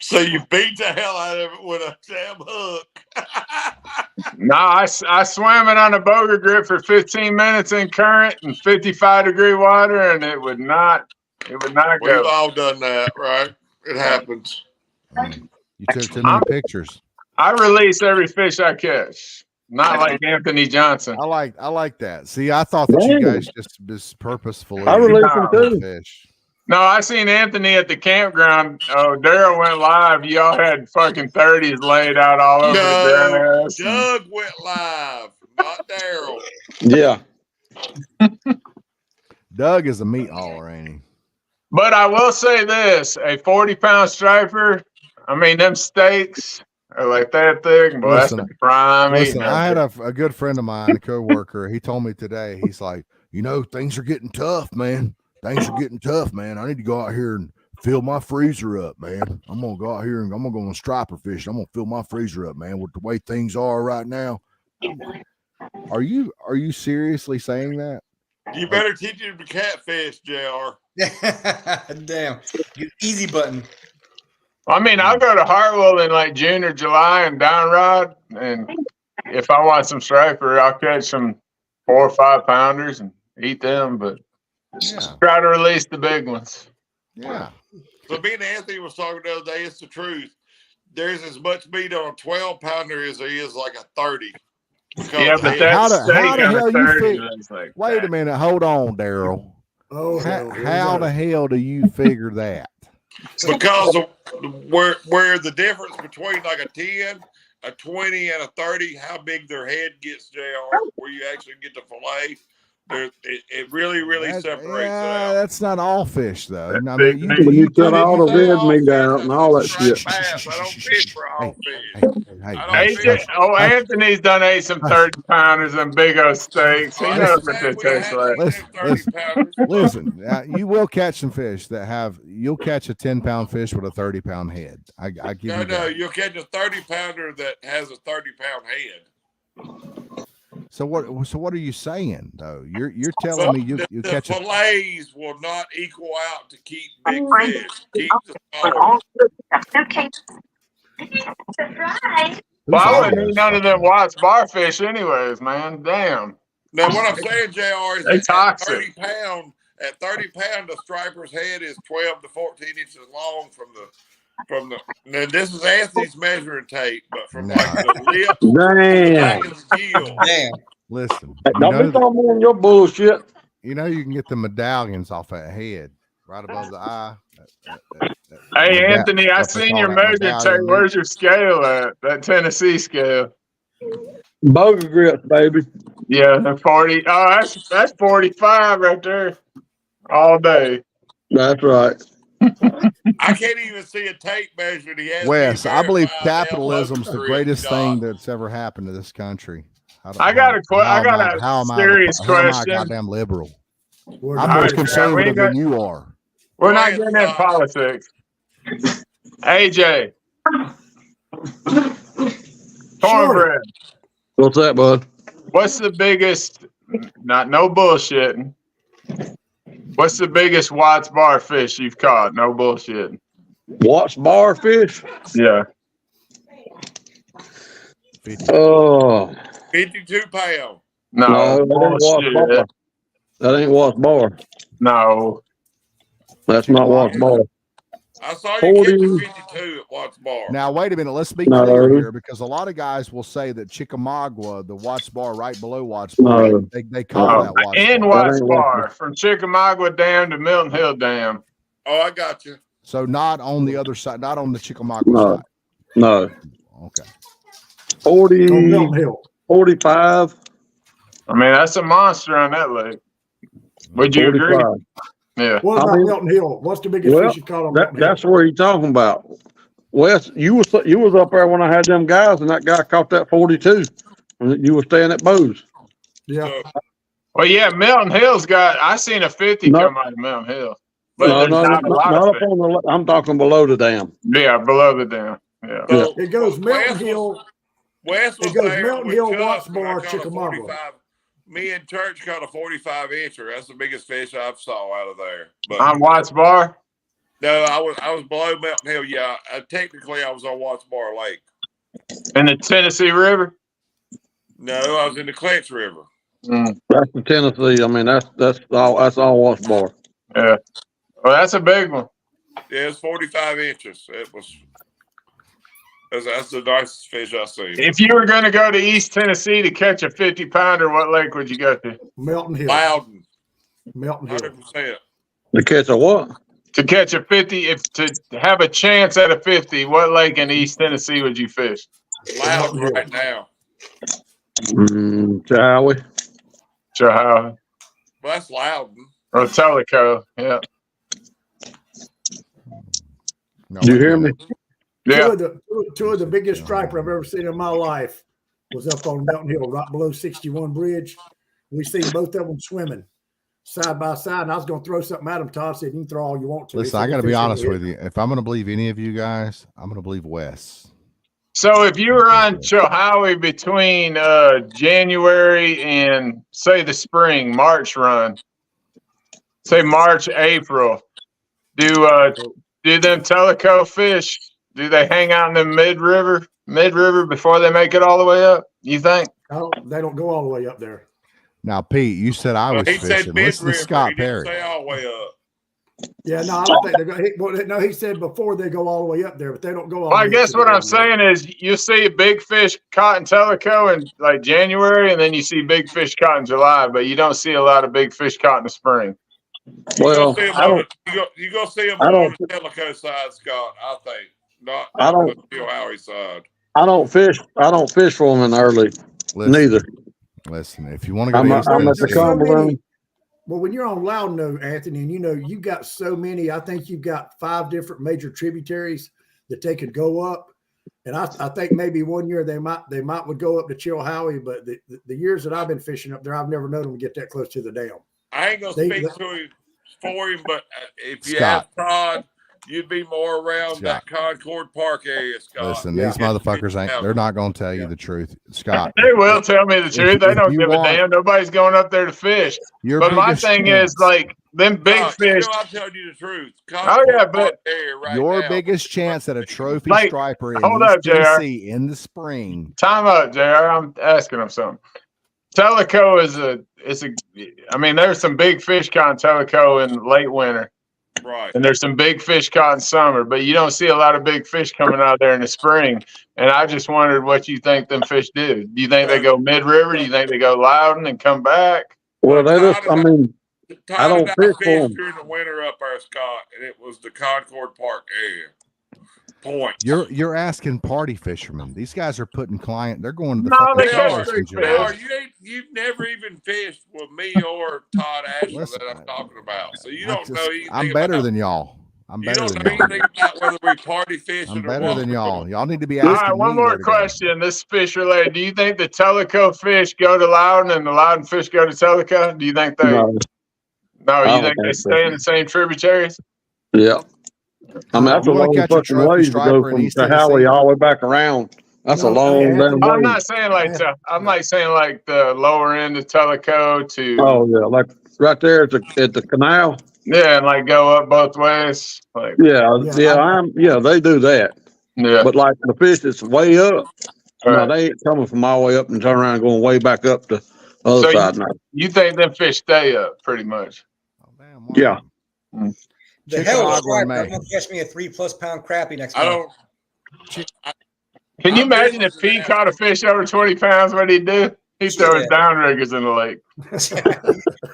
So you beat the hell out of it with a damn hook. No, I swam it on a boga grip for 15 minutes in current and 55-degree water, and it would not We've go. all done that, right? It happens. You took too many pictures. I release every fish I catch, not like Anthony Johnson. I like that. See, I thought that you guys just purposefully I release them too. fish. No, I seen Anthony at the campground. Oh, Daryl went live. Y'all had fucking 30s laid out all over the No, grass. Doug went live, not Daryl. Yeah. Doug is a meat hauler, ain't he? But I will say this: a 40-pound striper. I mean, them steaks are like that thick. Boy, that's the prime. Listen, I had a good friend of mine, a coworker. He told me today. He's like, things are getting tough, man. Things are getting tough, man. I need to go out here and fill my freezer up, man. I'm gonna go out here and I'm gonna go on striper fish. I'm gonna fill my freezer up, man. With the way things are right now. Are you seriously saying that? You better teach him to catfish, JR. Damn. Easy button. I mean, I'll go to Hartwell in like June or July and downrod, and if I want some striper, I'll catch some 4 or 5 pounders and eat them. But try to release the big ones. Yeah. So me and Anthony was talking the other day. It's the truth. There's as much meat on a 12-pounder as there is like a 30. Yeah, but that's how the hell you figure? like Wait a minute. Hold on, Daryl. Oh, how the hell do you figure that? Because of where the difference between like a 10, a 20, and a 30, how big their head gets, JR, where you actually get the fillet. It really separates it out. That's not all fish, though. I big mean, meat. You cut all the red meat out and all that shit. Bass. I don't fish for all fish. Anthony's done ate some 30-pounders and big old steaks. He knows what they taste like. Listen, you will catch some fish you'll catch a 10-pound fish with a 30-pound head. I give you that. No, you'll catch a 30-pounder that has a 30-pound head. So what are you saying though? You're telling me you catch the fillets will not equal out to keep big fish. Keep the small. Well, I wouldn't eat none of them Watts bar fish anyways, man. Damn. Now what I'm saying, JR, is They that toxic. at 30 pound, the striper's head is 12 to 14 inches long from the. Now this is Anthony's measuring tape, but from like the lip to the back of the gill. Damn. Listen, Don't be throwing me in your bullshit. you can get the medallions off that head right above the eye. Hey, Anthony, I seen your measure tape. Where's your scale at? That Tennessee scale. Boga grips, baby. Yeah, the 40. Oh, that's 45 right there. All day. That's right. I can't even see a tape measure. Wes, I believe capitalism's the greatest thing that's ever happened to this country. I got a serious question. How am I goddamn liberal? I'm more conservative than you are. We're not getting in politics. AJ. Cornbread. What's that, bud? What's the biggest, no bullshitting. What's the biggest Watts bar fish you've caught? No bullshitting. Watts bar fish? Yeah. 52 pounds. No, bullshit. That ain't Watts bar. No. That's not Watts bar. I saw you catch 52 at Watts bar. Now, wait a minute. Let's be clear here, because a lot of guys will say that Chickamauga, the Watts bar right below Watts bar, they call that Watts in bar. Watts bar, from Chickamauga Dam to Milton Hill Dam. Oh, I got you. So not on the other side, not on the Chickamauga side. No. Okay. 40, On Milton Hill. 45. I mean, that's a monster on that lake. Would you 45. Agree? Yeah. What about Milton Hill? What's the biggest fish you caught on Milton Hill? That's where you're talking about. Wes, you was up there when I had them guys, and that guy caught that 42. You were staying at Boo's. Yeah. Well, yeah, Milton Hill's got. I seen a 50 come out of Milton Hill. But not on I'm talking below the dam. Yeah, below the dam. Yeah. So it goes Milton Hill. Wes was it goes there Milton with Hill, Chuck Watts bar, Chickamauga. Me and Church caught a 45 incher. That's the biggest fish I've saw out of there. But on Watts bar? No, I was below Milton Hill. Yeah, technically I was on Watts Bar Lake. In the Tennessee River? No, I was in the Clinch River. That's the Tennessee. I mean, that's all Watts Bar. Yeah. Well, that's a big one. Yeah, it's 45 inches. That's the nicest fish I've seen. If you were going to go to East Tennessee to catch a 50-pounder, what lake would you go to? Milton Hill. Loudon. Milton Hill. 100%. To catch a what? To catch a 50, to have a chance at a 50, what lake in East Tennessee would you fish? Loudon right now. Chowee. Chowee. Well, that's Loudon. Or Tellico, yeah. Do you hear me? Yeah. Two of the biggest striper I've ever seen in my life was up on Milton Hill, right below 61 Bridge. We seen both of them swimming side by side, and I was going to throw something at them. Todd said, "You can throw all you want to." Listen, I got to be honest with you. If I'm going to believe any of you guys, I'm going to believe Wes. So if you were on Chowee between January and say the spring March run, say March, April, do them Tellico fish? Do they hang out in the mid river before they make it all the way up? You think? They don't go all the way up there. Now, Pete, you said I was fishing. Listen to Scott Perry. Say all the way up. Yeah, no, I don't think they're going. No, he said before they go all the way up there, but they don't go all. Well, I guess what I'm saying is you see big fish caught in Tellico in like January, and then you see big fish caught in July, but you don't see a lot of big fish caught in the spring. Well, you go see them on the Tellico side, Scott. I think not. I don't. The Howie side. I don't fish for them in early. Neither. Listen, if you want to go, I'm at the Cumberland. Well, when you're on Loudon, though, Anthony, and you've got so many. I think you've got 5 different major tributaries that they could go up. And I think maybe one year they might would go up to Chilhowie, but the years that I've been fishing up there, I've never known them to get that close to the dam. I ain't gonna speak to him for him, but if you ask Todd, you'd be more around that Concord Park area, Scott. Listen, these motherfuckers they're not going to tell you the truth, Scott. They will tell me the truth. They don't give a damn. Nobody's going up there to fish. But my thing is, like, them big fish. I'm telling you the truth. Oh, yeah, but your biggest chance at a trophy striper in Tennessee in the spring. Time up, JR. I'm asking them something. Tellico I mean, there's some big fish caught in Tellico in late winter. Right. And there's some big fish caught in summer, but you don't see a lot of big fish coming out there in the spring. And I just wondered what you think them fish do. Do you think they go mid-river? Do you think they go Loudon and come back? Well, I don't fish for fished 'em. during the winter up there, Scott, and it was the Concord Park area. Point. You're asking party fishermen. These guys are putting they're going to the No, fucking they trailers catch in big July. fish. You've never even fished with me or Todd Ashley Listen, that I'm talking about. So you I don't know anything I'm better about, than y'all. I'm you better don't than know y'all. anything about whether we party fishing I'm or better what. than y'all. Y'all need to be All asking right, one me more where to go. question. This is fish related. Do you think the Tellico fish go to Loudon and the Loudon fish go to Tellico? Do you think they? No, No, I you don't think they think so. stay in the same tributaries? Yeah. I mean, that's You a want to long catch a fucking trophy ways to go striper in from East Tahowie Tennessee? all the way back around. That's a No, long hey, damn Anthony, I'm way. not saying like I'm like saying like the lower end of Tellico to Oh yeah, like right there at the canal. yeah, and like go up both ways. Like Yeah, Yeah, they do that. yeah, But like the fish that's way up, no, right. they ain't coming from all the way up and turn around and going way back up the other So side now. you think them fish stay up pretty much? Oh, damn, one Yeah. of them. The hell with Chicago in striper. I'm May. gonna catch me a 3+ pound crappie next I month. don't. Can you I'm imagine if different Pete than caught a that. fish over 20 pounds? What he'd do? He'd throw his Shit. downriggers in the lake.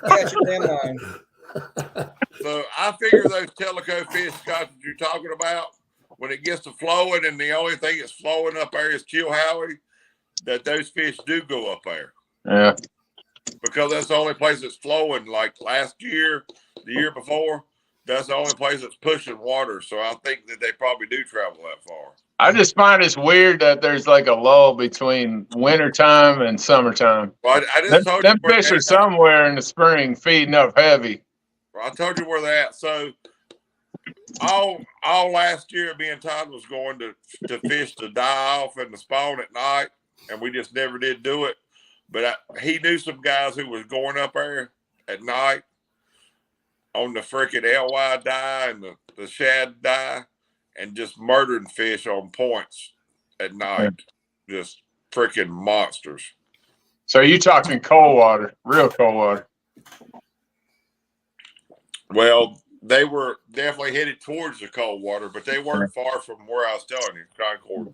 Catch your damn line. So I figure those Tellico fish, Scott, that you're talking about, when it gets to flowing and the only thing that's flowing up there is Chilhowie, that those fish do go up there. Yeah. Because that's the only place that's flowing. Like last year, the year before, that's the only place that's pushing water. So I think that they probably do travel that far. I just find it's weird that there's like a lull between wintertime and summertime. Well, I just told you Them where fish they're are at. somewhere in the spring feeding up heavy. I told you where they're at. So all last year, me and Todd was going to fish the die off and the spawn at night, and we just never did do it. But he knew some guys who was going up there at night on the freaking LY die and the shad die and just murdering fish on points at night. Just freaking monsters. So you talking cold water, real cold water. Well, they were definitely headed towards the cold water, but they weren't far from where I was telling you, Concord.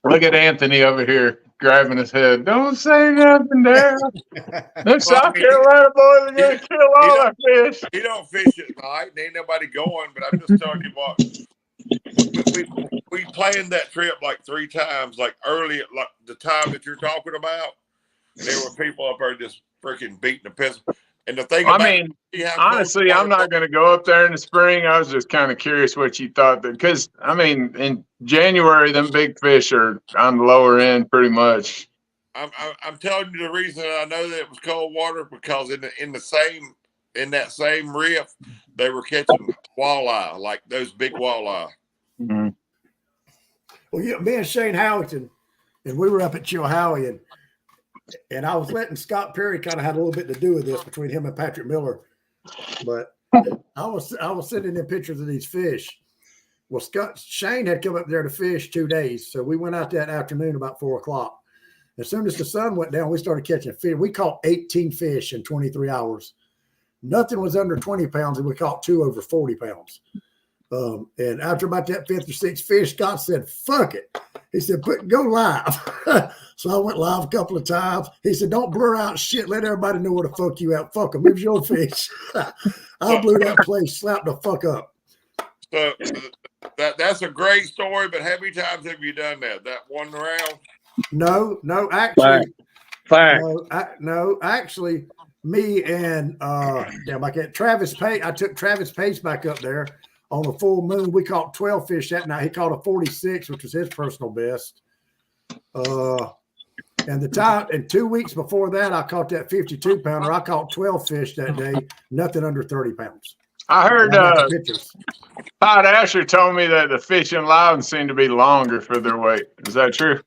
Look at Anthony over here grabbing his head. Don't say nothing there. Them South Carolina boys are going to kill all our fish. He don't fish at night. Ain't nobody going, but I'm just telling you what. We planned that trip like 3 times, like early at like the time that you're talking about. And there were people up there just freaking beating the piss. And the thing honestly, I'm not going to go up there in the spring. I was just kind of curious what you thought. Because, I mean, in January, them big fish are on the lower end pretty much. I'm telling you the reason I know that it was cold water because in that same riff, they were catching walleye, like those big walleye. Mm-hmm. Well, yeah, me and Shane Howington, and we were up at Chilhowie, and I was letting Scott Perry kind of had a little bit to do with this between him and Patrick Miller, but I was sending in pictures of these fish. Well, Shane had come up there to fish 2 days, so we went out that afternoon about 4 o'clock. As soon as the sun went down, we started catching fish. We caught 18 fish in 23 hours. Nothing was under 20 pounds, and we caught 2 over 40 pounds. And after about that 5th or 6th fish, Scott said, "Fuck it." He said, "Go live." So I went live a couple of times. He said, "Don't blur out shit. Let everybody know where to fuck you out. Fuck them. It was your fish." I blew that place, slapped the fuck up. So that's a great story, but how many times have you done that? That one round? No, actually, Fact. no, actually, me and Travis Pace. I took Travis Pace back up there on a full moon. We caught 12 fish that night. He caught a 46, which was his personal best. And the time, and 2 weeks before that, I caught that 52 pounder. I caught 12 fish that day, nothing under 30 pounds. I heard pictures. Todd Asher told me that the fish in Loudon seem to be longer for their weight. Is that true?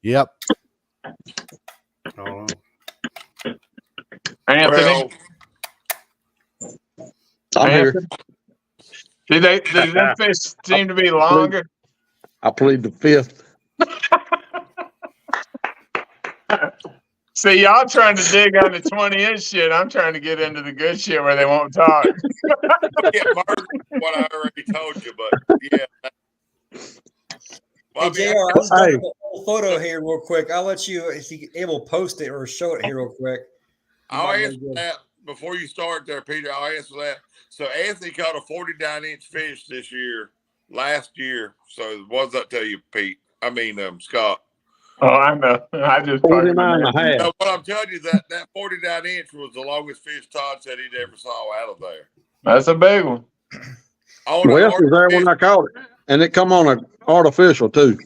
Yep. Anthony? I'm here. Did them fish seem to be longer? I plead the 5th. See, y'all trying to dig on the 20-inch shit. I'm trying to get into the good shit where they won't talk. Get murdered, what I already told you, but yeah. Hey, JR, I was going to a whole photo here real quick. I'll let you, if you're able, post it or show it here real quick. I'll answer that before you start there, Peter. I'll answer that. So Anthony caught a 49-inch fish this year, last year. So what does that tell you, Pete? I mean, Scott. Oh, I know. I just 49 and a half. No, what I'm telling you, that 49-inch was the longest fish Todd said he'd ever saw out of there. That's a big one. Wes was there when I caught it, and it come on an artificial too.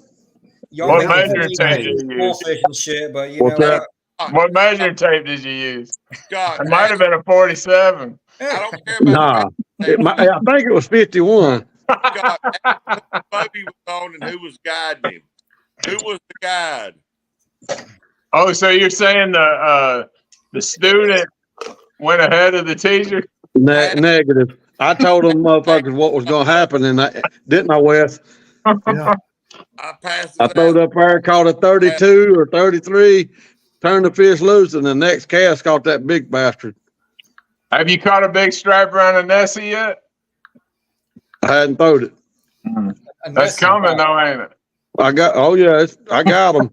What measuring tape did you use? Fish and shit, but you know what measuring tape did you use? God, it might have been a 47. I don't care about I think it was 51. God, Bobby was on, and who was guiding him? Who was the guide? Oh, so you're saying the student went ahead of the teacher? Negative. I told them motherfuckers what was going to happen, and didn't I, Wes? Yeah. I throwed up there, caught a 32 or 33, turned the fish loose, and the next cast caught that big bastard. Have you caught a big striper on a Nessie yet? I hadn't throwed it. That's coming though, ain't it? I got them.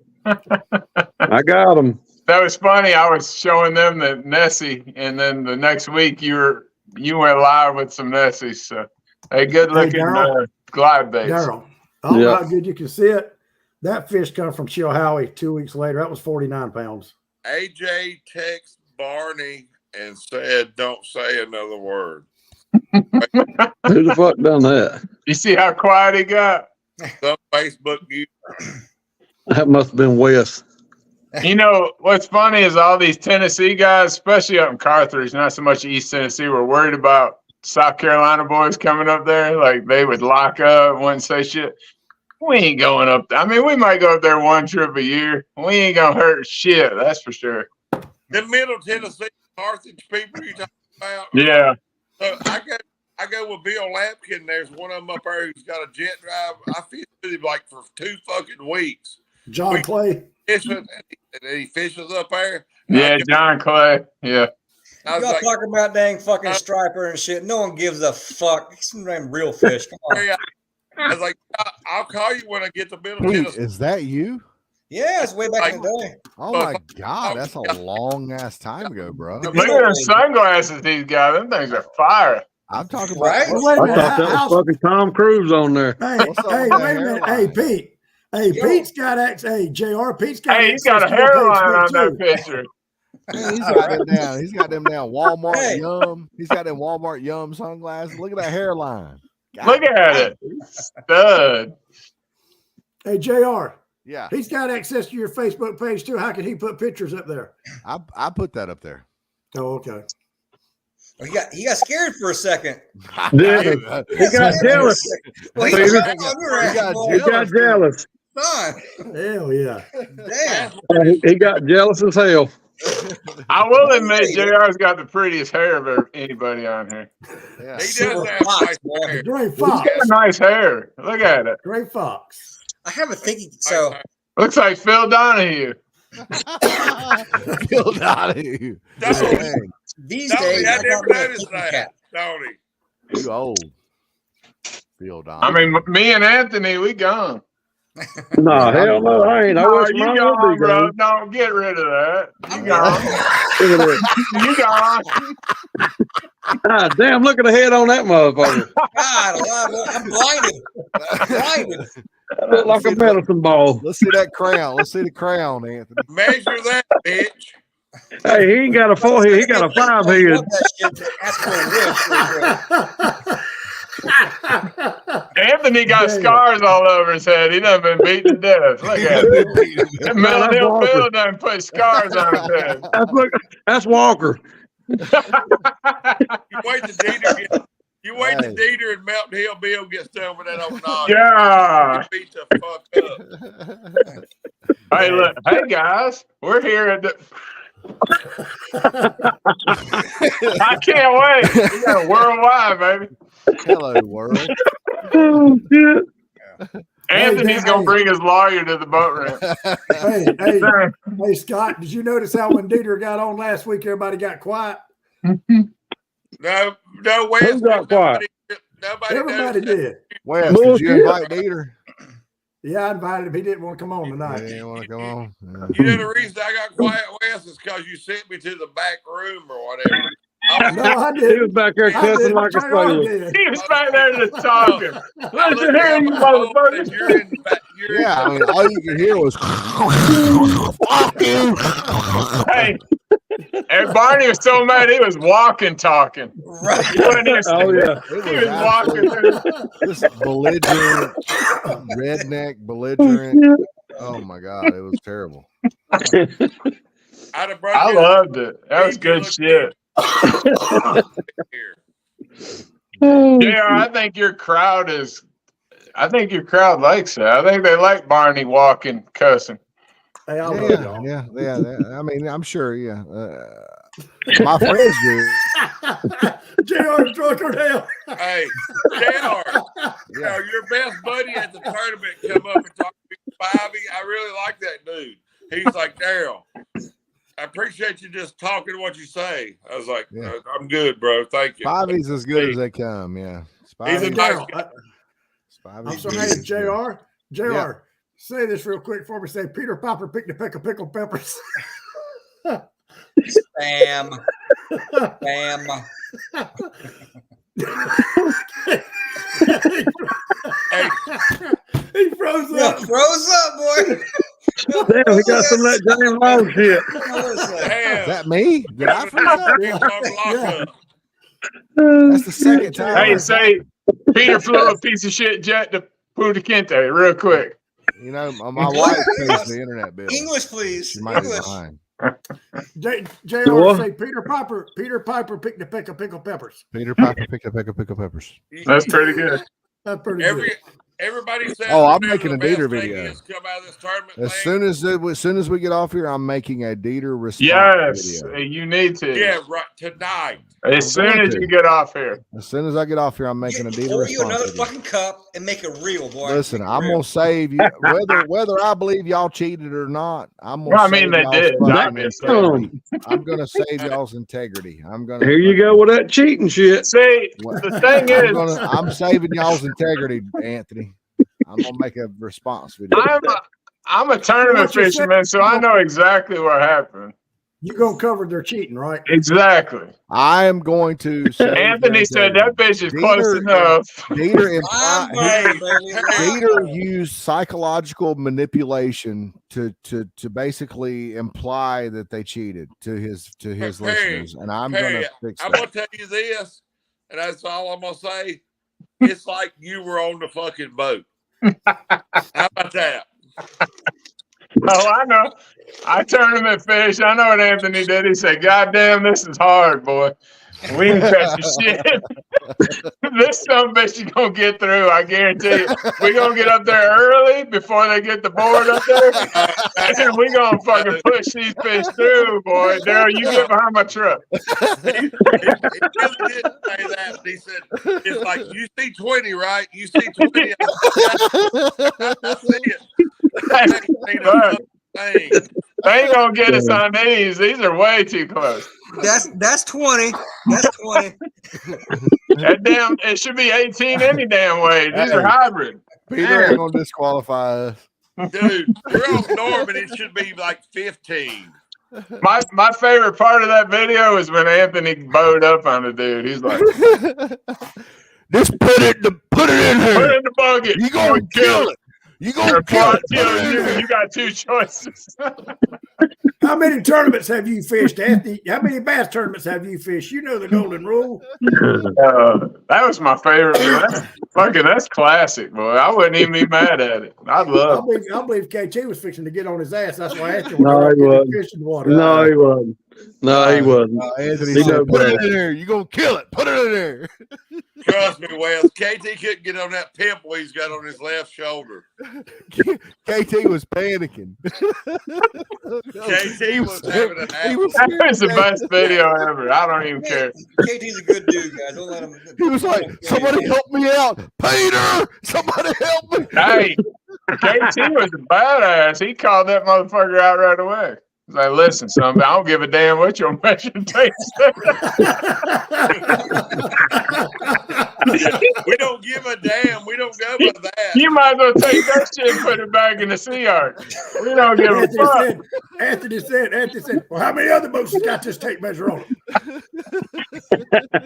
I got them. That was funny. I was showing them the Nessie, and then the next week you went live with some Nessies. So, hey, good looking glide baits. Daryl, I don't know how good you can see it. That fish come from Chilhowie 2 weeks later. That was 49 pounds. AJ texted Barney and said, "Don't say another word." Who the fuck done that? You see how quiet he got? Some Facebook user. That must have been Wes. You know, what's funny is all these Tennessee guys, especially up in Carthage, not so much East Tennessee, were worried about South Carolina boys coming up there. Like, they would lock up, wouldn't say shit. We ain't going up there. I mean, we might go up there one trip a year. We ain't going to hurt shit, that's for sure. The Middle Tennessee Carthage people you talking about? Yeah. So I go with Bill Lampkin. There's one of them up there who's got a jet drive. I fished with him like for 2 fucking weeks. John Clay. Fishing, and he fishes up there. Yeah, John Clay. Yeah. Y'all like, talking about dang fucking striper and shit. No one gives a fuck. Some damn real fish. Come on. I was like, I'll call you when I get to Middle Pete, Tennessee. is that you? Yeah, it's way back in the day. Oh my God, that's a long ass time ago, bro. Look at those sunglasses he's got. Them things are fire. I'm talking about. Right? I thought that was fucking Tom Cruise on there. Hey, wait a minute. Hey, Pete. Hey, Pete's got Hey, JR. Pete's got. Hey, he's got a hairline on that picture. Man, he's got them down. He's got them down. Walmart Yum. He's got them Walmart Yum sunglasses. Look at that hairline. God. Look at it. Stud. Hey, JR. Yeah. He's got access to your Facebook page too. How can he put pictures up there? I put that up there. Oh, okay. He got scared for a second. Dude, he got jealous. Well, he got jealous. Hell yeah. Damn. He got jealous as hell. I will admit, JR's got the prettiest hair of anybody on here. Yeah. He does have nice hair. Gray He's Fox. got nice hair. Look at it. Gray Fox. I have a thinking. So Looks like Phil Donahue. Phil Donahue. These days, I never noticed that. Tony. You old. Phil Donahue. I mean, me and Anthony, we gone. No, hell no, I ain't. I wish you mine gone, would be bro. gone. Don't get rid of that. You gone. You gone. God damn, look at the head on that motherfucker. God, I'm blinded. That look like a medicine ball. Let's see that crown. Let's see the crown, Anthony. Measure that, bitch. Hey, he ain't got a 4 head. He got a 5 head. Anthony got scars all over his head. He done been beaten to death. Look at it. Melon Hill Bill done put scars on his head. That's Walker. You wait till Dieter and Mountain Hill Bill gets done with that old nod. Yeah. Beat the fuck up. Hey, look. Hey, guys. We're here at the... I can't wait. We got a worldwide, baby. Hello, world. Oh, shit. Anthony's going to bring his lawyer to the boat ramp. Hey, Scott, did you notice how when Dieter got on last week, everybody got quiet? No, Wes. Who got quiet? Everybody did. Wes, did you invite Dieter? Yeah, I invited him. He didn't want to come on He tonight. didn't want to come on. Yeah. You know the reason I got quiet, Wes, is because you sent me to the back room or whatever. No, I He didn't. was back there I cussing did. like a JR sailor. did. He was back there just talking. I looked Listen here, down you my phone motherfucker. and you're in back. You're Yeah, I in mean, all you could hear was fuck you. Hey, and Barney was so mad he was walking, talking. Right. He wasn't even Oh, yeah. He was walking. This belligerent, redneck, belligerent. Oh my God, it was terrible. I'd have broke I his- loved it. That was good shit. Here. JR, I think your crowd likes it. I think they like Barney walking, cussing. Hey, I love y'all. Yeah. I mean, I'm sure. Yeah, my friends do. JR's drunk or hell. Hey, JR, your best buddy at the tournament come up and talk to me, Spivey. I really like that dude. He's like, Daryl, I appreciate you just talking what you say. I was like, Yeah. I'm good, bro. Thank you. Spivey's as good as they come. Yeah, He's a Spivey's, nice Daryl, guy. I'm Spivey's so good. hey, JR. JR, Yeah. say this real quick for me. Say Peter Piper picked a peck of pickled peppers. Bam. Bam. Hey, He froze up. Froze up, boy. Damn, we got some of that James Long shit. damn. Is that me? Did I freeze up? He's on lockup. That's the second time. Hey, say Peter flew a piece of shit jet to Punta Quinte real quick. You know, my wife pays the internet bill. English, please. She might be English. behind. JR What? say Peter Piper picked a peck of pickled peppers. Peter Piper picked a peck of pickled peppers. That's pretty good. That's pretty good. Everybody says Oh, I'm whatever making the a Dieter best thing video. is come out of this tournament As thing. soon as we get off here, I'm making a Dieter response Yes, video. you need to. Yeah, right tonight. As soon as you get off here. As soon as I get off here, I'm making a Dieter Pour you response another video. fucking cup and make it real, boy. Listen, Make it I'm real. gonna save you whether I believe y'all cheated or not. I'm gonna. Well, I mean, save they y'all's did, fucking obviously. integrity. I'm gonna save y'all's integrity. I'm gonna. Here you go with that cheating shit. See, the thing is, I'm saving y'all's integrity, Anthony. I'm gonna make a response video. I'm a tournament What you said- fisherman, so I know exactly what happened. You gonna cover their cheating, right? Exactly. I am going to. save Anthony their said integrity. that bitch is close enough. Dieter used psychological manipulation to basically imply that they cheated to his listeners, and I'm gonna fix I'm that. gonna tell you this, and that's all I'm gonna say. It's like you were on the fucking boat. How about that? Oh, I know. I tournament fish. I know what Anthony did. He said, "God damn, this is hard, boy. We didn't catch a shit. This some bitch you gonna get through. I guarantee you. We gonna get up there early before they get the board up there, and we gonna fucking push these fish through, boy. Daryl, you get behind my truck." He really didn't say that, but he said, it's like, you see 20, right? You see 20. I see it. They ain't gonna get us on these. These are way too close. That's 20. That's 20. That damn, it should be 18 any damn way. These are hybrid. Peter ain't gonna disqualify us. Dude, you're on Norman. It should be like 15. My favorite part of that video is when Anthony bowed up on the dude. He's like, Just put it in here. "Put it in the bucket. You gonna kill it. You gonna kill it. You got two choices." How many tournaments have you fished, Anthony? How many bass tournaments have you fished? You know the golden rule. That was my favorite. That's classic, boy. I wouldn't even be mad at it. I'd love it. I believe KT was fixing to get on his ass. That's why I asked him. No, he wasn't. Fish in the water. No, he wasn't. No, he wasn't. Anthony He said, knows put it better. in there. You gonna kill it. Put it in there. Trust me, Wes. KT couldn't get on that pimple he's got on his left shoulder. KT was panicking. KT was having an That was the best video ever. I don't even care. KT's a good dude, guys. Don't let him. He was like, somebody help me out. Peter, somebody help me. Hey, KT was a badass. He called that motherfucker out right away. Like, listen, son, I don't give a damn what your measuring tape says. We don't give a damn. We don't go by that. You might as well take that shit and put it back in the sea arc. We don't give a fuck. Anthony said, well, how many other boats has got this tape measure on it?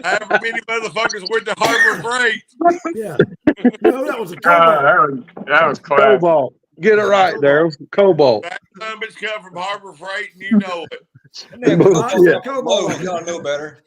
However many motherfuckers went to Harbor Freight. Yeah. No, that was a cobalt. That was class. Cobalt. Get it right, Daryl. Cobalt. That it's come from Harbor Freight, and you know it. Y'all know better.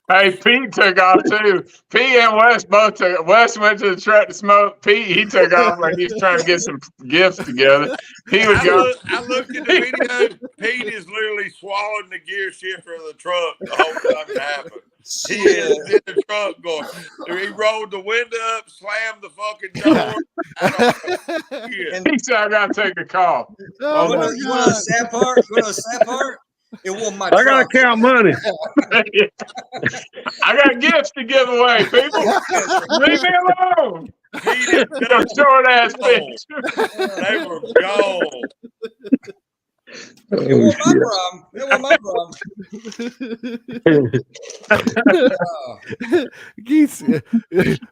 Hey, Pete took off too. Pete and Wes both took. Wes went to the truck to smoke. Pete, he took off like he's trying to get some gifts together. He would go. I looked at the video. Pete is literally swallowing the gear shifter of the truck the whole time it happened. He is in the truck going. He rolled the window up, slammed the fucking door. And he said, "I gotta take a call." You want to know the sad part? You want to know the sad part? It won my I gotta count money. I got gifts to give away, people. Leave me alone. Pete Some short ass bitch. They were gone. It wasn't my problem.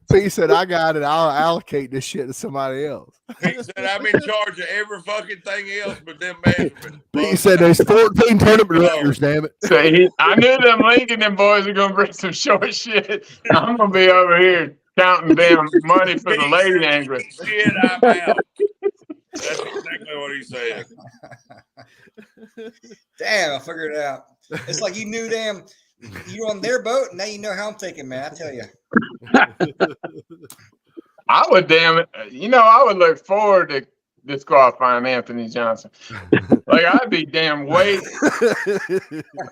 Pete said, I got it. I'll allocate this shit to somebody else. Pete said, I'm in charge of every fucking thing else but them measurements. Pete said, there's 14 tournament records, damn it. So I knew them Lincoln and boys are going to bring some short shit. I'm going to be over here counting damn money for the lady angler. Shit, I'm out. That's exactly what he said. Damn, I figured it out. It's like you knew them. You're on their boat, and now you know how I'm thinking, man. I tell you. I would I would look forward to disqualifying Anthony Johnson. Like, I'd be damn wait.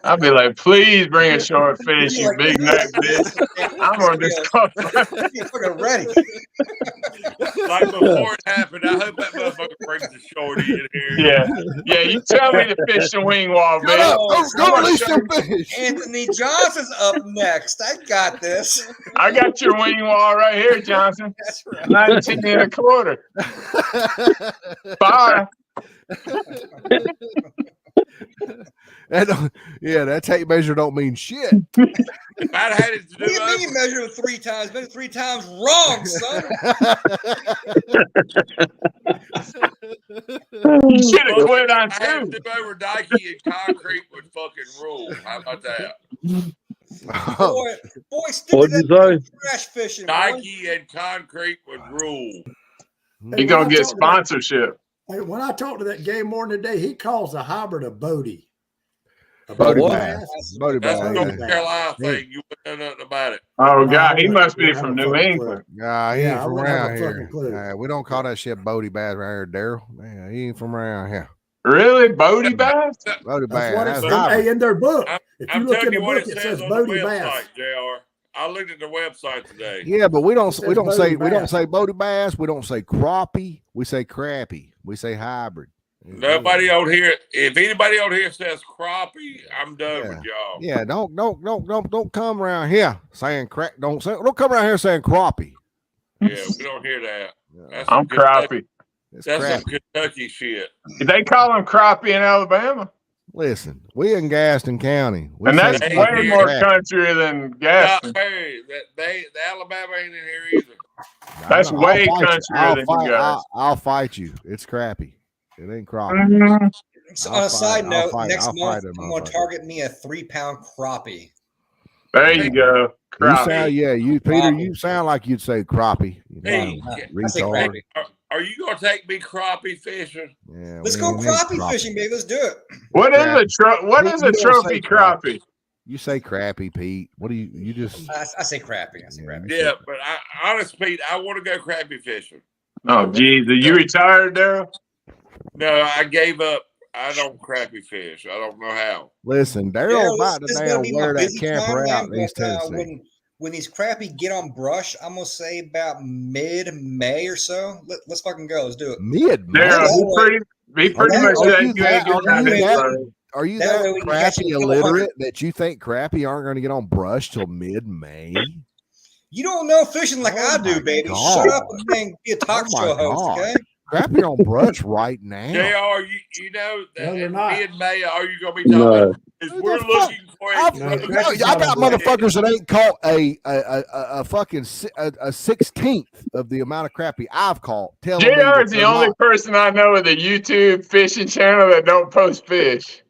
I'd be like, please bring a short fish, you big neck bitch. I'm gonna disqualify. You're fucking ready. Like before it happened, I hope that motherfucker brings the shorty in here. Yeah. You tell me to fish the wing wall, bitch. Don't release your fish. Anthony Johnson's up next. I got this. I got your wing wall right here, Johnson. That's right. 19 1/4. Bye. That tape measure don't mean shit. If I'd had it to do, What do you mean you measured it 3 times? Measured 3 times wrong, son. You should have quit on I had two. to do over Dikey and concrete would fucking rule. How about that? Boy, stick What'd to you that say? trash fishing. Boy. Dikey and concrete would rule. You're going to get sponsorship. When I talked to that game warden today, he calls a hybrid a Bodie. Bodie what? bass. Bodie That's bass. a North Carolina thing. You wouldn't know nothing about it. Oh, God. He must be from New England. Nah, he ain't I from wouldn't have around a here. fucking clue. Nah, we don't call that shit Bodie bass right here, Daryl. Man, he ain't from around here. Really? Bodie bass? Bodie That's bass. what That's it's hybrid. in their book. If you I'm look telling in the you what book, it it says says on the Bodie website, bass. JR. I looked at the website today. Yeah, but we don't says say Bodie Bodie bass. We don't say crappie. We say crappie. We say hybrid. Nobody out here. If anybody out here says crappie, I'm done with y'all. Yeah, don't come around here saying crap. Don't come around here saying crappie. Yeah, we don't hear that. That's I'm crappie. It's That's crap. some Kentucky shit. They call him crappie in Alabama. Listen, we in Gaston County. We And that's say way Hey, more crap. country than No, Gaston. hey, the Alabama ain't in here either. That's I'll way fight you. countryer than you guys. I'll fight you. It's crappy. It ain't crappie. So I'll on a fight- side I'll note, fight- next I'll month fight him, I'm going to target me a 3-pound crappie. There you go. You Crappie. sound, you Peter. Crappie. You sound like you'd say crappie. You know, Hey, I say retard. crappie. Are you gonna take me crappie fishing? Yeah, Let's we go ain't crappie fishing, baby. Let's do it. What is Crappie. what is a You don't trophy say crappie? You say crappy, Pete. What do you just? I say crappie. I say crappie. Yeah, but honest, Pete, I want to go crappie fishing. Oh, geez. Are you retired, Daryl? No, I gave up. I don't crappie fish. I don't know how. Listen, Daryl about to this is damn gonna be my wear that busy camper time, out in man, East but, Tennessee. when these crappie get on brush, I'm gonna say about mid-May or so. Let's fucking go. Let's do it. Daryl, he pretty much said you ain't getting out of his road. Are you That way that we can catch crappy a couple illiterate that you think crappie aren't going to get on brush till mid-May? You don't know fishing like Oh I do, my baby. God. Shut up and then be a talk Oh my show host, God. okay? Crappie on brush right now. JR, you know No, that they're in not. mid-May, all you're going to be talking about is Who we're the looking for a No, I Crappie's got not on brush. motherfuckers that ain't caught a fucking 16th of the amount of crappie I've caught. Telling me JR that is the they're only not. person I know with a YouTube fishing channel that don't post fish.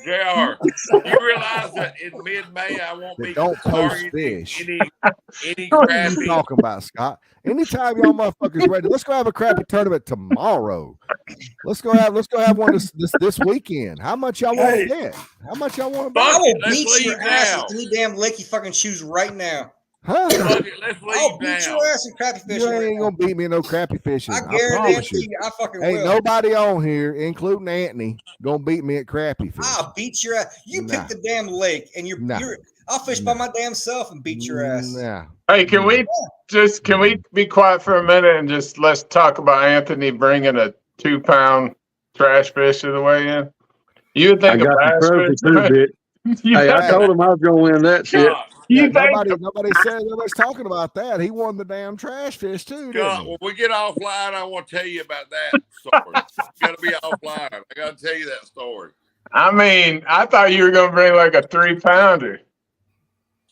JR, you realize that in mid-May I won't That be don't post targeting fish. any What are you crappie. talking about, Scott? Anytime y'all motherfuckers ready, let's go have a crappie tournament tomorrow. Let's go have one this weekend. How much y'all want to bet? How much y'all want to bet? I will Let's beat your leave ass now. in any damn lake you fucking choose right now. Huh? Let's I'll leave beat now. your ass in crappie You fishing. Right ain't now. gonna beat me in no crappie fishing. I I guarantee promise you. you, I fucking Ain't will. nobody on here, including Anthony, gonna beat me at crappie fishing. I'll beat your ass. You Nah. pick the damn lake, and you're. I'll fish by my damn self and beat your ass. Nah. Hey, can we be quiet for a minute and just let's talk about Anthony bringing a 2-pound trash fish to the weigh-in? You would think I got the trophy too, bitch. Hey, I told him I was gonna win that shit. Nobody said nobody's talking about that. He won the damn trash fish too. God, when we get offline, I want to tell you about that story. Got to be offline. I got to tell you that story. I mean, I thought you were gonna bring like a 3-pounder.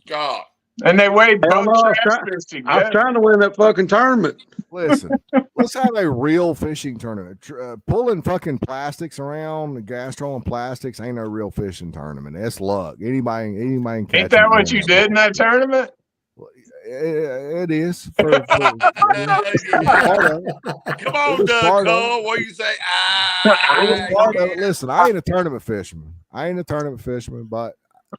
God. And they weighed both I trash fish was together. trying to win that fucking tournament. Listen, let's have a real fishing tournament. Pulling fucking plastics around, gas trolling plastics ain't no real fishing tournament. That's luck. Anybody can catch. Ain't that what you did in that tournament? It is. For Come on, Doug Cole. What do you say? Listen, I ain't a tournament fisherman. But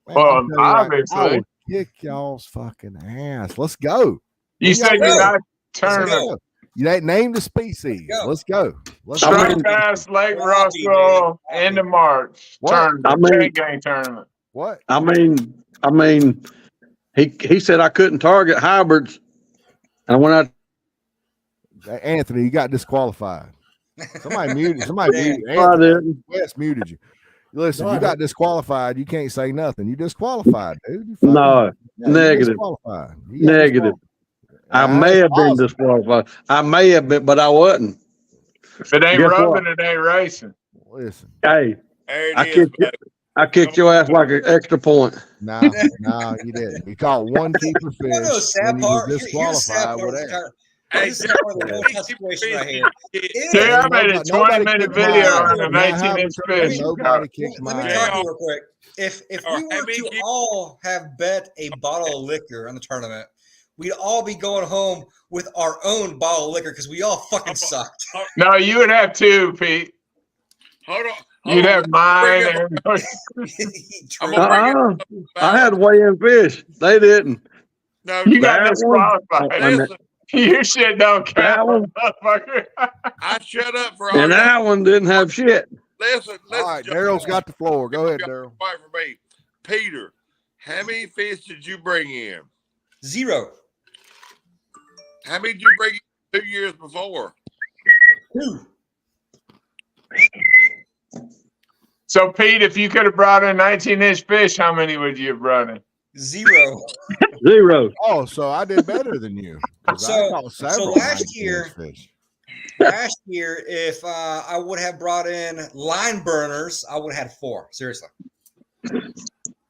man, Well, I obviously. would kick y'all's fucking ass. Let's go. You said you're not tournament. You ain't named the species. Let's go. Striped Bass, Lake Russell, end of March. Tournament. Gang tournament. What? I mean, he said I couldn't target hybrids, and when Anthony, you got disqualified. Somebody muted. Wes muted you. Listen, you got disqualified. You can't say nothing. You disqualified, dude. Negative. Negative. I may have been disqualified. I may have been, but I wasn't. If it ain't rubbing, it ain't racing. Listen. Hey, I kicked your ass like an extra point. No, you didn't. You caught one keeper fish. You know the sad part. Here's the sad part. This is part of the worst situation I had. I made a 20-minute video on a 19-inch fish. Let me talk to you real quick. If we were to all have bet a bottle of liquor on the tournament, we'd all be going home with our own bottle of liquor because we all fucking sucked. No, you would have two, Pete. Hold on. You'd have mine. I had weigh-in fish. They didn't. No, you got disqualified. Your shit don't count, motherfucker. I shut up for all and that one didn't have shit. Listen. All right, Daryl's got the floor. Go ahead, Daryl. Fight for me. Peter, how many fish did you bring in? 0. How many did you bring in 2 years before? 2. So, Pete, if you could have brought in 19-inch fish, how many would you have brought in? 0. 0. Oh, so I did better than you. So last year, if I would have brought in line burners, I would have had 4. Seriously.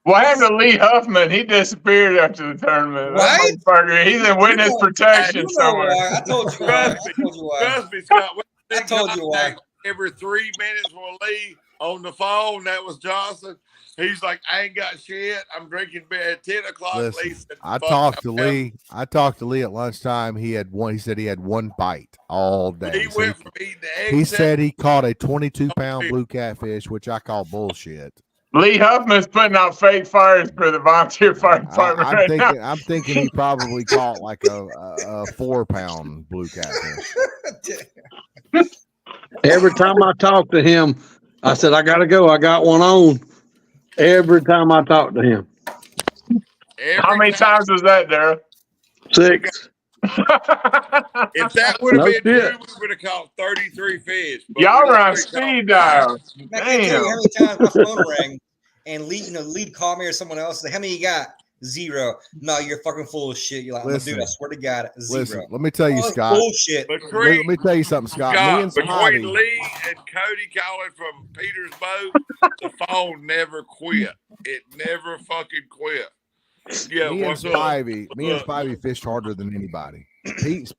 What happened to Lee Huffman? He disappeared after the tournament. Right? He's in witness protection somewhere. I told you why. Trust me, Scott. I told you why. Every 3 minutes with Lee on the phone, that was Johnson. He's like, I ain't got shit. I'm drinking beer at 10 o'clock. Listen, Lee said, I talked to Lee. I talked to Lee at lunchtime. He said he had one bite all day. He went from eating the egg. He said he caught a 22-pound blue catfish, which I call bullshit. Lee Huffman's putting out fake fires for the volunteer fire department I'm thinking he probably caught like a 4-pound blue catfish. Every time I talk to him, I said, I got to go. I got one on. Every time I talk to him. How many times was that, Darryl? 6. If that would have been true, we would have caught 33 fish. Y'all were on speed dial. I can't tell you how many times my phone rang and Lee called me or someone else. Like, how many you got? 0. No, you're fucking full of shit. You're like, Listen, dude, I swear to God, 0. Listen, let me tell you, Oh, that's Scott. bullshit. Let me tell you something, Scott. Me and between Spivey, Lee and Cody calling from Peter's boat, the phone never quit. It never fucking quit. Yeah, me and Spivey fished harder than anybody.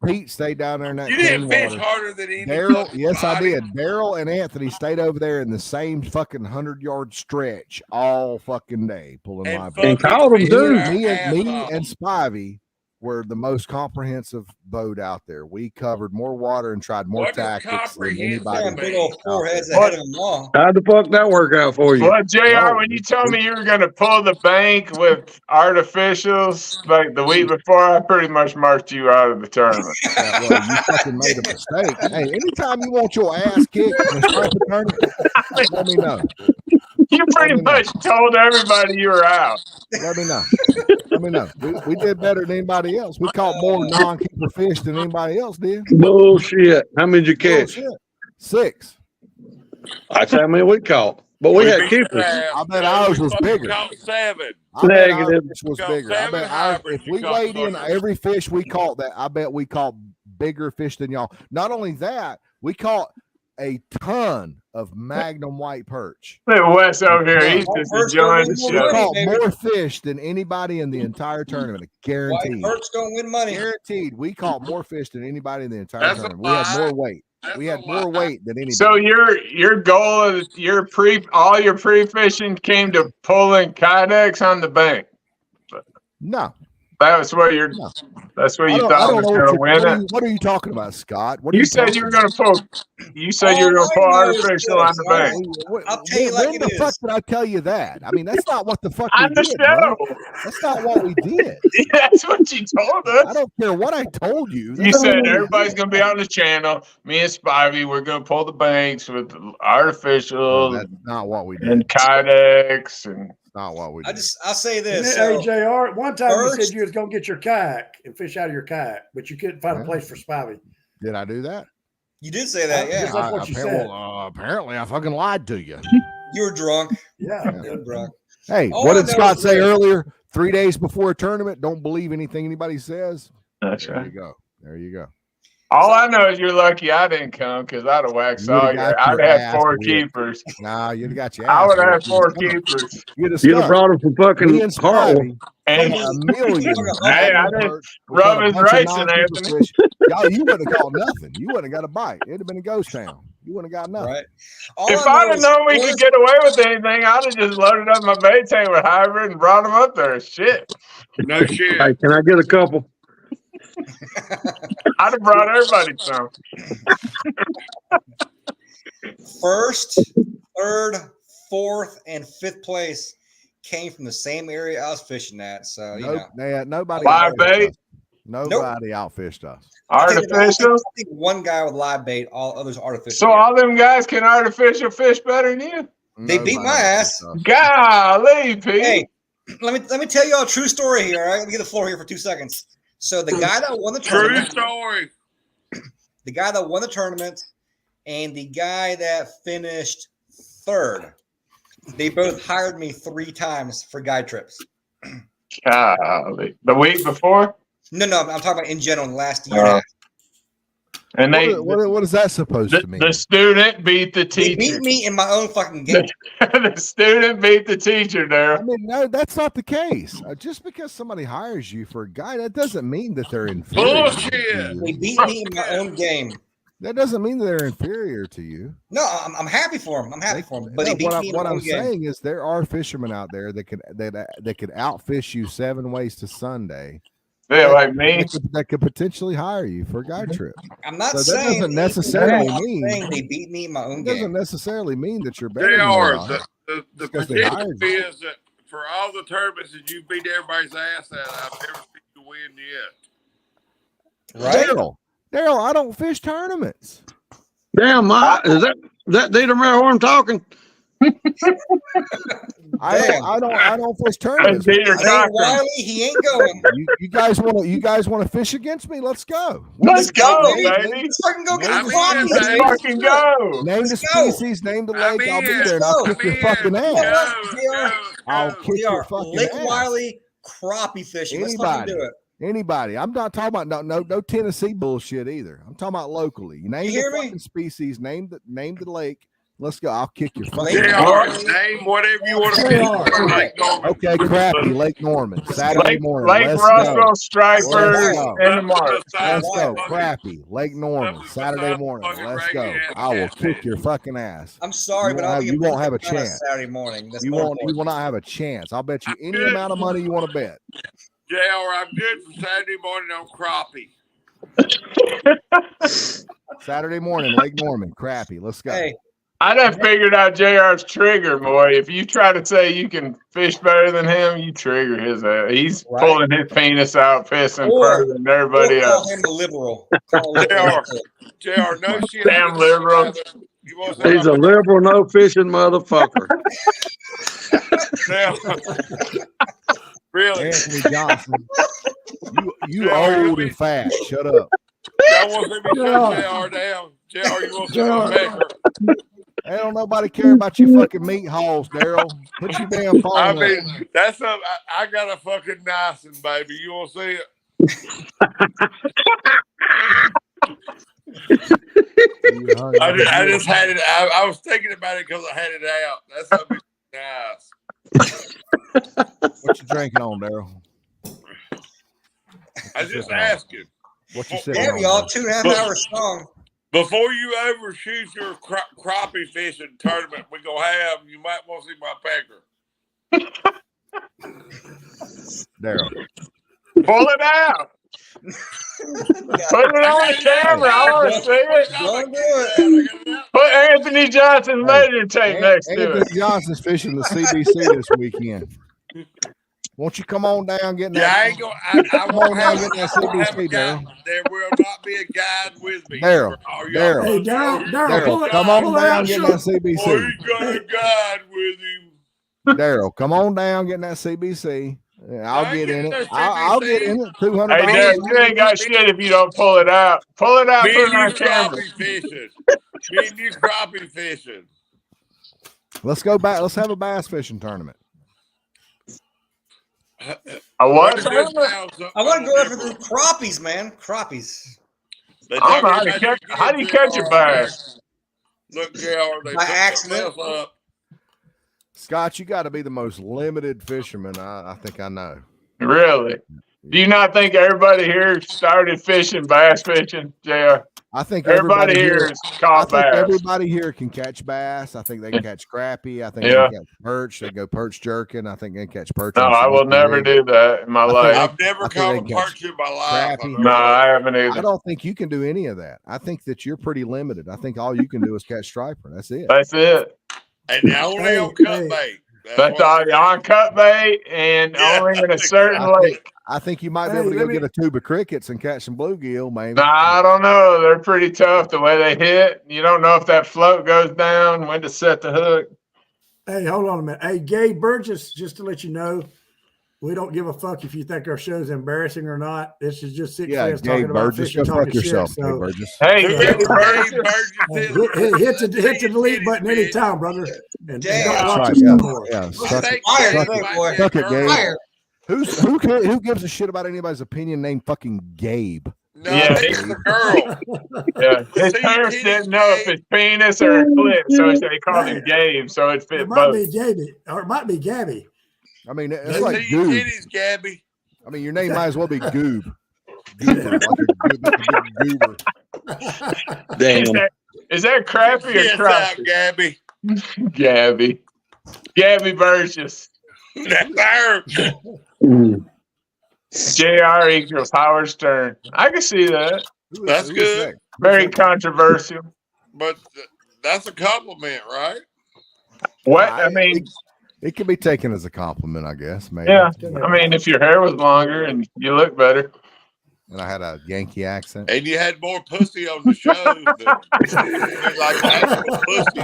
Pete stayed down there in that. You didn't clean fish water. harder than any. Daryl, yes, I did. Daryl and Anthony stayed over there in the same fucking 100-yard stretch all fucking day pulling live bait. And caught them, dude. Me and Spivey were the most comprehensive boat out there. We covered more water and tried more tactics than anybody. Big old foreheads ahead of them all. How'd the fuck that work out for you? Well, JR, when you told me you were going to pull the bank with artificials like the week before, I pretty much marked you out of the tournament. Yeah, well, you fucking made a mistake. Hey, anytime you want your ass kicked in a sniper tournament, let me know. You pretty much told everybody you were out. Let me know. Let me know. We did better than anybody else. We caught more non-keeper fish than anybody else did. Bullshit. How many did you catch? Bullshit. 6. That's how many we caught. But we had keepers. I bet ours was bigger. Caught 7. I bet our Negative. fish was Caught bigger. I 7 bet hybrids. if we You caught weighed in 30. every fish we caught, that I bet we caught bigger fish than y'all. Not only that, we caught a ton of Magnum white perch. Look at Wes over here. He's just enjoying the We show. caught more fish than anybody in the entire tournament. Guaranteed. White perch don't win money. Guaranteed. We caught more fish than anybody in the entire That's a tournament. We had more weight. We had more weight than anybody. So your goal of all your pre-fishing came to pulling kydex on the bank. No. That's where you thought was going to win it. What are you talking about, Scott? You said you were going to pull. You said you were going to pull artificial on the bank. I'll tell you like when it the is. fuck did I tell you that? I mean, that's not what the fuck we On the did. Bro. show. That's not what we did. That's what you told us. I don't care what I told you. You said everybody's going to be on the channel. Me and Spivey, we're going to pull the banks with artificial. No, that's not what we did. And kydex and. Not what we did. I'll say this. Hey, JR, one time you first- said you was going to get your kayak and fish out of your kayak, but you couldn't find a place for Spivey. Did I do that? You did say that, yeah. That's what you said. Apparently, I fucking lied to you. You were drunk. Yeah. You were drunk. Hey, All what I did know Scott is say this. earlier? 3 days before a tournament, don't believe anything anybody says. That's There right. you go. There you go. All I know is you're lucky I didn't come because I'd have waxed You'd have all got your. I'd your have ass had 4 whipped. keepers. Nah, you'd have got your I ass. would have had whipped. 4 You'd have keepers. You'd have You'd have stuck. brought them some Me fucking and cartwheel. Spivey And caught a million. Hey, I didn't rub his racing, Anthony. Y'all, you wouldn't have caught nothing. You wouldn't have got a bite. It'd have been a ghost town. You wouldn't have got nothing. Right. If I'd have known we could get away with anything, I'd have just loaded up my bait tank with hybrid and brought them up there. Shit. No shit. Hey, can I get a couple? I'd have brought everybody some. First, third, fourth, and fifth place came from the same area I was fishing at. So, you know. Nobody Live outfished bait? us. Nobody outfished us. Artificial? I think one guy with live bait, all others artificial. So all them guys can artificial fish better than you? They beat my ass. Golly, Pete. Hey, let me tell you all a true story here. All right, let me get the floor here for 2 seconds. So the guy that won the True tournament, story. the guy that won the tournament, and the guy that finished third, they both hired me 3 times for guide trips. Golly. The week before? No, I'm talking about in general in the last year. And What is that supposed to mean? The student beat the They teacher. beat me in my own fucking game. The student beat the teacher there. I mean, no, that's not the case. Just because somebody hires you for a guy, that doesn't mean that they're inferior. Bullshit. to They you. beat me in my own game. That doesn't mean they're inferior to you. No, I'm happy for him. I'm happy for him. But they beat me in what my I'm own game. saying is there are fishermen out there that could outfish you 7 ways to Sunday. Yeah, like me. That could potentially hire you for a guide trip. I'm not So that saying doesn't necessarily I'm mean saying they beat me in my own It doesn't game. necessarily mean that you're better. They than are. they The because they hired predictive you. is that for all the tournaments that you beat everybody's ass at, I've never seen you win yet. Right? Daryl, I don't fish tournaments. Damn, is that Dieter Merhorn talking? I don't fish tournaments. Peter It ain't Cochran. Wiley, he ain't going. You guys want to fish against me? Let's go. Let's go, Let's baby. Let's fucking go get I'm the in, fucking Let's baby. fucking go. Name the Let's go. species, name the I'm lake. I'll be in. there and I'll Let's kick your I'm fucking in. ass. Go. I'll kick your fucking Lake ass. Wiley, crappie fishing. Let's fucking do it. Anybody. I'm not talking about no Tennessee bullshit either. I'm talking about locally. You name the fucking species, name the lake. Let's go. I'll kick your fucking ass. Name whatever you want to fish. Okay, crappy, Lake Norman, Saturday morning. Lake Russell, Striper, and the Mark. Let's go. Crappy, Lake Norman, Saturday morning. Let's go. I will kick your fucking ass. I'm sorry, but you won't have a chance. Saturday morning. You will not have a chance. I'll bet you any amount of money you want to bet. JR, I'm good for Saturday morning on crappie. Saturday morning, Lake Norman, crappie. Let's go. Hey. I done figured out JR's trigger, boy. If you try to say you can fish better than him, you trigger his ass. He's pulling his penis out, pissing further than everybody else. Call him a liberal. JR, no shit. Damn liberal. He's a liberal, no fishing motherfucker. Really? Anthony Johnson. You old and fat. Shut up. Y'all want to see me shut JR down? JR, you want to see my backer? Hey, don't nobody care about your fucking meat hauls, Daryl. Put your damn phone I mean, that's a. I got a fucking nice one, baby. You want to see it? I just had it. I was thinking about it because I had it out. That's gonna be nice. What you drinking on, Daryl? I just asking. What you sitting Damn, on? y'all 2.5 hours strong. Before you overshoot your crappie fishing tournament we gonna have, you might want to see my packer. Daryl. Pull it out. Put it on the camera. I want to see it. Don't do it. Put Anthony Johnson's measure tape next to it. Anthony Johnson's fishing the CBC this weekend. Won't you come on down, get that? I ain't gonna. I won't have that CBC, Daryl. There will not be a guide with me. Daryl, Hey, Daryl, come on down, get that CBC. Oh, he's got a guide with him. Daryl, come on down, get that CBC. I'll get in it. I'll get in it. $200. Hey, Daryl, you ain't got shit if you don't pull it out. Pull it out. Put it on camera. Fishing. Me and you crappie fishing. Let's go back. Let's have a bass fishing tournament. I want to go after the crappies, man. Crappies. I don't know how do you catch a bass? Look, JR, they by accident. Up. Scott, you got to be the most limited fisherman I think I know. Really? Do you not think everybody here started fishing bass fishing, JR? I think everybody here is caught bass. Everybody here can catch bass. I think they can catch crappie. I think they can catch perch. They go perch jerking. I think they can catch perch. No, I will never do that in my life. I've never caught a perch in my life. No, I haven't either. I don't think you can do any of that. I think that you're pretty limited. I think all you can do is catch striper. That's it. That's it. And only on cut bait. That's all on cut bait and only in a certain lake. I think you might be able to go get a tube of crickets and catch some bluegill, maybe. Nah, I don't know. They're pretty tough the way they hit. You don't know if that float goes down, when to set the hook. Hey, hold on a minute. Hey, Gabe Burgess, just to let you know, we don't give a fuck if you think our show's embarrassing or not. This is just six friends talking about fishing, talking shit. So, Burgess. Hey, hit the delete button anytime, brother. And don't watch us no more. Suck it, Gabe. Who gives a shit about anybody's opinion named fucking Gabe? No, he's the girl. Yeah, his parents didn't know if it's penis or a clit, so they called him Gabe. So it fit both. It might be Gaby, or it might be Gabby. I mean, it's like Goob. Gabby. I mean, your name might as well be Goob. Goober, like a goober. Damn. Is that crappy or crappy? Gabby. Gabby Burgess. JR equals Howard Stern. I can see that. That's good. Very controversial. But that's a compliment, right? What? I mean, it can be taken as a compliment, I guess. Maybe. Yeah. I mean, if your hair was longer and you look better. And I had a Yankee accent. And you had more pussy on the show than like actual pussy.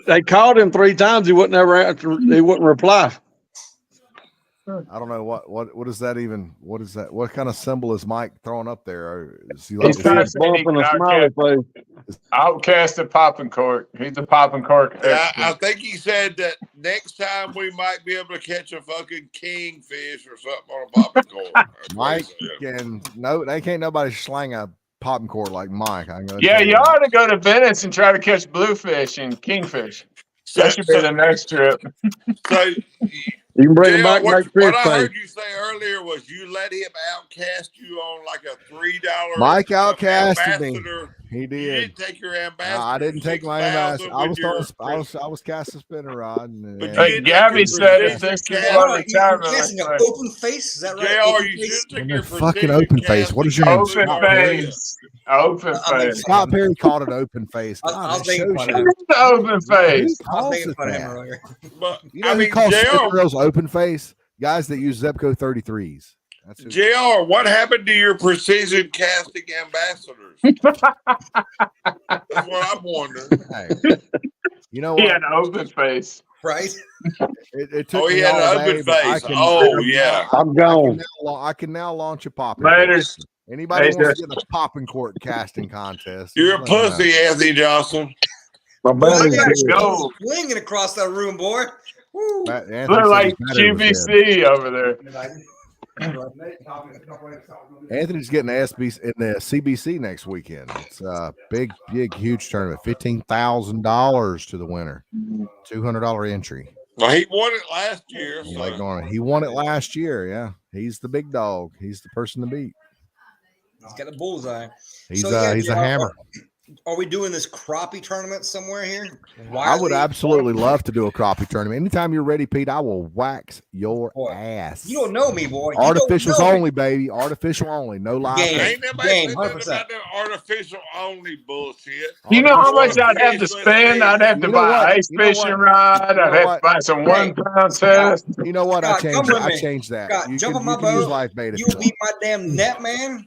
They called him 3 times. He wouldn't reply. I don't know what is that even? What is that? What kind of symbol is Mike throwing up there? Is he like, He's trying to say he bumping can a smiley face. outcast a popping cork. He's a popping cork. Yeah, I think he said that next time we might be able to catch a fucking kingfish or something on a popping cork. Mike they can't nobody slang a popping cork like Mike. Yeah, you ought to go to Venice and try to catch bluefish and kingfish. That should be the next trip. So You can bring him back and make fish what I face. heard you say earlier was you let him outcast you on like a $3. Mike outcasted me. ambassador. He did. You didn't take your ambassador. No, I didn't take my ambassador. I was casting spinner rod. Hey, Gabby said it. This is what You're casting an open face. Is that right? JR, Open you face? should take your Fucking open face. What is your name? open Scott Perry? face. Open face. Scott Perry called it open face. I was God, making that fun shows of you. him. Open face. I was Calls making it fun of him that. earlier. But You know I who mean, calls spinner JR, girls open face? Guys that use Zebco 33s. That's who. JR, what happened to your precision casting ambassadors? That's what I'm wondering. Hey, you know He what? had an open face. Right? It took Oh, he me had all an day, open but I face. can- Oh, yeah. I'm gone. I can now launch a popping Later. cork. Anybody Hey, wants to get a popping cork casting contest? You're a let me know. pussy, Anthony Johnson. My Boy, belly's you got big. Go. swinging across that room, boy. Woo. Anthony Look said like his battery was dead. QVC over there. Anthony's getting the SBC in the CBC next weekend. It's a big, huge tournament. $15,000 to the winner. $200 entry. Well, he won it last year. On So. Lake Norman. He won it last year. Yeah, he's the big dog. He's the person to beat. He's got a bullseye. He's So, yeah, he's a JR, hammer. Are we doing this crappie tournament somewhere here? I would Wiley? absolutely love to do a crappie tournament. Anytime you're ready, Pete, I will wax your Boy, ass. You don't know me, boy. You Artificials don't know me. only, baby. Artificial only. No live. Game. bait. Ain't nobody Game, said nothing 100%. about that artificial only bullshit. You know how much Artificial I'd have to spend? I'd have to You know buy what? an ice You know fishing what? rod. You know I'd have what? to buy some Hey, 1 pound test. You know what? Scott, come with I me. changed that. Scott, You jump can, on my you can use boat. live bait if You'll you be my damn net man.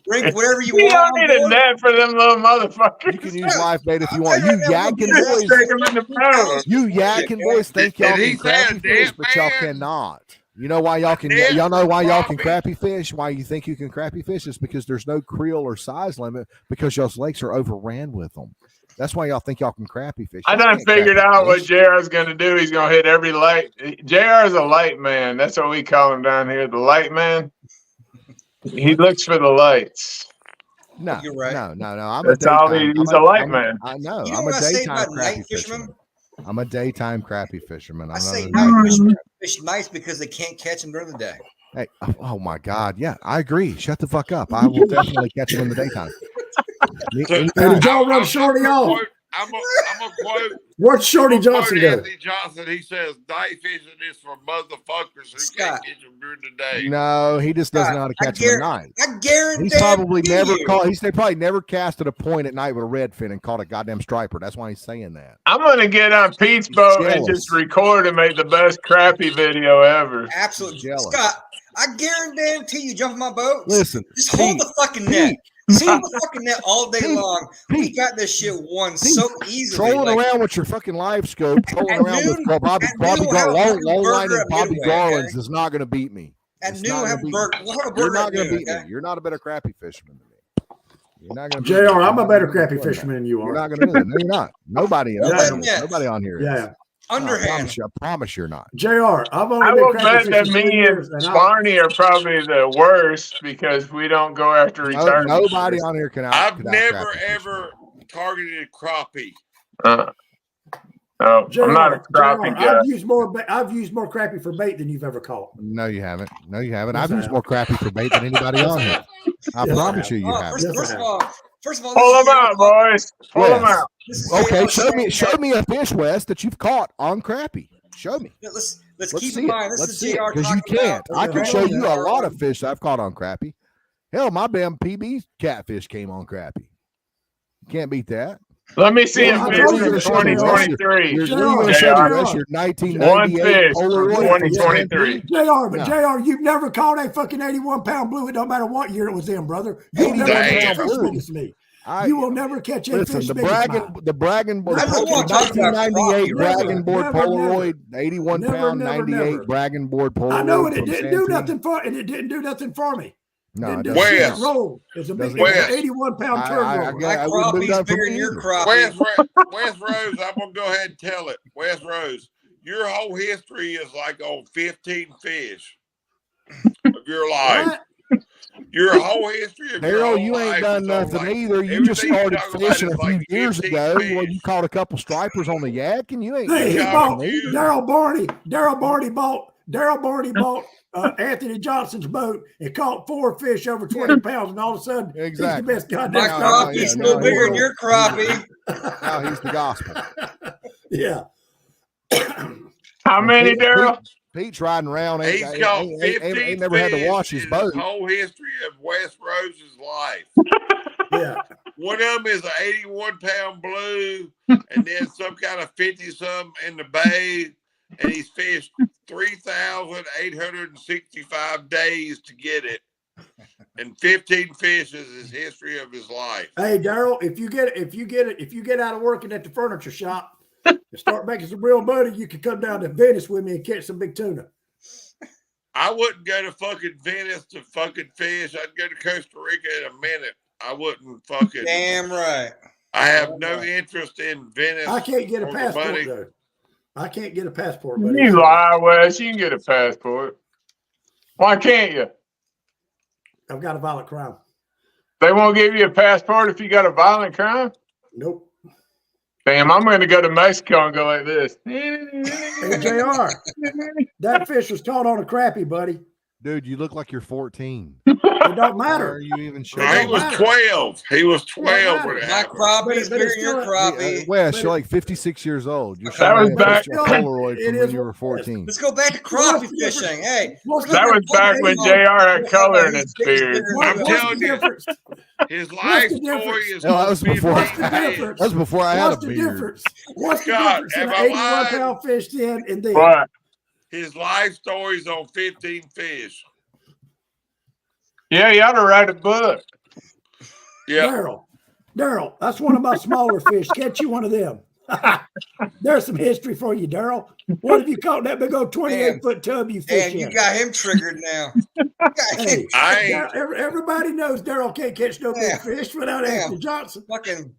Drink whatever you You want. don't on need a board. net for them little motherfuckers. You can use live bait if you I'll want. tell You you right now, yakking we'll boys. Take them in the boat. You yakking boys think y'all Did he can say a crappie fish, net but y'all man? cannot. You know why y'all can? Net Y'all know why y'all can crappie? crappie fish? Why you think you can crappie fish is because there's no creel or size limit because y'all's lakes are overran with them. That's why y'all think y'all can crappie fish. I Y'all done can't figured crappie out what fish. JR's going to do. He's going to hit every light. JR is a light man. That's what we call him down here, the light man. He looks for the lights. No, You're right. no. I'm That's a all daytime. he's a light man. I know. You know I'm what a I say daytime about night crappie fishermen? fisherman. I'm a daytime crappie fisherman. I I'm say not a night nighttime. fishermen fish nights because they can't catch them during the day. Hey, oh my God. Yeah, I agree. Shut the fuck up. I will definitely catch him in the daytime. So- Hey, Anytime. did y'all run Shorty off? I'm a quote. What's Shorty Johnson do? Anthony Johnson. He says night fishing is for motherfuckers who Scott. can't catch them during the day. No, he just doesn't know how to I catch them at night. I guarantee He's probably never you. caught. They probably never casted a point at night with a redfin and caught a goddamn striper. That's why he's saying that. I'm going to get on Pete's boat and Jealous. just record and make the best crappie video ever. Absolutely. Jealous. Scott, I guarantee you jump in my boat. Listen, Just hold Pete, the fucking net. See the fucking net all day Pete, long. We Pete, got this shit won Pete, so easily. trolling like, around with your fucking live scope, trolling At around noon- with Bobby at noon we'll have a low fucking line burger and at Bobby Midway, Garland's okay? is not going to beat me. At It's noon, not we'll gonna have a beat burger. me. We'll have a You're burger not at going to noon, beat okay? me. You're not a better crappie fisherman than me. You're not going to. JR, I'm a better crappie fisherman than you You're are. not going to do it. No, you're not. Nobody. Yeah. Nobody on here is. Yeah. Underhand. I promise you're not. JR, I've only I been will crappie bet that fishing 3 me years. and And Barney are probably the worst because we don't go after returns. Nobody on here can out. I've can out never crappie fish, ever man. targeted crappie. No, I'm not a crappie guy. I've used more crappie for bait than you've ever caught. No, you haven't. No, you haven't. Yes, I've I used have. more crappie for bait than anybody on here. I Yes, I promise have. you, you Oh, haven't. Yes, first I of have. all, Pull this is them out, boys. Pull them Wes. out. This is Okay, JR show me a fish, Wes, that you've caught on crappie. Show me. Let's Let's keep see in it. mind. This Let's is see it JR because you talking can't. about- I can show you a lot of fish I've caught on crappie. Hell, my damn PB catfish came on crappie. You can't beat that. Let me see Well, a I fish told you from to show me, Wes. 2023. You're JR, going to show me, JR. Wes, your One 1998 fish from Polaroid from 2023. JR, but No. JR, you've never caught a fucking 81-pound blue. It don't matter what year it was in, brother. You've 81 never pound been blue. fishing to me. You will never catch a fish. The big as mine. bragging board, I don't wanna talk about 1998 bragging board never, Polaroid, 81 pound, 98 never. bragging board Polaroid. I know, and it from didn't do Santee. nothing for, and it didn't do nothing for me. No, it didn't doesn't. do shit. Wes. Roll. It's a big, Wes. 81-pound turn roll. My I wouldn't have crappie's done for bigger me than your either. crappie. Wes Rose, I'm gonna go ahead and tell it. Wes Rose, your whole history is like on 15 fish of your life. What? Your whole history of your Daryl, whole you ain't life done is on, nothing like, either. You just everything you started talk about fishing is a few like years 15 ago. fish. Well, you caught a couple stripers on the yak, and you ain't. Hey, he Yeah, bought you- Daryl Barney bought Anthony Johnson's boat and caught 4 fish over 20 pounds, and all of a sudden Exactly. he's the best goddamn My Yeah, crappie's no, still no, bigger than no. your crappie. Now he's the gospel. Yeah. How many, Daryl? Pete's riding around. He's caught 15 Ain't never had to fish watch his in boat. whole history of Wes Rose's life. Yeah. One of them is an 81-pound blue, and then some kind of 50-some in the bay, and he's fished 3,865 days to get it, and 15 fish is his history of his life. Hey, Daryl, if you get out of working at the furniture shop and start making some real money, you can come down to Venice with me and catch some big tuna. I wouldn't go to fucking Venice to fucking fish. I'd go to Costa Rica in a minute. I wouldn't fucking. Damn right. I have no interest in Venice. I can't get a for the passport money. though. I can't get a passport, buddy. You lie, Wes. You can get a passport. Why can't you? I've got a violent crime. They won't give you a passport if you got a violent crime? Nope. Damn, I'm going to go to Mexico and go like this. Hey, JR, that fish was caught on a crappie, buddy. Dude, you look like you're 14. It don't Why are matter. you even He showing? was 12. He was 12 when it My happened. crappie's But bigger it's than your still- crappie. Wes, you're like 56 years old. You're That showing was a back- picture of Polaroid It from is when you were what it is. 14. Let's go back to crappie fishing. Hey, That was back when JR had color in his beard. I'm What's telling the you, difference? his life the story difference? is No, that was before. What's the 15 difference? That's before I had a What's the beard. difference? What's the God, difference in am an I 81-pound fish then and then? What? His life story's on 15 fish. Yeah, you ought to write a book. Yeah. Daryl, that's one of my smaller fish. Catch you one of them. There's some history for you, Daryl. What have you caught that big old 28-foot tub you fish damn, you in? got him triggered now. Hey, I ain't. everybody knows Daryl can't catch no big Yeah. fish without Yeah. Anthony Johnson. fucking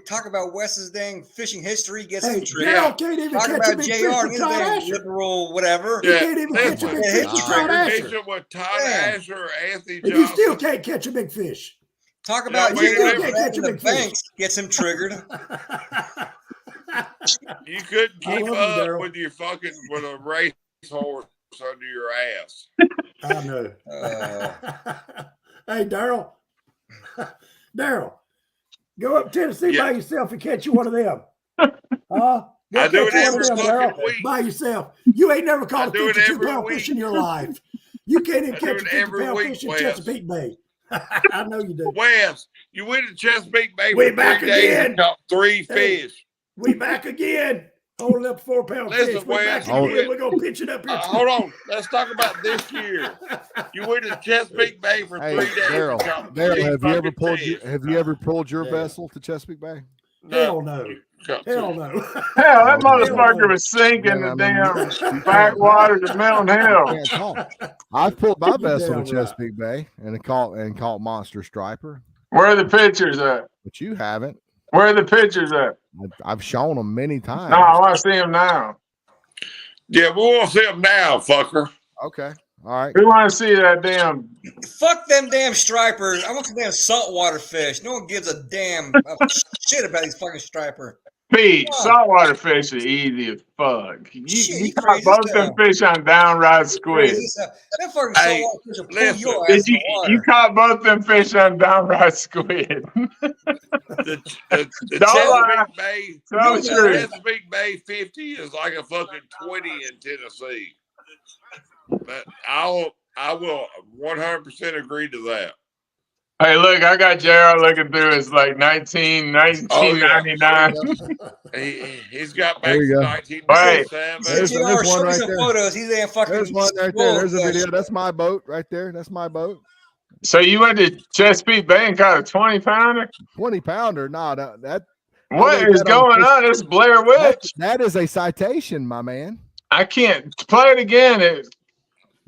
talk about Wes's dang fishing history. Gets Hey, him triggered. Daryl can't even Talk catch a about big JR fish and with his Todd dang Asher. liberal whatever. You Yeah, can't even catch a listen, big fish with Todd Asher. Fishing with Todd Damn. Asher or Anthony And you still Johnson. can't catch a big fish. Talk about wait a JR minute. back Catch a in the big fish. banks. Gets him triggered. You couldn't I keep love you, up Daryl. with your fucking with a race horse under your ass. I know. Hey, Daryl. Daryl, go up Tennessee Yeah. by yourself and catch you one of them. Go I do catch it one of every them, fucking Daryl, week. by yourself. You ain't never I caught a do it 52-pound every fish week. in your life. You can't even I do catch a it every 50-pound week, fish in Wes. Chesapeake Bay. I know you do. Wes, you went to Chesapeake Bay We for back 3 days again. and caught 3 Hey. fish. We back again. Holding up 4-pound Listen, fish. We Wes, back again. We're going to pitch it up here. Hold on. Let's talk about this year. You went to Chesapeake Bay for Hey, 3 days Daryl, and caught Daryl, 3 have you ever fucking pulled fish. your Yeah. vessel to Chesapeake Bay? Hell no. Caught Hell 2. no. Hell, that Oh, motherfucker was sinking Man, the I mean, damn you backwaters of Mountain You Hill. can't talk. I've pulled my You're vessel to damn right. Chesapeake Bay and caught monster striper, Where are the pictures at? but you haven't. Where are the pictures at? I've shown them many times. No, I want to see them now. Yeah, we won't see them now, fucker. Okay. All right. We want to see that damn. Fuck them damn stripers. I want some damn saltwater fish. No one gives a damn shit about these fucking striper. Pete, Wow. saltwater fish are easy as fuck. Shit, You you caught crazy both as them hell. fish on downright squid. Crazy stuff. That fucking Hey, saltwater fish will pull listen, your ass Did in the you water. caught both them fish on downright squid. The Don't lie. Chesapeake Bay, Tell the the truth. Chesapeake Bay 50 is like a fucking 20 in Tennessee. But I will 100% agree to that. Hey, look, I got JR looking through his like 1999. He's got back There to you go. 1997. There's JR, one show me right some there. photos. He's damn fucking. There's one right there. swole There's a fish. video. That's my boat right there. That's my boat. So you went to Chesapeake Bay and caught a 20-pounder? 20-pounder? No, that. What is going on? This Blair Witch. That is a citation, my man. I can't play it again. It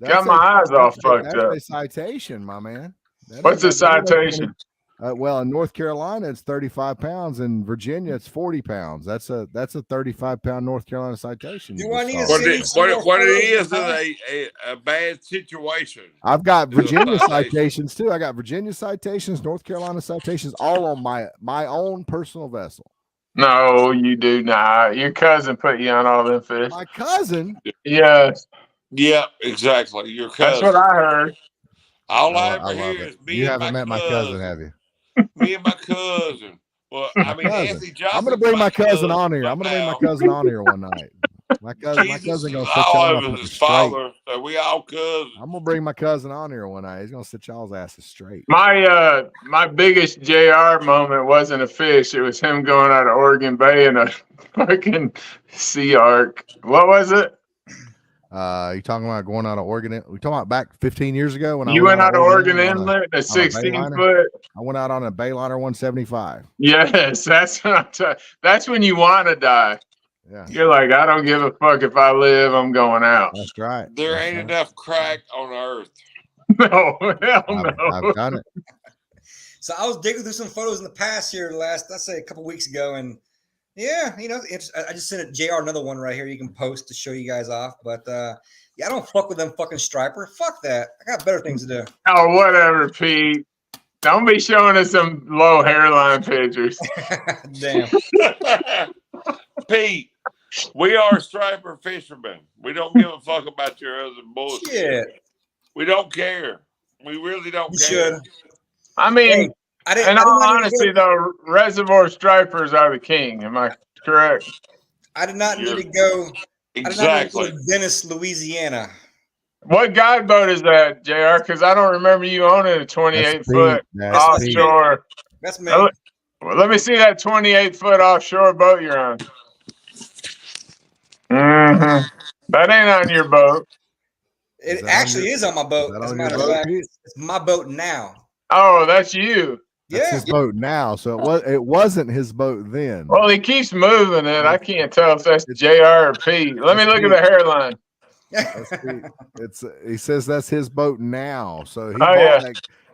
got my eyes all fucked up. That's a citation, my man. What's a citation? Well, in North Carolina, it's 35 pounds. In Virginia, it's 40 pounds. That's a 35-pound North Carolina citation. Do I need what it is a bad situation. I've got Virginia citations too. I got Virginia citations, North Carolina citations, all on my own personal vessel. No, you do not. Your cousin put you on all them fish. My cousin? Yes. Yeah, exactly. Your cousin. That's what I heard. All I ever hear is me. You haven't met my cousin, have you? Me and my cousin. Well, I mean, Anthony Johnson. I'm going to bring my cousin on here. I'm going to bring my cousin on here one night. My cousin going to sit y'all up his father. So we all cousins. I'm going to bring my cousin on here one night. He's going to sit y'all's asses straight. My biggest JR moment wasn't a fish. It was him going out of Oregon Bay in a fucking Sea Ark. What was it? You talking about going out of Oregon? We talking about back 15 years ago when you went out of Oregon Inlet, a 16-foot. I went out on a Bayliner 175. Yes, that's what I'm talking. That's when you want to die. Yeah, you're like, I don't give a fuck if I live. I'm going out. That's right. There ain't enough crack on earth. No, hell no. I've done it. So I was digging through some photos in the past here, let's say a couple weeks ago, and yeah, I just sent JR another one right here you can post to show you guys off. But yeah, I don't fuck with them fucking striper. Fuck that. I got better things to do. Oh, whatever, Pete. Don't be showing us some low hairline pictures. Damn. Pete, we are striper fishermen. We don't give a fuck about your other bullshit. Shit. We don't care. We really don't You care. should. I mean, in all honesty, though, reservoir stripers are the king. Am I correct? I did not need to go. Exactly. I did not need to go to Venice, Louisiana. What guide boat is that, JR? Because I don't remember you owning a 28-foot offshore. That's me. Well, let me see that 28-foot offshore boat you're on. Mm-hmm. That ain't on your boat. It actually is on my boat. As a matter of fact, it's my boat now. Oh, that's you. That's his boat now. So it wasn't his boat then. Well, he keeps moving it. I can't tell if that's JR or Pete. Let me look at the hairline. He says that's his boat now. So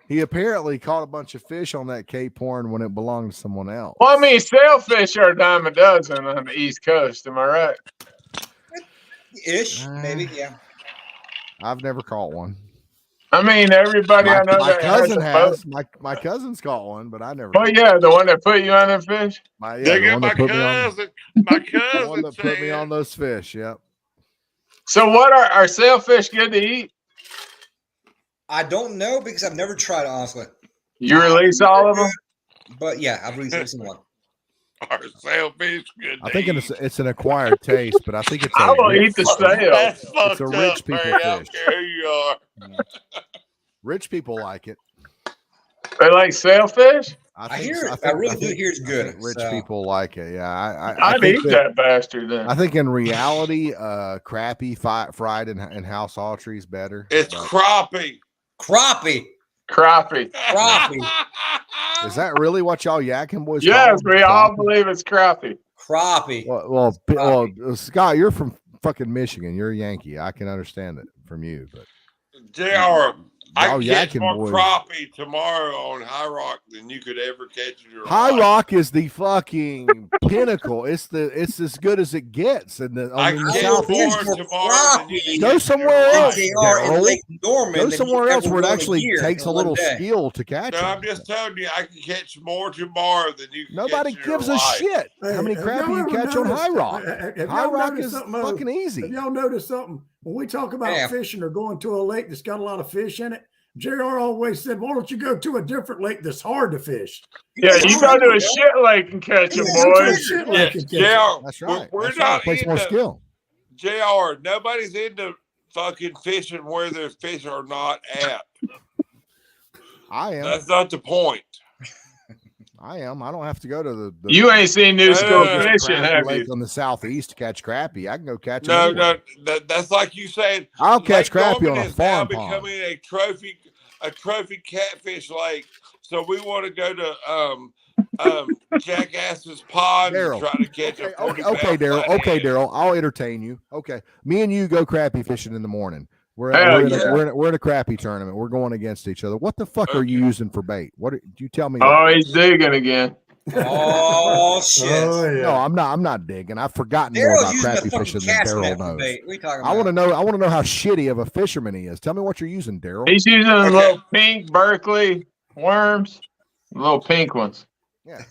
he apparently caught a bunch of fish on that Cape Horn when it belonged to someone else. Well, I mean, sailfish are a dime a dozen on the East Coast. Am I right? Ish, maybe, yeah. I've never caught one. I mean, everybody I know. My cousin has. My cousin's caught one, but I never. Oh yeah, the one that put you on them fish. My cousin. My cousin the one that put me on those fish. Yep. So, what are sailfish good to eat? I don't know because I've never tried, honestly. You release all of them? But yeah, I've released one. Are sailfish good? I think it's an acquired taste, but I think it's. I will eat the sail. It's a rich people fish. I don't care who you are. Rich people like it. They like sailfish? I really do hear it's good. Rich people like it. Yeah, I'd eat that bastard then. I think in reality, crappie fried in house autry is better. It's crappie. Crappie. Is that really what y'all yakking boys? Yes, we all believe it's crappie. Crappie. Well, Scott, you're from fucking Michigan. You're a Yankee. I can understand it from you, but JR, I can catch more boys. crappie tomorrow on High Rock than you could ever catch in your High life. Rock is the fucking pinnacle. It's as good as it gets. And I can catch more tomorrow than you can go somewhere else. In Lake Norman. Go somewhere else where it actually takes a little skill to catch. No, I'm just telling you, I can catch more tomorrow than you can. Nobody gives a shit how many crappie you catch on High Rock. High Rock is fucking easy. Have y'all noticed something? When we talk about fishing or going to a lake that's got a lot of fish in it, JR always said, why don't you go to a different lake that's hard to fish? Yeah, you go to a shit lake and catch them, boys. JR, that's right. We're that's not right. It takes more skill. JR, nobody's into fucking fishing where their fish are not at. I am. That's not the point. I am. I don't have to go to the you ain't seen New School fishing, have lake you? on the southeast to catch crappie. I can go catch No, them. that's like you saying. I'll catch crappie on a is now farm pond. becoming a trophy a trophy catfish lake. So we want to go to Jackass's Pond and Daryl. try to catch a 40 Okay, Daryl. flathead. Okay, Daryl. I'll entertain you. Okay, me and you go crappie fishing in the morning. We're in a crappie tournament. We're going against each other. What the fuck are you using for bait? What do you tell me? Oh, he's digging again. Oh shit! Oh, yeah. No, I'm not digging. I've forgotten more about crappie fishing than Daryl knows. I want to know how shitty of a fisherman he is. Tell me what you're using, Daryl. He's using little pink Berkeley worms, little pink ones. Yeah.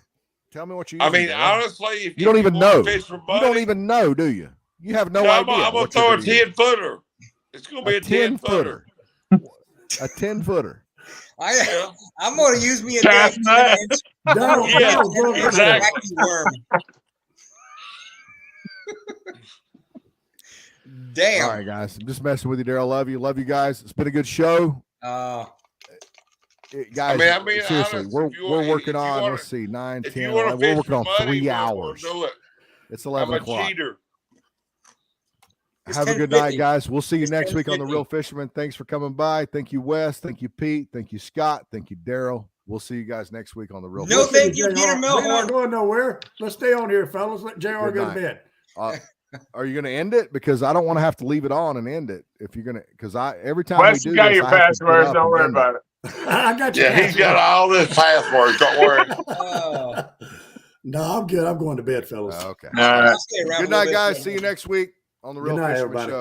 Tell me what you're using. I mean, Daryl. honestly, if you don't even know. Fish for You don't even know, do you? You have no idea. I'm gonna throw a 10-footer. It's gonna be a 10-footer. A 10-footer. I'm going to use me a Cast net. Exactly. worm. Damn. All right, guys. I'm just messing with you, Daryl. Love you guys. It's been a good show. Uh, guys, I mean, seriously, honest, we're working on. Let's see, 9, 10. We're working on 3 hours. Do it. It's 11 o'clock. I'm a cheater. Have a good night, guys. We'll see you next week on The Real Fisherman. Thanks for coming by. Thank you, Wes. Thank you, Pete. Thank you, Scott. Thank you, Daryl. We'll see you guys next week on The Real Fisherman. thank you, Peter We're not Melhorn. going nowhere. Let's stay on here, fellas. Let JR go to bed. Are you going to end it? Because I don't want to have to leave it on and end it. If you're going to, because every time Wes, we do you got this, your I have to passwords. get up Don't and worry end about it. I got you. Yeah, he's got all this passwords. Don't worry. No, I'm good. I'm going to bed, fellas. Okay. All right. Good night, guys. See you next week on The Real Good night, Fisherman everybody. Show.